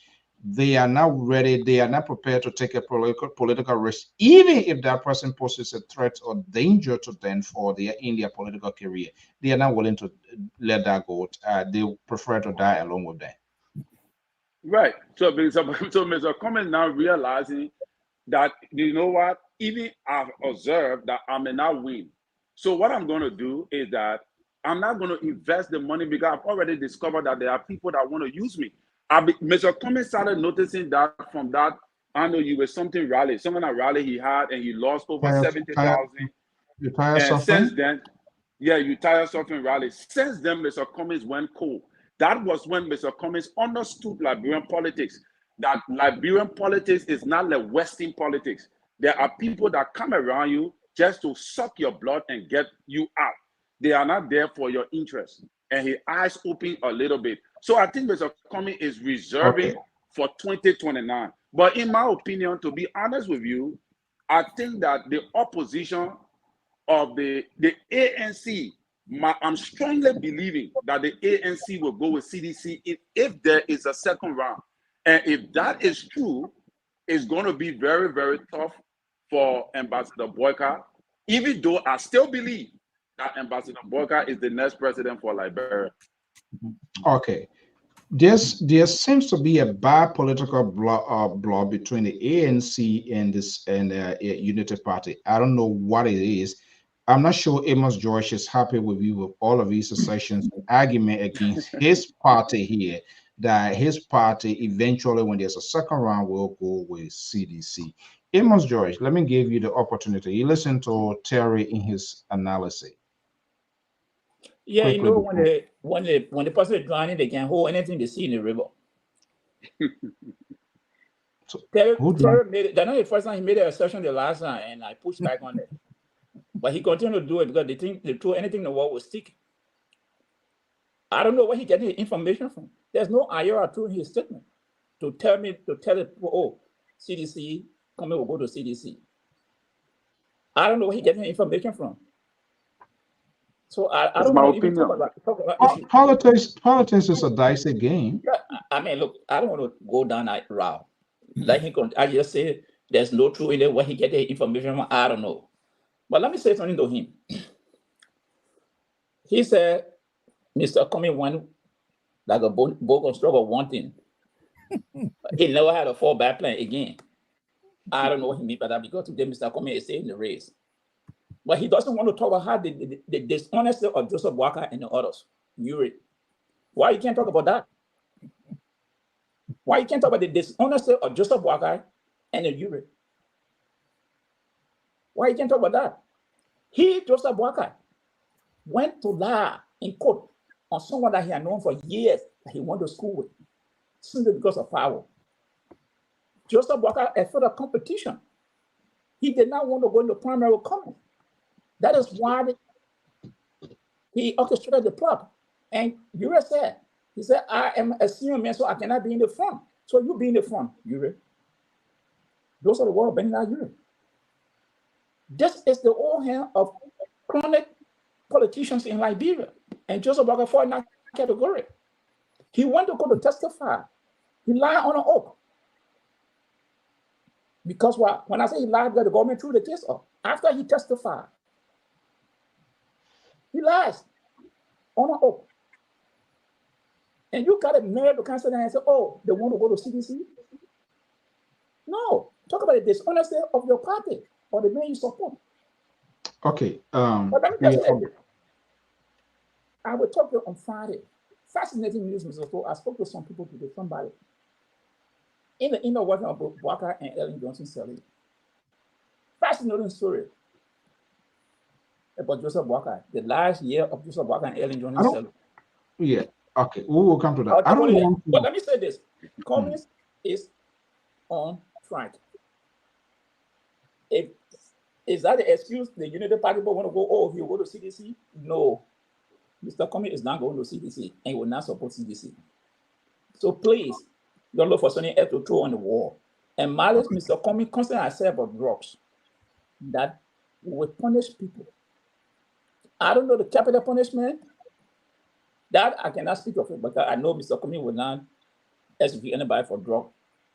they are not ready. They are not prepared to take a political risk, even if that person poses a threat or danger to them for in their political career. They are not willing to let that go. They prefer to die along with them. Right. So Mr. Cummings now realizing that, you know what, even I've observed that I may not win. So what I'm going to do is that I'm not going to invest the money because I've already discovered that there are people that want to use me. Mr. Cummings started noticing that from that, I know you were something rally he had, and he lost over 70,000. You tired And suffering? since then, yeah, you tired suffering rally. Since then, Mr. Cummings went cold. That was when Mr. Cummings understood Liberian politics, that Liberian politics is not like Western politics. There are people that come around you just to suck your blood and get you out. They are not there for your interest. And his eyes open a little bit. So I think Mr. Cummings is reserving for 2029. But in my opinion, to be honest with you, I think that the opposition of the ANC, I'm strongly believing that the ANC will go with CDC if there is a second round. And if that is true, it's going to be very, very tough for Ambassador Boyka, even though I still believe that Ambassador Boyka is the next president for Liberia. Okay. There seems to be a bad political blow between the ANC and Unity Party. I don't know what it is. I'm not sure Amos George is happy with you with all of these sessions and argument against his party here, that his party eventually, when there's a second round, will go with CDC. Amos George, let me give you the opportunity. You listen to Terry in his analysis. Yeah, Quickly, you know, when the person is drowning, they can hold anything they see in the river. Terry made it. That's not the first time he made an assertion the last time, and I pushed back on it. But he continued to do it because they think they throw anything in the wall will stick. I don't know where he getting the information from. There's no IR to his statement to tell the people, oh, CDC, Cummings will go to CDC. I don't know where he getting the information from. So I don't want to even talk about Politics is a dicey game. Yeah, I mean, look, I don't want to go down that route. Like I just say there's no truth in it. Where he get the information from, I don't know. But let me say something to him. He said, Mr. Cummings went like a bogus stroke of one thing. He never had a fallback plan again. I don't know what he means by that because today Mr. Cummings is staying in the race. But he doesn't want to talk about how the dishonesty of Joseph Walker and the others. Why you can't talk about that? Why you can't talk about the dishonesty of Joseph Walker and the URI? Why you can't talk about that? He, Joseph Walker, went to lie in court on someone that he had known for years that he went to school with, simply because of power. Joseph Walker had felt a competition. He did not want to go into primary with Cummings. That is why he orchestrated the plot. And URI said, he said, I am a senior man, so I cannot be in the front. So you be in the front, URI. Those are the words bending out URI. This is the old hand of chronic politicians in Liberia. And Joseph Walker fall in that category. He went to go to testify. He lied on an oath. Because when I say he lied, the government threw the case up. After he testified, he lies on an oath. And you got to marry the council and say, oh, they want to go to CDC? No. Talk about the dishonesty of your party or the man you support. Okay. But let me just say this. I will talk to you on Friday. Fascinating news, Mr. So I spoke to some people today, somebody. In the inner working of Walker and Ellen Johnson Sally. Fascinating story. about Joseph Walker, the last year of Joseph Walker and Ellen I Johnson. don't, yeah, okay, we will come to that. I don't want But to. let me say this: Cummings is on track. If is that the excuse the Unity Party people want to go? Oh, he'll go to CDC? No, Mr. Cummings is not going to CDC, and he will not support CDC. So please, don't look for something else to throw on the wall. And malice, Mr. Cummings constantly said about drugs that will punish people. I don't know the capital punishment. That I cannot speak of it because I know Mr. Cummings will not execute anybody for drug.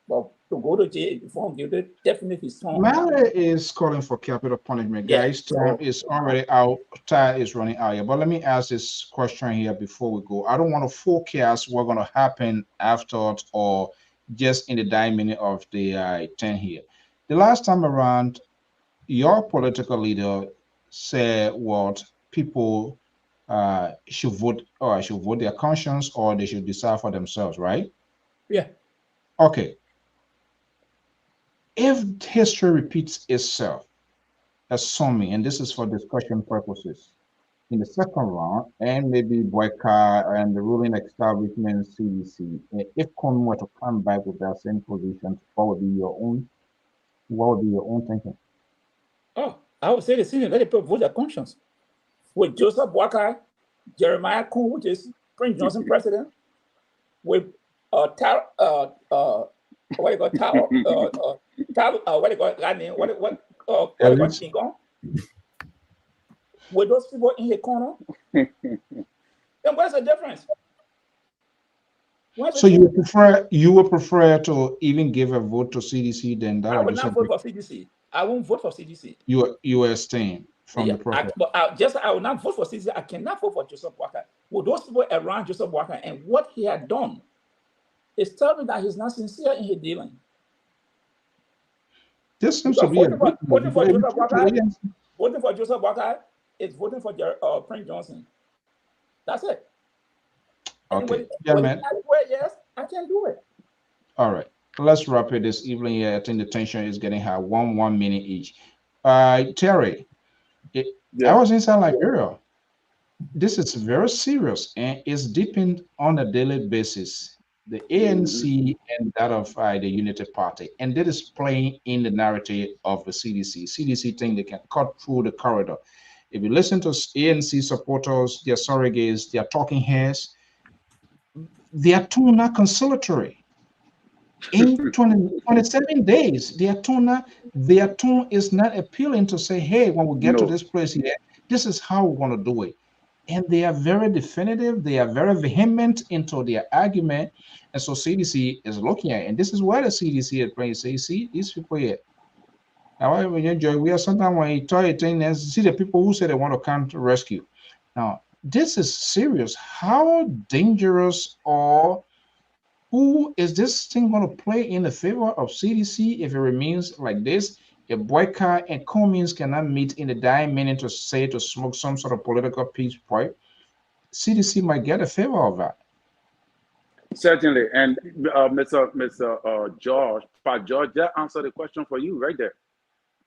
But to go to jail before guilty, definitely his tongue. Mali is calling for capital punishment. Yeah, Guys, time is already out. Time is running out here. But let me ask this question here before we go. I don't want to forecast what's going to happen afterwards or just in the dying minute of the 10 here. The last time around, your political leader said what people should vote, or should vote their conscience, or they should decide for themselves, right? Yeah. Okay. If history repeats itself, assuming, and this is for discussion purposes, in the second round, and maybe boycott and the ruling establishment CDC, if Conway were to come back with that same position, what would be your own thinking? Oh, I would say the same. Let people vote their conscience. With Joseph Walker, Jeremiah Kuhn, which is Prince Johnson president, with what do you call that name? What do you call King Kong? With those people in the corner, then what's the difference? So you would prefer to even give a vote to CDC than that? I would not vote for CDC. I won't vote for CDC. You abstain from the process. I will not vote for CDC. I cannot vote for Joseph Walker. With those people around Joseph Walker and what he had done, it's telling me that he's not sincere in his dealing. This seems to be voting for Joseph Walker is voting for Prince Johnson. That's it. Okay. Yeah, man. Yes, I can do it. All right. Let's wrap it this evening here. I think the tension is getting high. 1 minute each. Terry, I was inside Liberia. This is very serious and it's deepened on a daily basis. The ANC and that of the Unity Party, and that is playing in the narrative of the CDC. CDC think they can cut through the corridor. If you listen to ANC supporters, their surrogates, their talking heads, their tone not conciliatory. In 27 days, their tone is not appealing to say, hey, when we get to this place here, this is how we want to do it. And they are very definitive, they are very vehement into their argument. And so CDC is looking at it. And this is where the CDC is playing. Say, see, these people here. Now, when you enjoy, we are sometimes when you try to see the people who say they want to come to rescue. Now, this is serious. How dangerous or who is this thing going to play in the favor of CDC if it remains like this? If boycott and Cummings cannot meet in the dying minute to smoke some sort of political peace pipe, CDC might get a favor of that. Certainly, and Mr. George, Pat George, that answered the question for you right there,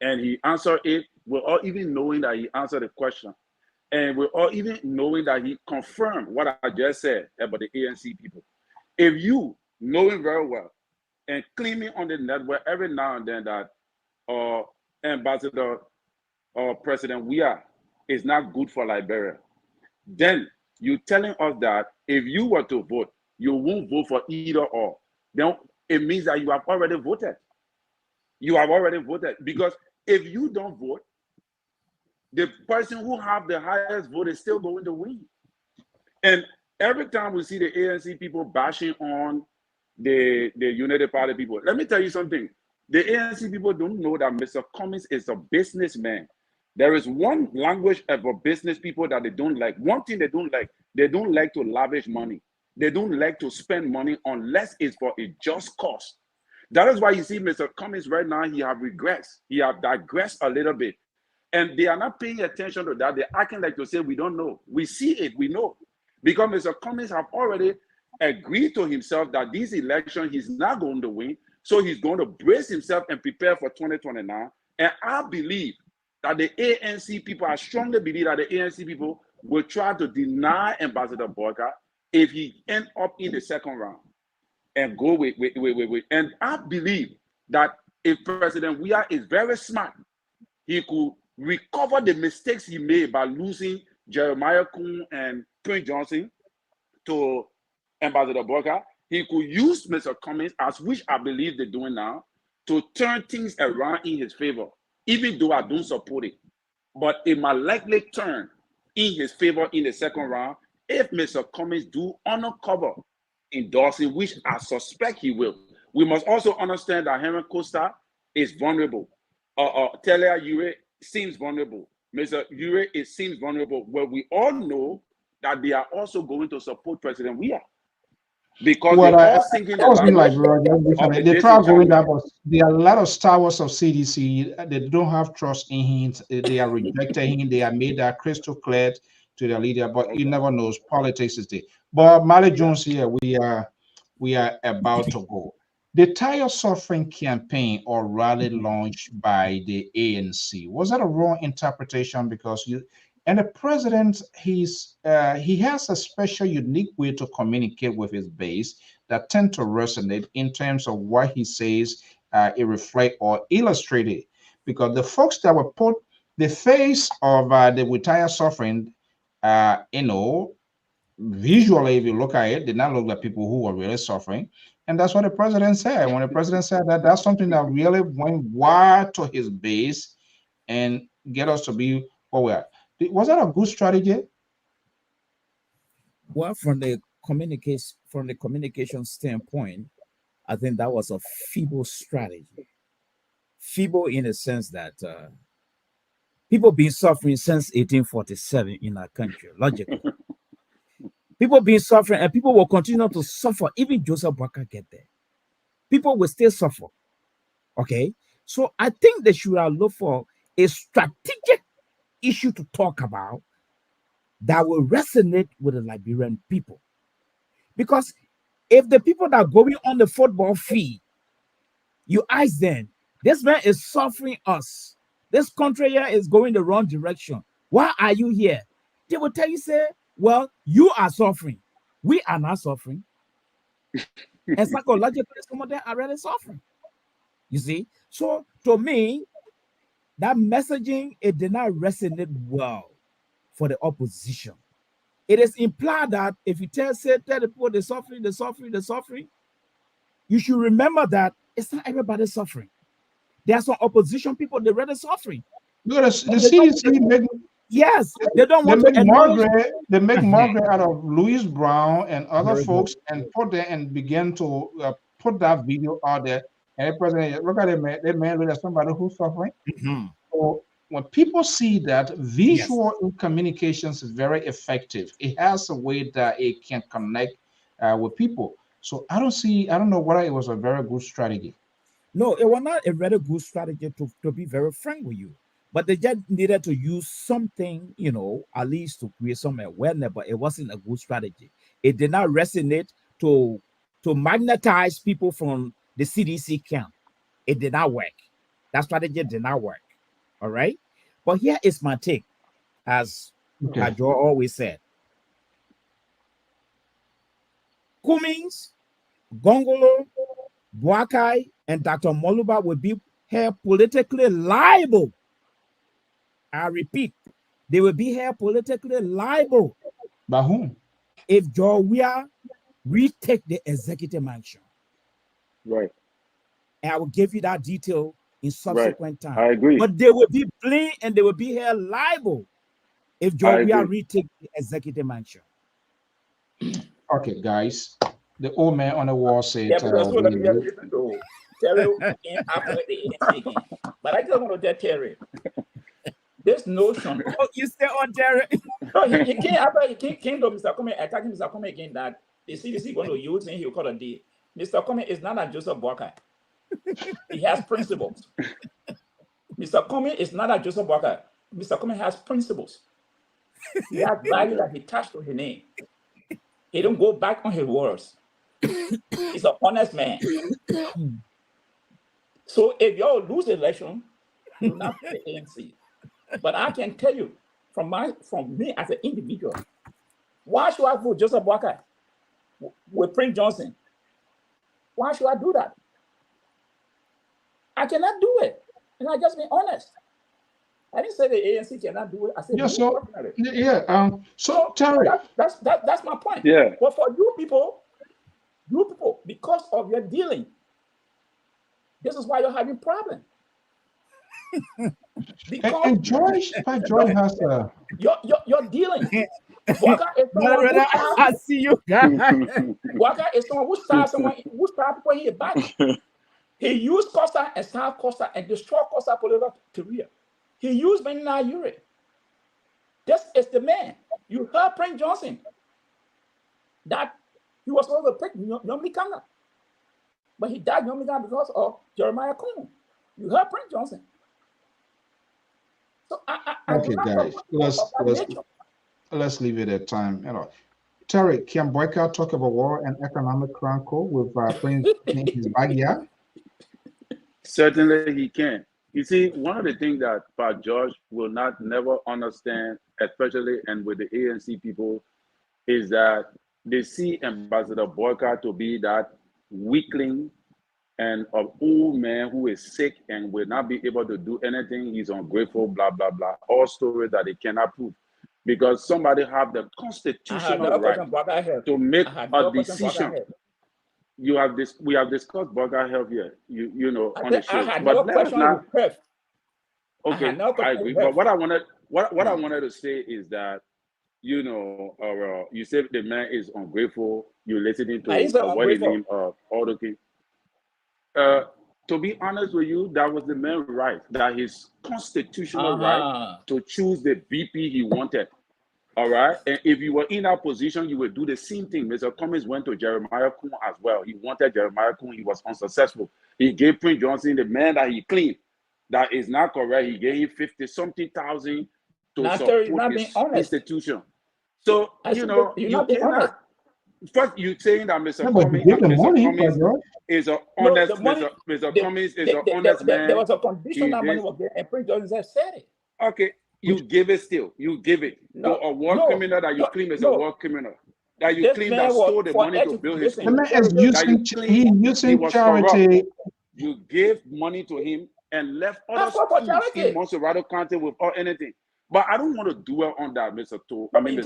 and he answered it. We're all even knowing that he answered the question, and we're all even knowing that he confirmed what I just said about the ANC people. If you knowing very well and claiming on the network every now and then that Ambassador or President Weah is not good for Liberia, then you're telling us that if you were to vote, you won't vote for either or. Then it means that you have already voted. You have already voted, because if you don't vote, the person who have the highest vote is still going to win. And every time we see the ANC people bashing on the Unity Party people, let me tell you something. The ANC people don't know that Mr. Cummings is a businessman. There is one language of business people that they don't like. One thing they don't like to lavish money. They don't like to spend money unless it's for a just cause. That is why you see Mr. Cummings right now, he have regressed. He have digressed a little bit. And they are not paying attention to that. They're acting like to say, we don't know. We see it, we know. Because Mr. Cummings have already agreed to himself that this election he's not going to win. So he's going to brace himself and prepare for 2029. And I believe that the ANC people, I strongly believe that the ANC people will try to deny Ambassador Boyka if he end up in the second round and go with. And I believe that if President Weah is very smart, he could recover the mistakes he made by losing Jeremiah Kuhn and Prince Johnson to Ambassador Boyka. He could use Mr. Cummings, as which I believe they're doing now, to turn things around in his favor, even though I don't support it. But it might likely turn in his favor in the second round if Mr. Cummings do undercover endorsing, which I suspect he will. We must also understand that Henry Costa is vulnerable. Talia Ure seems vulnerable. Mr. Ure seems vulnerable. Well, we all know that they are also going to support President Weah. Because Well, they're all thinking that was me like the they try going disenchantment. down, but there are a lot of Star Wars of CDC. They don't have trust in him. They are rejecting him. They are made that crystal clear to their leader, but you never knows. Politics is there. But Mali Jones here, we are about to go. The Tire Suffering campaign or rally launched by the ANC, was that a wrong interpretation? Because and the president, he has a special, unique way to communicate with his base that tend to resonate in terms of what he says. It reflect or illustrate it, because the folks that were put the face of the retire suffering, visually, if you look at it, did not look like people who were really suffering. And that's what the president said. When the president said that, that's something that really went wide to his base and get us to be what we are. Was that a good strategy? Well, from the communication standpoint, I think that was a feeble strategy. Feeble in the sense that people been suffering since 1847 in our country, logically. People been suffering, and people will continue to suffer. Even Joseph Boyka get there. People will still suffer. Okay, so I think they should have looked for a strategic issue to talk about that will resonate with the Liberian people. Because if the people that are going on the football field, you ask them, this man is suffering us. This country here is going the wrong direction. Why are you here? They will tell you, say, well, you are suffering. We are not suffering. And psychologically, some of them are really suffering. You see? So to me, that messaging, it did not resonate well for the opposition. It is implied that if you tell the people they're suffering, you should remember that it's not everybody suffering. There are some opposition people, they're really suffering. The CDC yes, they don't want to acknowledge. They make Margaret out of Louis Brown and other folks and put there and begin to put that video out there. And the president, look at it, man. That man really somebody who's suffering. So when people see that visual communications is very effective, it has a way that it can connect with people. So I don't know whether it was a very good strategy. No, it was not a very good strategy, to be very frank with you. But they just needed to use something, at least to create some awareness, but it wasn't a good strategy. It did not resonate to magnetize people from the CDC camp. It did not work. That strategy did not work. All right? But here is my take, as Joe always said. Cummings, Gongolo, Boakai, and Dr. Moluba will be held politically liable. I repeat, they will be held politically liable. By whom? If Joe Weah retake the executive mansion. Right. And I will give you that detail in subsequent time. I agree. But they will be blamed and they will be held liable if Joe Weah retake the executive mansion. Okay, guys. The old man on the wall said, Terry, but I just want to tell Terry, this notion. Oh, you stay on Terry. No, he came after he came to Mr. Cummings, attacking Mr. Cummings again that the CDC going to use him, he'll call a D. Mr. Cummings is not a Joseph Boyka. He has principles. Mr. Cummings is not a Joseph Boyka. Mr. Cummings has principles. He has value that he touched to his name. He don't go back on his words. He's an honest man. So if y'all lose the election, do not play ANC. But I can tell you, from me as an individual, why should I vote Joseph Boakai with Prince Johnson? Why should I do that? I cannot do it. And I just be honest. I didn't say the ANC cannot do it. I said, Yeah, so Terry, that's my point. Yeah. But for you people, because of your dealing, this is why you're having problems. And George has a your dealing. Waka is someone who I see you guys. Waka is someone who starts people in his back. He used Costa and South Costa and destroyed Costa political career. He used Benina Yuri. This is the man. You heard Prince Johnson that he was supposed to pick Yomi Kanga. But he died Yomi Kanga because of Jeremiah Kuhn. You heard Prince Johnson. So okay, guys, let's leave it at time. You know, Terry, can Boyka talk about war and economic chronicle with Prince in his backyard? Certainly he can. You see, one of the things that Pat George will never understand, especially and with the ANC people, is that they see Ambassador Boyka to be that weakling and an old man who is sick and will not be able to do anything. He's ungrateful, blah, blah, blah. All stories that they cannot prove. Because somebody have the constitutional right to make a decision. We have discussed Burger Health here, you know, on the show. But let us not. Okay, I agree. But what I wanted to say is that, you know, you said the man is ungrateful. You're listening to what he named all the things. To be honest with you, that was the man's right. That his constitutional right to choose the VP he wanted. All right. And if you were in that position, you would do the same thing. Mr. Cummings went to Jeremiah Kuhn as well. He wanted Jeremiah Kuhn. He was unsuccessful. He gave Prince Johnson, the man that he cleaned. That is not correct. He gave him 50-something thousand to support his institution. So, you know, you cannot. First, you saying that Mr. Cummings is an honest, Mr. Cummings is an honest man. There was a condition that money was there, and Prince Johnson said it. Okay. You give it still. You give it. No, a war criminal that you claim is a war criminal. That you claim that stole the money to build his school. The man is using charity. You gave money to him and left other schools in Montserrat County without anything. But I don't want to dwell on that, Mr. Mr. So. You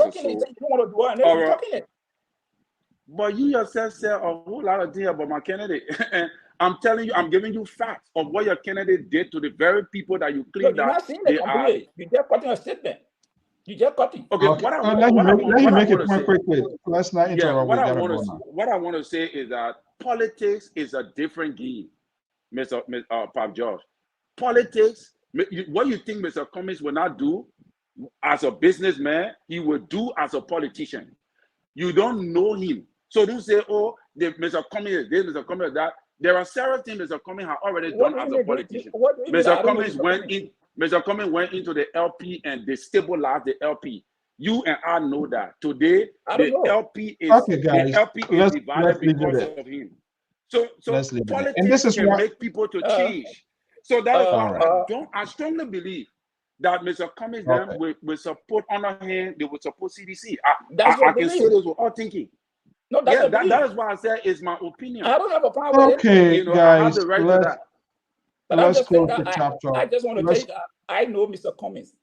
want to dwell on it. But you yourself said a whole lot of things about my candidate. And I'm telling you, I'm giving you facts of what your candidate did to the very people that you claim that they are. You just cutting a statement. You just cutting. Okay, let him make it point quickly. Let's not interrupt. What I want to say is that politics is a different game, Mr. Pap George. Politics, what you think Mr. Cummings will not do as a businessman, he will do as a politician. You don't know him. So don't say, oh, Mr. Cummings is this, Mr. Cummings is that. There are several things Mr. Cummings has already done as a politician. Mr. Cummings went into the LP and destabilized the LP. You and I know that. Today, the LP is divided because of him. So politics can make people to change. So that is why I strongly believe that Mr. Cummings will support Underhand, they will support CDC. I can say this without thinking. No, that is why I said it's my opinion. I don't have a problem with it. Okay, guys, I have the right to that. Let's close the chapter. I just want to tell you that I know Mr. Cummings.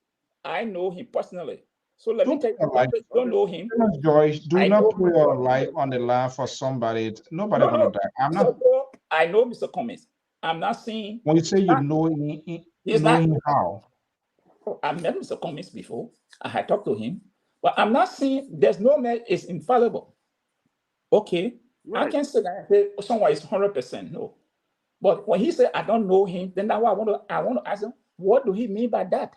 I know him personally. So let me tell you, you don't know him. Joyce, do not put your life on the line for somebody. Nobody gonna die. I'm not. I know Mr. Cummings. I'm not saying. When you say you know him, you know him how? I met Mr. Cummings before. I had talked to him, but I'm not saying there's no man is infallible. Okay, right. I can say that and say someone is 100% no. But when he said I don't know him, then now I want to ask him, what do he mean by that?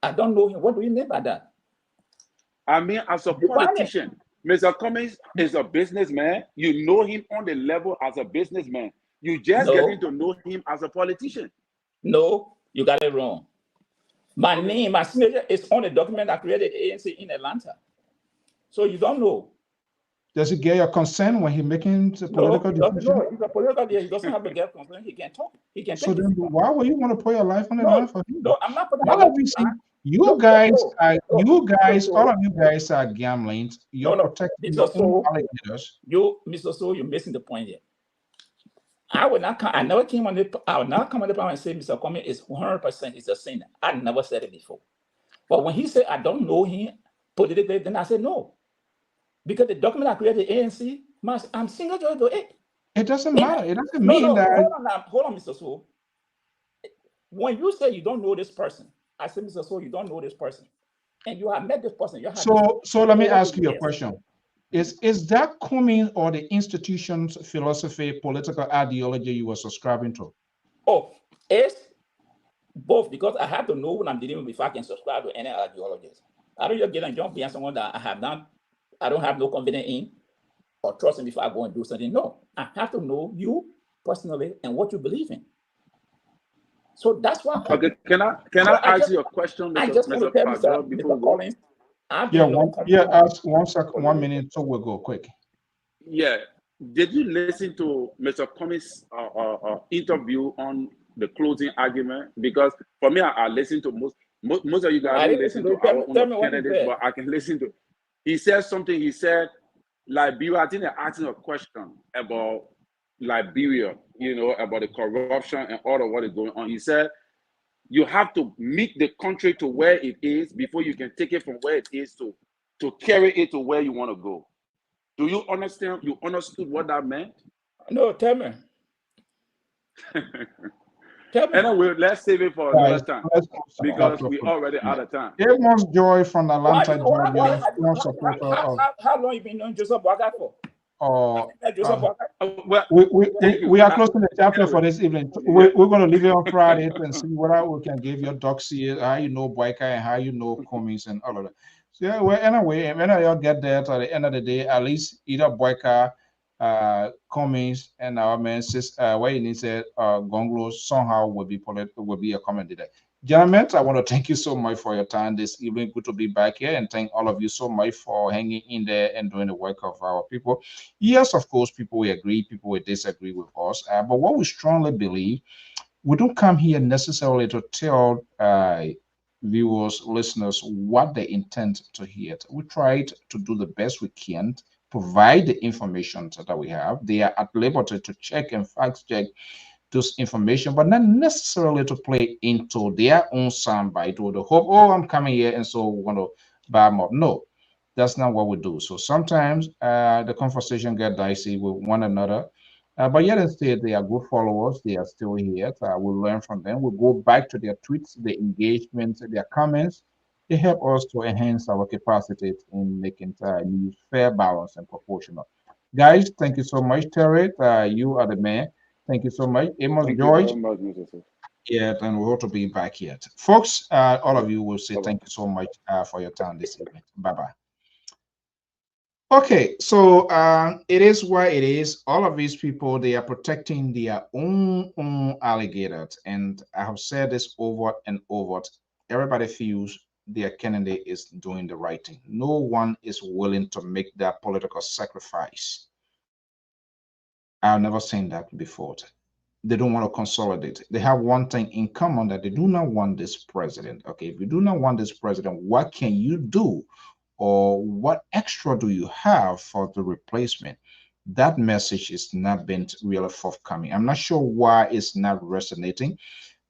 I don't know him. What do you mean by that? I mean, as a politician, Mr. Cummings is a businessman. You know him on the level as a businessman. You just getting to know him as a politician. No, you got it wrong. My name, my signature is on a document I created ANC in Atlanta. So you don't know. Does he get your consent when he making political decisions? No, he's a political leader. He doesn't have to get consent. He can talk. He can So take then, it. why would you want to put your life on the line for him? No, I'm not putting my All life of on you the see, line. you guys, all of you guys are gambling. You're protecting your own alligators. Mr. So, you're missing the point here. I would not. I never came on the. I would not come on the panel and say Mr. Comey is 100% is a sinner. I never said it before. But when he said I don't know him politically, then I said no, because the document I created, the ANC, I'm single joy to it. It doesn't matter. It doesn't mean that. Hold on, Mr. So. When you say you don't know this person, I said, Mr. So, you don't know this person, and you have met this person. So let me ask you a question. Is that coming or the institution's philosophy, political ideology you were subscribing to? Oh, it's both, because I have to know what I'm dealing with before I can subscribe to any ideologies. I don't just get and jump behind someone that I don't have no confidence in or trust in before I go and do something. No, I have to know you personally and what you believe in. So that's why. Okay, can I ask you a question, I just want to tell Mr. Collins. Ask 1 second, 1 minute, so we'll go quick. Yeah. Did you listen to Mr. Comey's interview on the closing argument? Because for me, I listened to most of you guys don't listen to our own candidates, but I can listen to. He said something. He said, Liberia. I think they're asking a question about Liberia, about the corruption and all of what is going on. He said, you have to meet the country to where it is before you can take it from where it is to carry it to where you want to go. Do you understand? You understood what that meant? No, tell me. Anyway, let's save it for another time because we're already out of time. Amos Joy from Atlanta, Georgia. How long you been knowing Joseph Boakai for? We are closing the chapter for this evening. We're going to leave it on Friday and see whether we can give your doxy, how you know Boakai and how you know Cummings and all of that. So yeah, well, anyway, when y'all get there at the end of the day, at least either Boakai, Cummings, and our man says what he said, Gonglo somehow will be a commentator. Gentlemen, I want to thank you so much for your time this evening. Good to be back here, and thank all of you so much for hanging in there and doing the work of our people. Yes, of course, people will agree, people will disagree with us, but what we strongly believe, we don't come here necessarily to tell viewers, listeners, what they intend to hear. We try to do the best we can, provide the information that we have. They are at liberty to check and fact check this information, but not necessarily to play into their own soundbite or the hope, oh, I'm coming here and so we're going to buy more. No, that's not what we do. So sometimes the conversation get dicey with one another, but yet instead they are good followers. They are still here. We'll learn from them. We'll go back to their tweets, their engagements, their comments. They help us to enhance our capacity in making news fair, balanced, and proportional. Guys, thank you so much, Terry. You are the man. Thank you so much. Amos George. Yeah, and we hope to be back here. Folks, all of you will say thank you so much for your time this evening. Bye-bye. Okay, so it is what it is. All of these people, they are protecting their own alligators. And I have said this over and over. Everybody feels their candidate is doing the right thing. No one is willing to make that political sacrifice. I've never seen that before. They don't want to consolidate. They have one thing in common, that they do not want this president. Okay, if you do not want this president, what can you do, or what extra do you have for the replacement? That message is not been really forthcoming. I'm not sure why it's not resonating,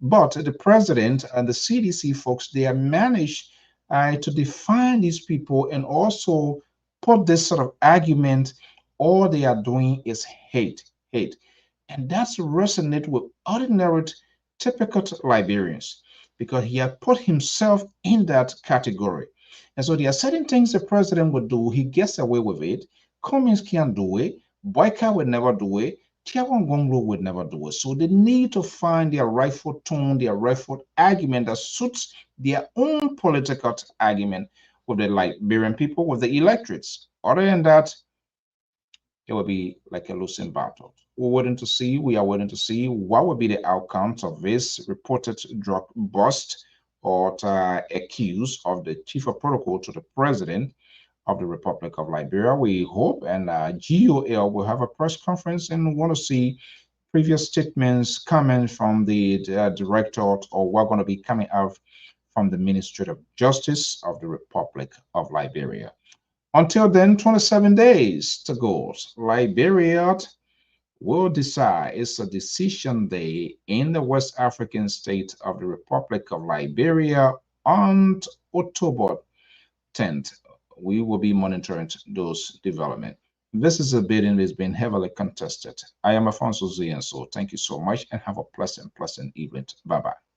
but the president and the CDC folks, they have managed to define these people and also put this sort of argument. All they are doing is hate. And that's resonate with ordinary, typical Liberians, because he had put himself in that category. And so there are certain things the president would do. He gets away with it. Cummings can't do it. Boakai would never do it. Tiawan Gonglo would never do it. So they need to find their rightful tone, their rightful argument that suits their own political argument with the Liberian people, with the electorates. Other than that, it will be like a losing battle. We are waiting to see what will be the outcomes of this reported drug bust or accused of the chief of protocol to the president of the Republic of Liberia. We hope, and GOL will have a press conference and want to see previous statements coming from the directorate, or what going to be coming out from the Ministry of Justice of the Republic of Liberia. Until then, 27 days to go. Liberia will decide. It's a decision day in the West African state of the Republic of Liberia on October 10th. We will be monitoring those developments. This is a bidding that has been heavily contested. I am Alfonso Z, and so thank you so much and have a pleasant evening. Bye-bye.